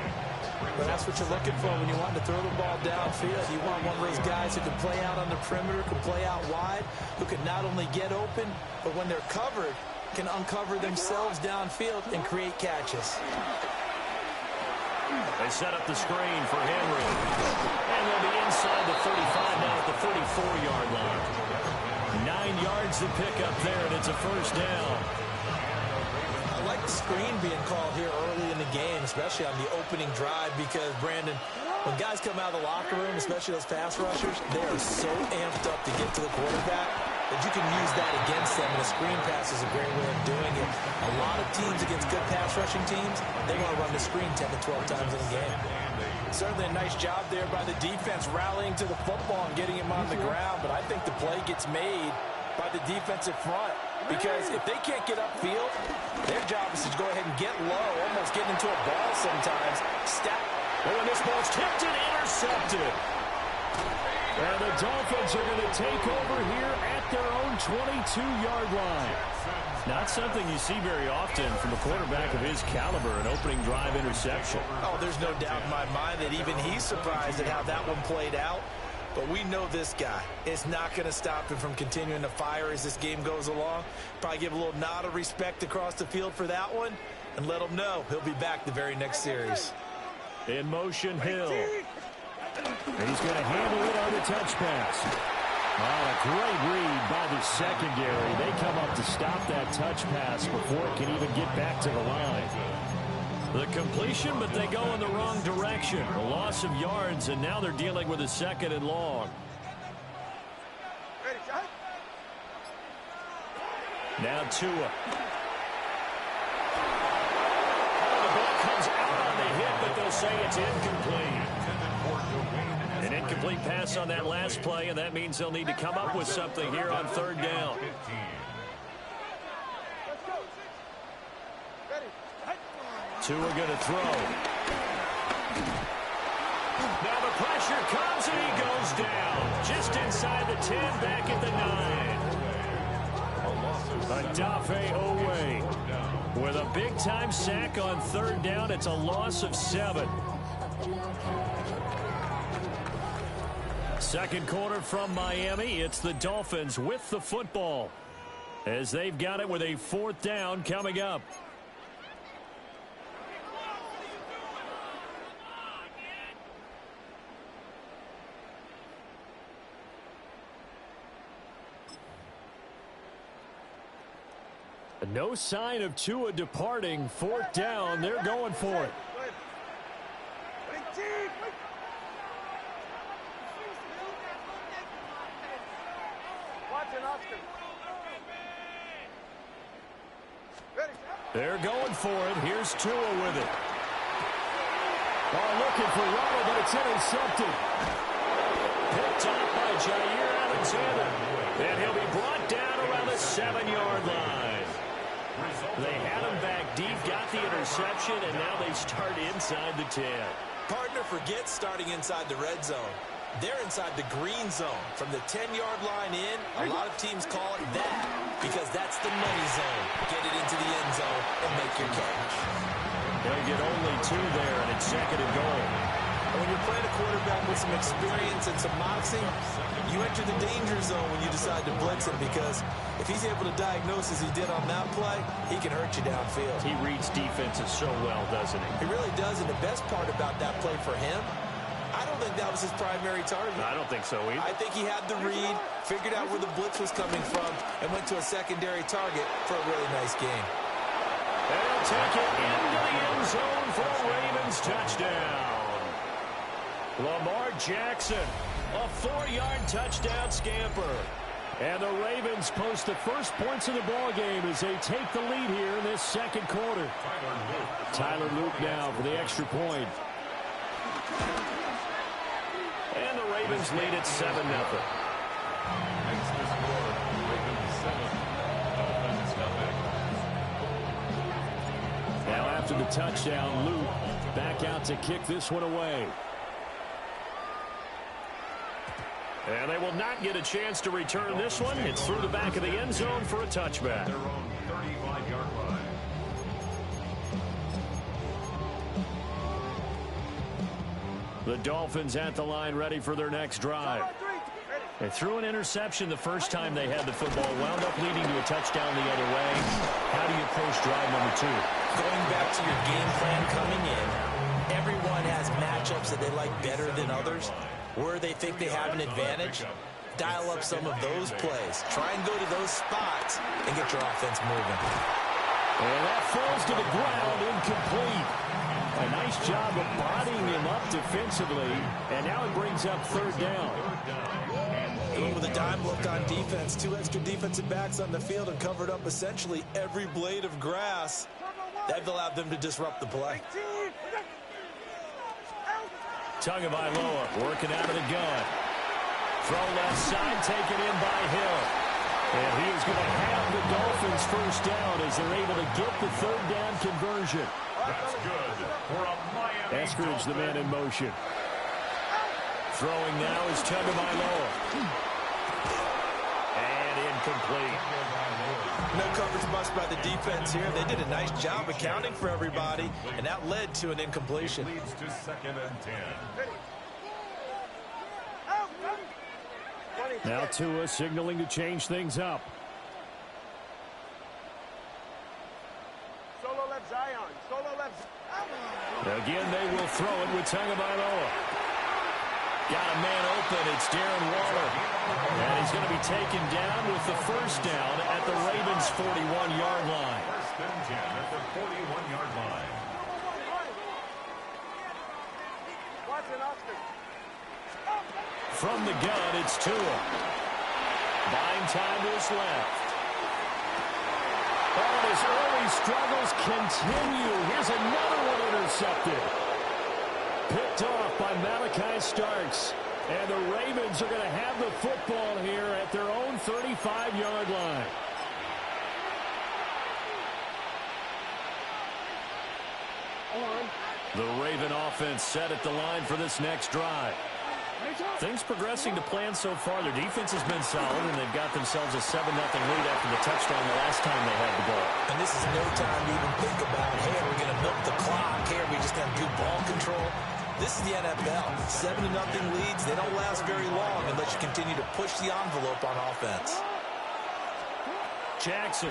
Well, that's what you're looking for when you want to throw the ball downfield. You want one of those guys who can play out on the perimeter, can play out wide, who can not only get open, but when they're covered, can uncover themselves downfield and create catches. They set up the screen for Henry. And they'll be inside the 35 now at the 34-yard line. 9 yards to pick up there, and it's a 1st down. I like the screen being called here early in the game, especially on the opening drive, because, Brandon, when guys come out of the locker room, especially those pass rushers, they are so amped up to get to the quarterback that you can use that against them, and a screen pass is a great way of doing it. A lot of teams against good pass rushing teams, they want to run the screen 10 to 12 times in a game. Certainly a nice job there by the defense rallying to the football and getting him on the ground, but I think the play gets made by the defensive front, because if they can't get upfield, their job is to go ahead and get low, almost get into a ball sometimes. Step. Oh, and this ball's tipped and intercepted. And the Dolphins are going to take over here at their own 22-yard line. Not something you see very often from a quarterback of his caliber, an opening drive interception. Oh, there's no doubt in my mind that even he's surprised at how that one played out. But we know this guy is not going to stop him from continuing to fire as this game goes along. Probably give a little nod of respect across the field for that one and let him know he'll be back the very next series. In motion, Hill. And he's going to handle it on the touch pass. Oh, a great read by the secondary. They come up to stop that touch pass before it can even get back to the line. The completion, but they go in the wrong direction. A loss of yards, and now they're dealing with a 2nd and long. Now Tua. The ball comes out on the hit. it, but they'll say it's incomplete. An incomplete pass on that last play, and that means they'll need to come up with something here on third down. Tua going to throw. Now the pressure comes, and he goes down. Just inside the 10, back at the 9. Adafe Owe with a big-time sack on third down. It's a loss of 7. Second quarter from Miami. It's the Dolphins with the football as they've got it with a 4th down coming up. No sign of Tua departing. 4th down. They're going for it. They're going for it. Here's Tua with it. Oh, looking for Ronald, but it's intercepted. Picked up by Jair Alexander. And he'll be brought down around the 7-yard line. They had him back deep, got the interception, and now they start inside the 10. Partner forgets starting inside the red zone. They're inside the green zone. From the 10-yard line in, a lot of teams call it that because that's the money zone. Get it into the end zone and make your catch. They'll get only 2 there, and it's 2nd and goal. When you're playing a quarterback with some experience and some moxie, you enter the danger zone when you decide to blitz him because if he's able to diagnose as he did on that play, he can hurt you downfield. He reads defenses so well, doesn't he? He really does, and the best part about that play for him, I don't think that was his primary target. I don't think so either. I think he had the read, figured out where the blitz was coming from, and went to a secondary target for a really nice game. They'll take it into the end zone for a Ravens touchdown. Lamar Jackson, a 4-yard touchdown scamper. And the Ravens post the first points of the ball game as they take the lead here in this second quarter. Tyler Luke now for the extra point. And the Ravens lead at 7-0. Now after the touchdown, Luke back out to kick this one away. And they will not get a chance to return this one. It's through the back of the end zone for a touchback. Their own 35-yard line. The Dolphins at the line ready for their next drive. They threw an interception the first time they had the football, wound up leading to a touchdown the other way. How do you approach drive number 2? Going back to your game plan coming in, everyone has matchups that they like better than others. Where they think they have an advantage, dial up some of those plays. Try and go to those spots and get your offense moving. And that falls to the ground, incomplete. A nice job of bodying him up defensively, and now it brings up 3rd down. Going with a dime look on defense, 2 extra defensive backs on the field and covered up essentially every blade of grass. That allowed them to disrupt the play. Tagovailoa working out of the gun. Throw left side, taken in by Hill. And he is going to have the Dolphins first down as they're able to get the 3rd down conversion. That's good for a Miami Eskridge, the man in motion. Throwing now is Tagovailoa. And incomplete. No coverage bust by the defense here. They did a nice job accounting for everybody, and that led to an incompletion. leads to 2nd and 10. Now Tua signaling to change things up. Solo left Zion. Solo left. Again, they will throw it with Tagovailoa. Got a man open. It's Darren Waller. And he's going to be taken down with the first down at the Ravens' 41-yard line. 1st and 10 at the 41-yard line. From the gun, it's Tua. Buying time to his left. Oh, his early struggles continue. Here's another one intercepted. Picked off by Malachi Starks. And the Ravens are going to have the football here at their own 35-yard line. The Raven offense set at the line for this next drive. Things progressing to plan so far. Their defense has been solid, and they've got themselves a 7-0 lead after the touchdown the last time they had the ball. And this is no time to even think about, hey, are we going to milk the clock? Hey, are we just going to do ball control? This is the NFL. 7-0 leads, they don't last very long unless you continue to push the envelope on offense. Jackson.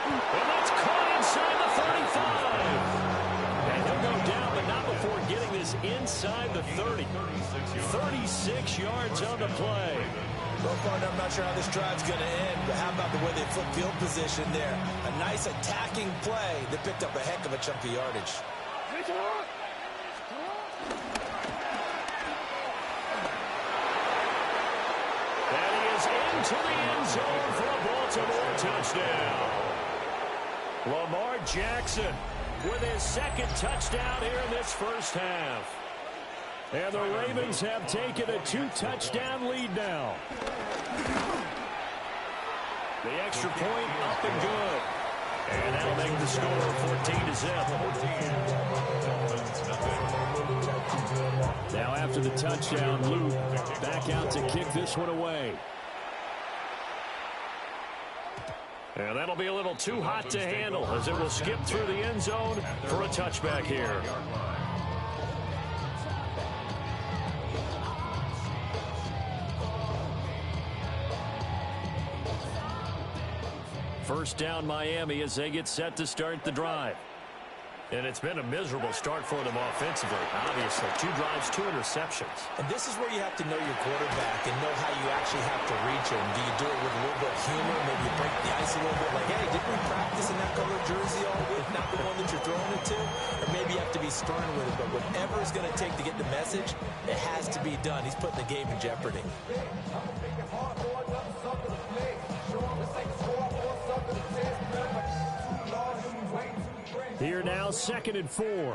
And that's caught inside the 35. And he'll go down, but not before getting this inside the 30. 36 yards on the play. So far, I'm not sure how this drive's going to end, but how about the way they flip field position there? A nice attacking play that picked up a heck of a chunk of yardage. And he is into the end zone for a Baltimore touchdown. Lamar Jackson with his second touchdown here in this first half. And the Ravens have taken a 2-touchdown lead now. The extra point up and good. And that'll make the score 14-0. Now after the touchdown, Luke back out to kick this one away. And that'll be a little too hot to handle as it will skip through the end zone for a touchback here. First down Miami as they get set to start the drive. And it's been a miserable start for them offensively. Obviously, 2 drives, 2 interceptions. And this is where you have to know your quarterback and know how you actually have to reach him. Do you do it with a little bit of humor? Maybe you break the ice a little bit like, hey, didn't we practice in that color jersey all week? Not the one that you're throwing it to? Or maybe you have to be stern with it. But whatever it's going to take to get the message, it has to be done. He's putting the game in jeopardy. Here now, 2nd and 4. Ready.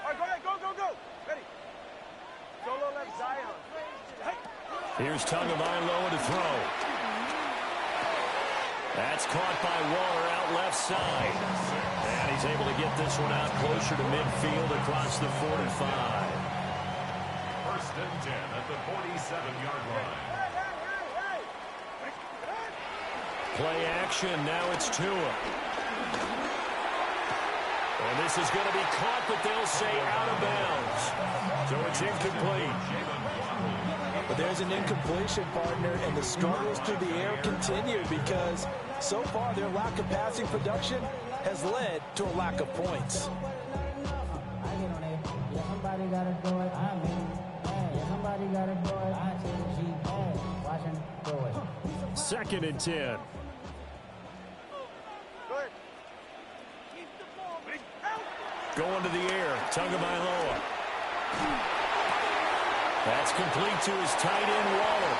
All right, go ahead, go. Ready. Solo left Zion. Hey. Here's Tagovailoa to throw. That's caught by Waller out left side. And he's able to get this one out closer to midfield across the 45. 1st and 10 at the 47-yard line. Play action, now it's Tua. And this is going to be caught, but they'll say out of bounds. So it's incomplete. But there's an incompletion, partner, and the struggles through the air continue because so far their lack of passing production has led to a lack of points. Somebody gotta do it. I mean, somebody gotta do it. I take G. Watch him do it. 2nd and 10. Going to the air, Tagovailoa. That's complete to his tight end, Waller.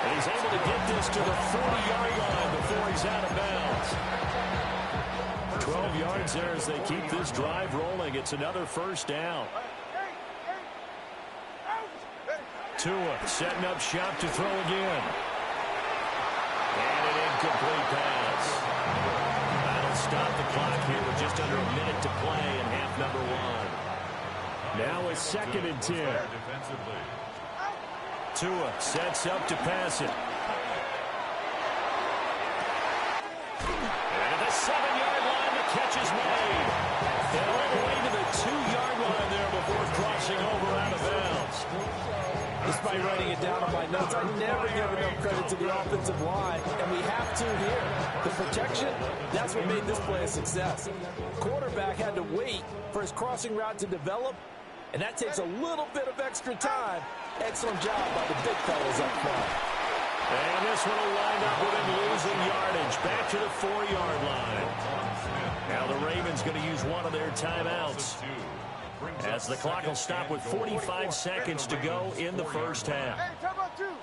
And he's able to get this to the 40-yard line before he's out of bounds. 12 yards there as they keep this drive rolling. It's another first down. Tua setting up shop to throw again. And an incomplete pass. That'll stop the clock here with just under a minute to play in half number 1. Now it's 2nd and 10. Tua sets up to pass it. And at the 7-yard line, the catch is made. And all the way to the 2-yard line there before crossing over out of bounds. Despite writing it down on my notes, I never give enough credit to the offensive line, and we have to here. The protection, that's what made this play a success. Quarterback had to wait for his crossing route to develop, and that takes a little bit of extra time. Excellent job by the big fellas up front. And this one will wind up with him losing yardage back to the 4-yard line. Now the Ravens going to use one of their timeouts, as the clock will stop with 45 seconds to go in the first half. Hey, time out two.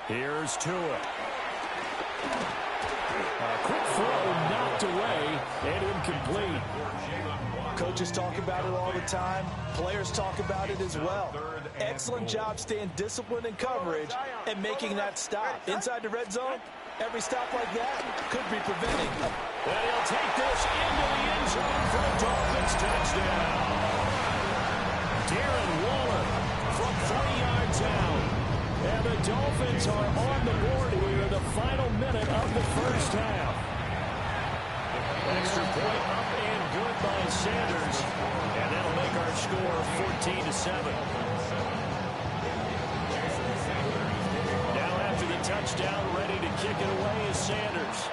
Here's Tua. A quick throw knocked away and incomplete. Coaches talk about it all the time. Players talk about it as well. Excellent job staying disciplined in coverage and making that stop. Inside the red zone, every stop like that could be preventing. And he'll take this into the end zone for a Dolphins touchdown. Darren Waller from 40 yards out. And the Dolphins are on the board here in the final minute of the first half. Extra point up and good by Sanders. And that'll make our score 14-7. Now after the touchdown, ready to kick it away is Sanders.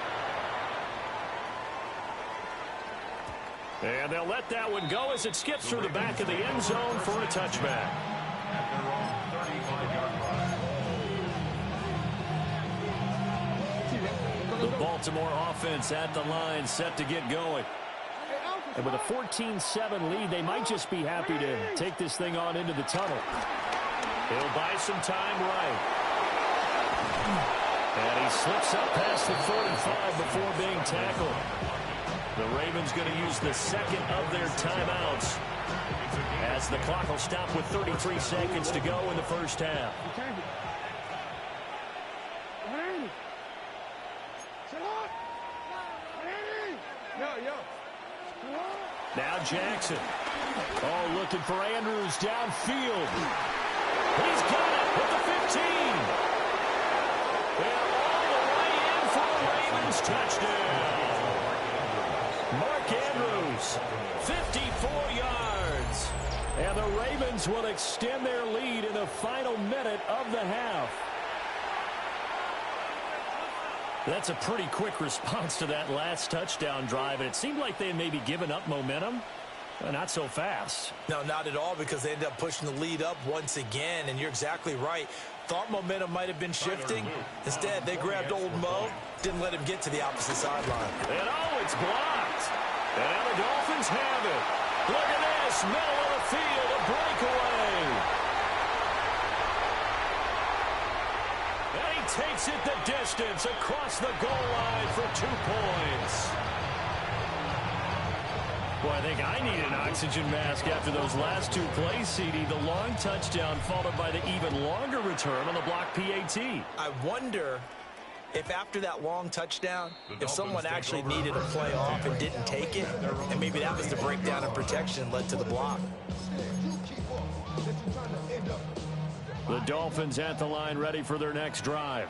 And they'll let that one go as it skips through the back of the end zone for a touchback. The Baltimore offense at the line, set to get going. And with a 14-7 lead, they might just be happy to take this thing on into the tunnel. He'll buy some time right. And he slips up past the 45 before being tackled. The Ravens going to use the second of their timeouts as the clock will stop with 33 seconds to go in the first half. Now Jackson. Oh, looking for Andrews downfield. He's got it with the 15. And all the way in for a Ravens touchdown. Mark Andrews, 54 yards. And the Ravens will extend their lead in the final minute of the half. That's a pretty quick response to that last touchdown drive, and it seemed like they had maybe given up momentum. Not so fast. No, not at all, because they ended up pushing the lead up once again, and you're exactly right. Thought momentum might have been shifting. Instead, they grabbed old Mo, didn't let him get to the opposite sideline. And oh, it's blocked. And the Dolphins have it. Look at this, middle of the field, a breakaway. And he takes it the distance across the goal line for 2 points. Boy, I think I need an oxygen mask after those last 2 plays, CD. The long touchdown followed by the even longer return on the block PAT. I wonder if after that long touchdown, if someone actually needed a play off and didn't take it, and maybe that was the breakdown in protection led to the block. The Dolphins at the line ready for their next drive.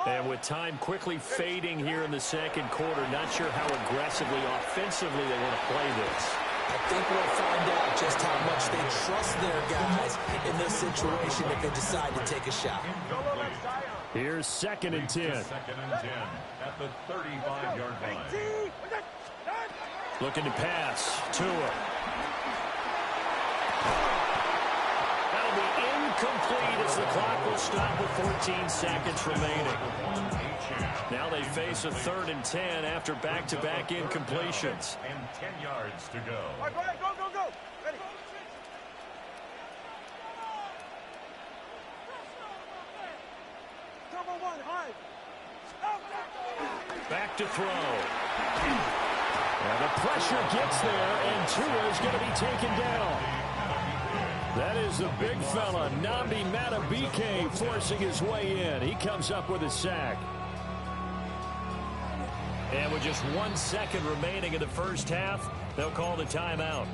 And with time quickly fading here in the second quarter, not sure how aggressively, offensively they want to play this. I think we'll find out just how much they trust their guys in this situation if they decide to take a shot. Here's 2nd and 10. 2nd and 10 at the 35-yard line. Looking to pass. Tua. That'll be incomplete as the clock will stop with 14 seconds remaining. Now they face a 3rd and 10 after back-to-back incompletions. And 10 yards to go. All right, go ahead, go. Ready. Number 1, high. Back to throw. And the pressure gets there, and Tua is going to be taken down. That is the big fella, Nnamdi Madubuike, forcing his way in. He comes up with a sack. And with just 1 second remaining in the first half, they'll call the timeout.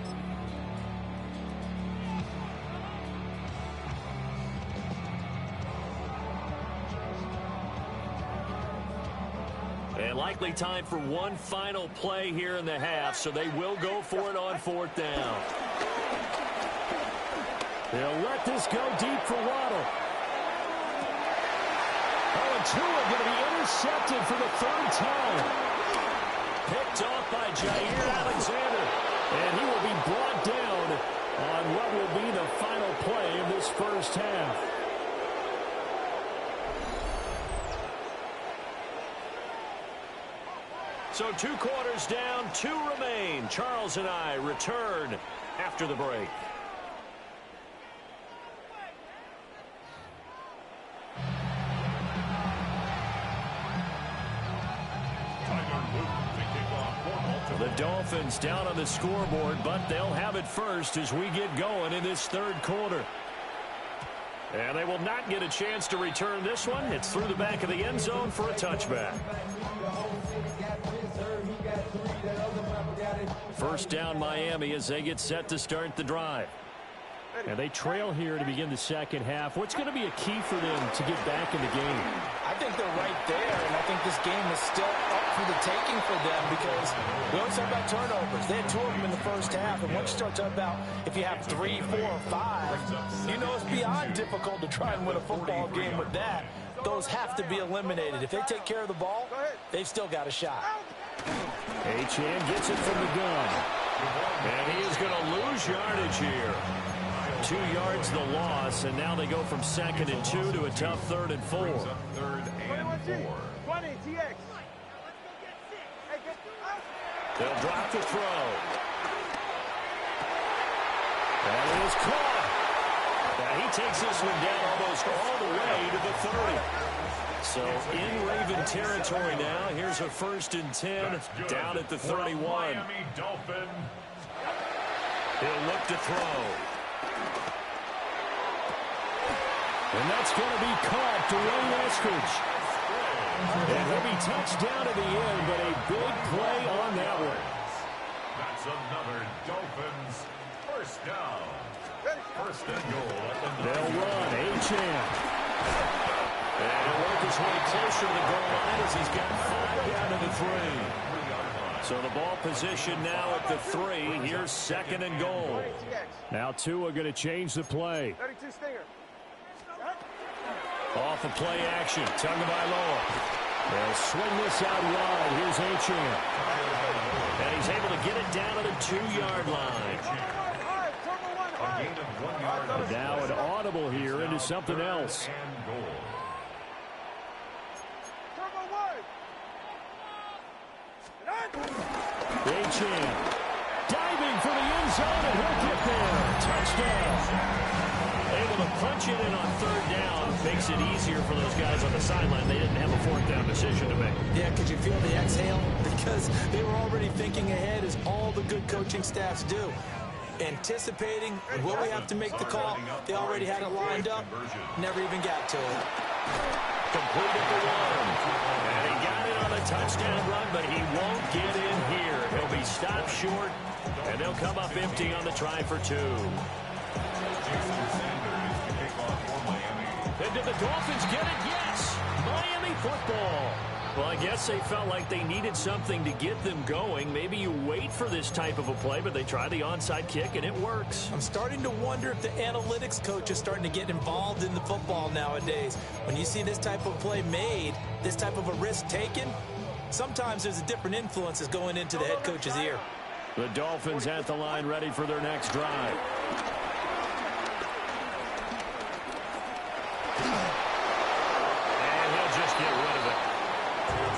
And likely time for one final play here in the half, so they will go for it on 4th down. They'll let this go deep for Waddle. Oh, and Tua going to be intercepted for the 3rd time. Picked off by Jair Alexander. And he will be brought down on what will be the final play of this first half. So 2 quarters down, 2 remain. Charles and I return after the break. The Dolphins down on the scoreboard, but they'll have it first as we get going in this third quarter. And they will not get a chance to return this one. It's through the back of the end zone for a touchback. First down Miami as they get set to start the drive. And they trail here to begin the second half. What's going to be a key for them to get back in the game? I think they're right there, and I think this game is still up for the taking for them because we always talk about turnovers. They had 2 of them in the first half, and once you start talking about if you have 3, 4, or 5, you know it's beyond difficult to try and win a football game with that. Those have to be eliminated. If they take care of the ball, they've still got a shot. Achane gets it from the gun. And he is going to lose yardage here. 2 yards the loss, and now they go from 2nd and 2 to a tough 3rd and 4. 3rd and 4. 20, TX. They'll drop the throw. And it is caught. Now he takes this one down almost all the way to the 30. So in Raven territory now. Here's a 1st and 10 down at the 31. Miami Dolphin. He'll look to throw. And that's going to be caught. Dwayne Eskridge. And he'll be touched down at the end, but a big play on that one. That's another Dolphins first down. 1st and goal. They'll run. Achane. And he'll work his way closer to the goal line as he's got 5 down to the 3. So the ball position now at the 3. Here's 2nd and goal. Now Tua going to change the play. 32 Stinger. Off of play action. Tagovailoa. They'll swing this out wide. Here's Achane. And he's able to get it down to the 2-yard line. Now an audible here into something else. Achane diving for the end zone, and he'll get there. Touchdown. Able to punch it in on 3rd down. Makes it easier for those guys on the sideline. They didn't have a 4th down decision to make. Yeah, could you feel the exhale? Because they were already thinking ahead, as all the good coaching staffs do. Anticipating, will we have to make the call? They already had it lined up. Never even got to it. Completed the 1. And he got it on a touchdown run, but he won't get in here. He'll be stopped short, and they'll come up empty on the try for 2. And did the Dolphins get it? Yes! Miami football. Well, I guess they felt like they needed something to get them going. Maybe you wait for this type of a play, but they try the onside kick, and it works. I'm starting to wonder if the analytics coach is starting to get involved in the football nowadays. When you see this type of play made, this type of a risk taken, sometimes there's a different influences going into the head coach's ear. The Dolphins at the line ready for their next drive. And he'll just get rid of it.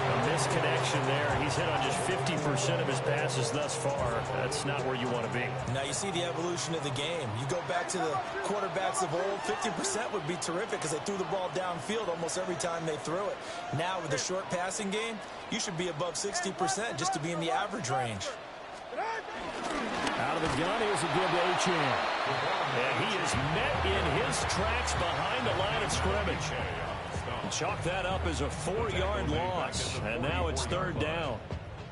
A misconnection there. He's hit on just 50% of his passes thus far. That's not where you want to be. Now you see the evolution of the game. You go back to the quarterbacks of old, 50% would be terrific because they threw the ball downfield almost every time they threw it. Now with the short passing game, you should be above 60% just to be in the average range. Out of the gun, here's a give to Achane. And he is met in his tracks behind the line of scrimmage. Chalk that up as a 4-yard loss. And now it's 3rd down.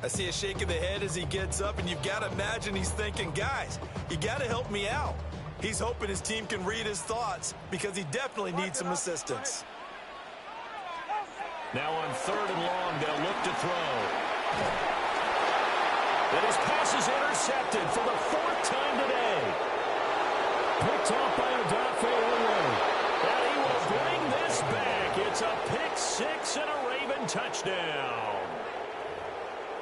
I see a shake of the head as he gets up, and you've got to imagine he's thinking, guys, you got to help me out. He's hoping his team can read his thoughts because he definitely needs some assistance. Now on 3rd and long, they'll look to throw. And his pass is intercepted for the 4th time today. Picked off by Odafe Owusu. And he will bring this back. It's a pick 6 and a Raven touchdown.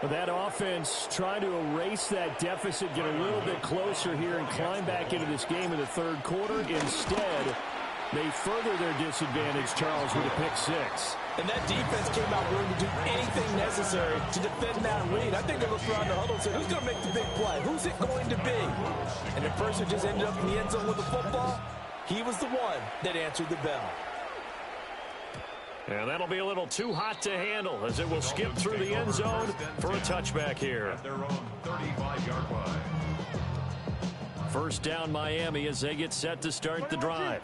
That offense trying to erase that deficit, get a little bit closer here, and climb back into this game in the 3rd quarter. Instead, they further their disadvantage, Charles, with a pick 6. And that defense came out willing to do anything necessary to defend that read. I think they looked around the huddle and said, who's going to make the big play? Who's it going to be? And the person just ended up in the end zone with the football, he was the one that answered the bell. And that'll be a little too hot to handle as it will skip through the end zone for a touchback here. At their own 35-yard line. First down Miami as they get set to start the drive.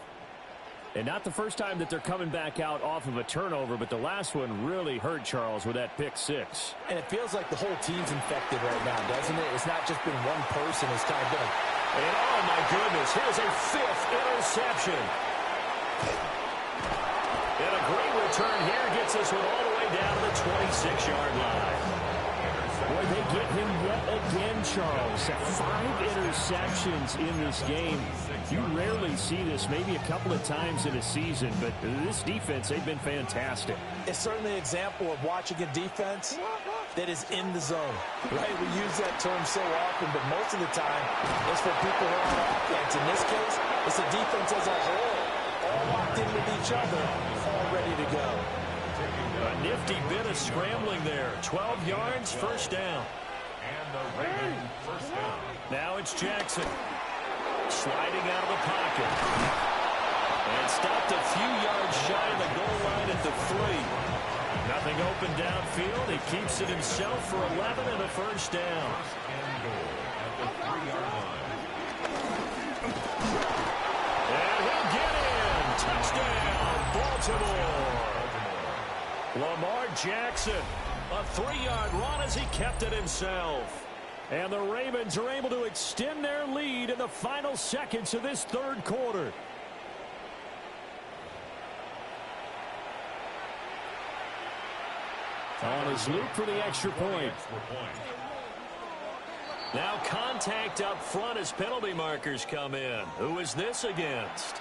And not the first time that they're coming back out off of a turnover, but the last one really hurt Charles with that pick six. And it feels like the whole team's infected right now, doesn't it? It's not just been one person. It's kind of been a... And oh my goodness, here's a fifth interception. And a great return here gets us one all the way down to the 26-yard line. Boy, they get him yet again, Charles. 5 interceptions in this game. You rarely see this, maybe a couple of times in a season, but this defense, they've been fantastic. It's certainly an example of watching a defense that is in the zone, right? We use that term so often, but most of the time, it's for people who are on offense. In this case, it's a defense as a whole, all locked in with each other, all ready to go. A nifty bit of scrambling there. 12 yards, first down. And the Ravens first down. Now it's Jackson. Sliding out of the pocket. And stopped a few yards shy of the goal line at the 3. Nothing open downfield. He keeps it himself for 11 and a first down. First and goal at the 3-yard line. And he'll get in. Touchdown, Baltimore. Lamar Jackson, a 3-yard run as he kept it himself. And the Ravens are able to extend their lead in the final seconds of this third quarter. On his loop for the extra point. Now contact up front as penalty markers come in. Who is this against?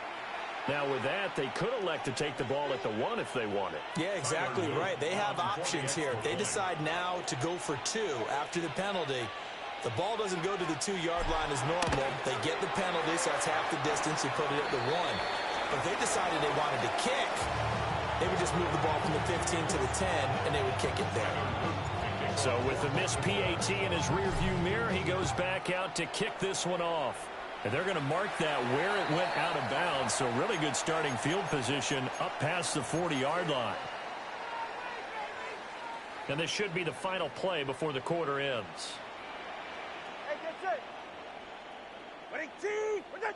Now, with that, they could elect to take the ball at the 1 if they wanted. Yeah, exactly right. They have options here. If they decide now to go for 2 after the penalty, the ball doesn't go to the 2-yard line as normal. They get the penalty, so that's half the distance. You put it at the 1. But if they decided they wanted to kick, they would just move the ball from the 15 to the 10, and they would kick it there. So with the missed PAT in his rearview mirror, he goes back out to kick this one off. And they're going to mark that where it went out of bounds. So really good starting field position up past the 40-yard line. And this should be the final play before the quarter ends. Hey, that's it. Ready, T. We're good.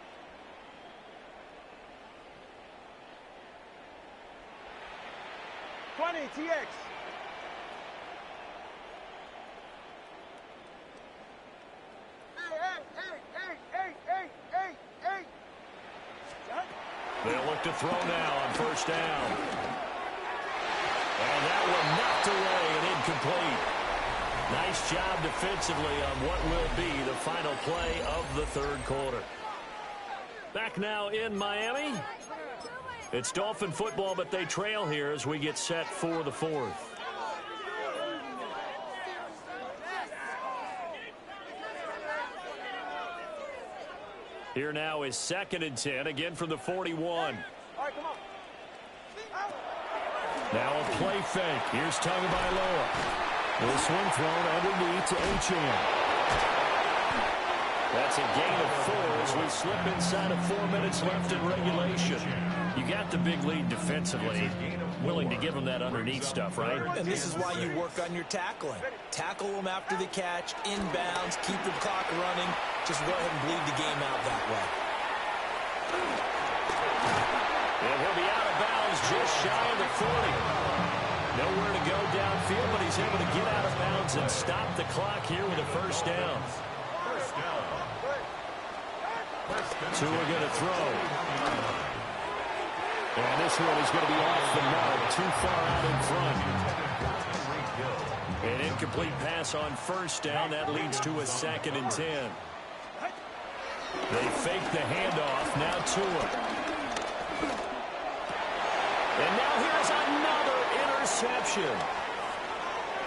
TX. They'll look to throw now on first down. And that one knocked away and incomplete. Nice job defensively on what will be the final play of the third quarter. Back now in Miami. It's Dolphin football, but they trail here as we get set for the fourth. Here now is 2nd and 10, again from the 41. All right, come on. Now a play fake. Here's Tagovailoa. This one thrown underneath to Achane. That's a gain of 4 as we slip inside of 4 minutes left in regulation. You got the big lead defensively. Willing to give them that underneath stuff, right? And this is why you work on your tackling. Tackle them after the catch, inbounds, keep the clock running. Just go ahead and bleed the game out that way. And he'll be out of bounds just shy of the 40. Nowhere to go downfield, but he's able to get out of bounds and stop the clock here with a first down. Two are going to throw. And this one is going to be off the mark, too far out in front. An incomplete pass on first down. That leads to a 2nd and 10. They fake the handoff. Now Tua. And now here's another interception.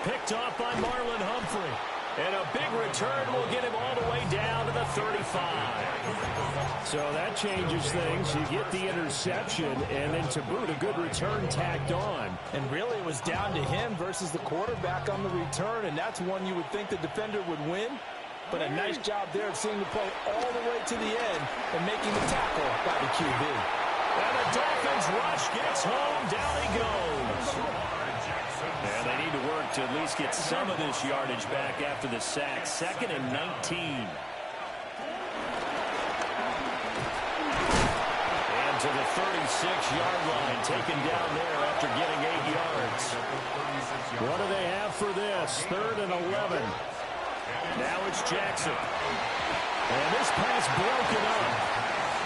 Picked off by Marlon Humphrey. And a big return will get him all the way down to the 35. So that changes things. You get the interception, and then to boot, a good return tacked on. And really, it was down to him versus the quarterback on the return, and that's one you would think the defender would win. But a nice job there of seeing the play all the way to the end and making the tackle by the QB. And the Dolphins rush gets home. Down he goes. And they need to work to at least get some of this yardage back after the sack. 2nd and 19. And to the 36-yard line, taken down there after getting 8 yards. What do they have for this? 3rd and 11. Now it's Jackson. And this pass broken up.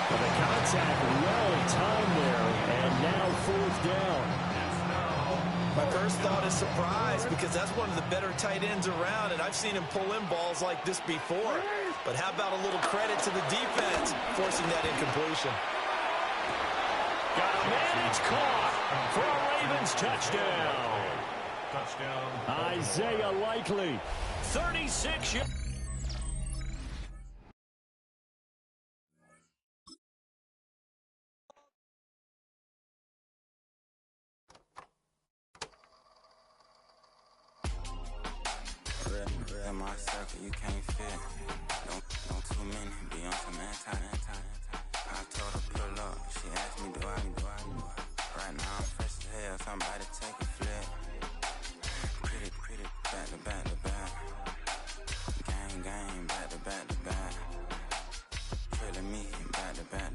But the contact well timed there. And now 4th down. My first thought is surprise, because that's one of the better tight ends around, and I've seen him pull in balls like this before. But how about a little credit to the defense forcing that incompletion? Got a man, it's caught for a Ravens touchdown. Isaiah Likely, 36 yards. In my circle, you can't fit. Don't too many be on some anti. I told her pull up. She asked me, do I? Right now I'm fresh as hell. Somebody take a flip. Pretty, back to back. Gang, back to back. Trailing me, back to back.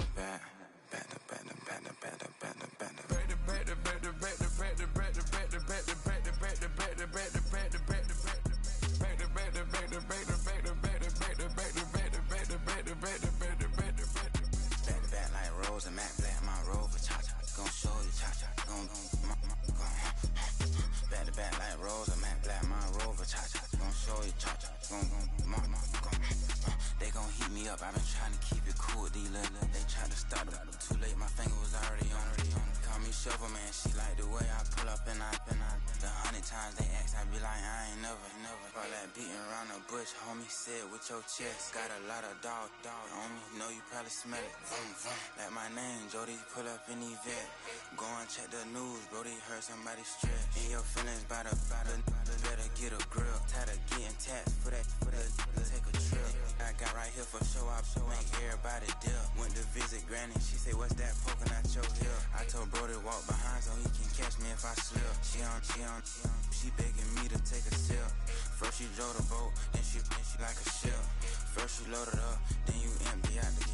Back like Rose and Matt Black, my Rover, cha-cha, gon' show you, cha-cha, gon' back to back like Rose and Matt Black, my Rover, cha-cha, gon' show you, cha-cha, gon' they gon' heat me up, I've been trying to keep it cool, these little, they tried to start it, too late, my finger was already on it, call me Shovel Man, she like the way I pull up and I, the 100 times they ask, I be like, I ain't never, all that beating around the bush, homie, said with your chest, got a lot of dog on me, know you probably smell it, like my name, Jody, pull up in the vet, go and check the news, Brody, heard somebody stress, in your feelings by the, better get a grill, tired of getting taxed, for that, take a trip, I got right here for show up, make everybody dip, went to visit Granny, she say, what's that poking out your hip, I told Brody walk behind so he can catch me if I slip, she begging me to take a sip, first she drove the boat, then she like a ship, first you load it up, then you empty out the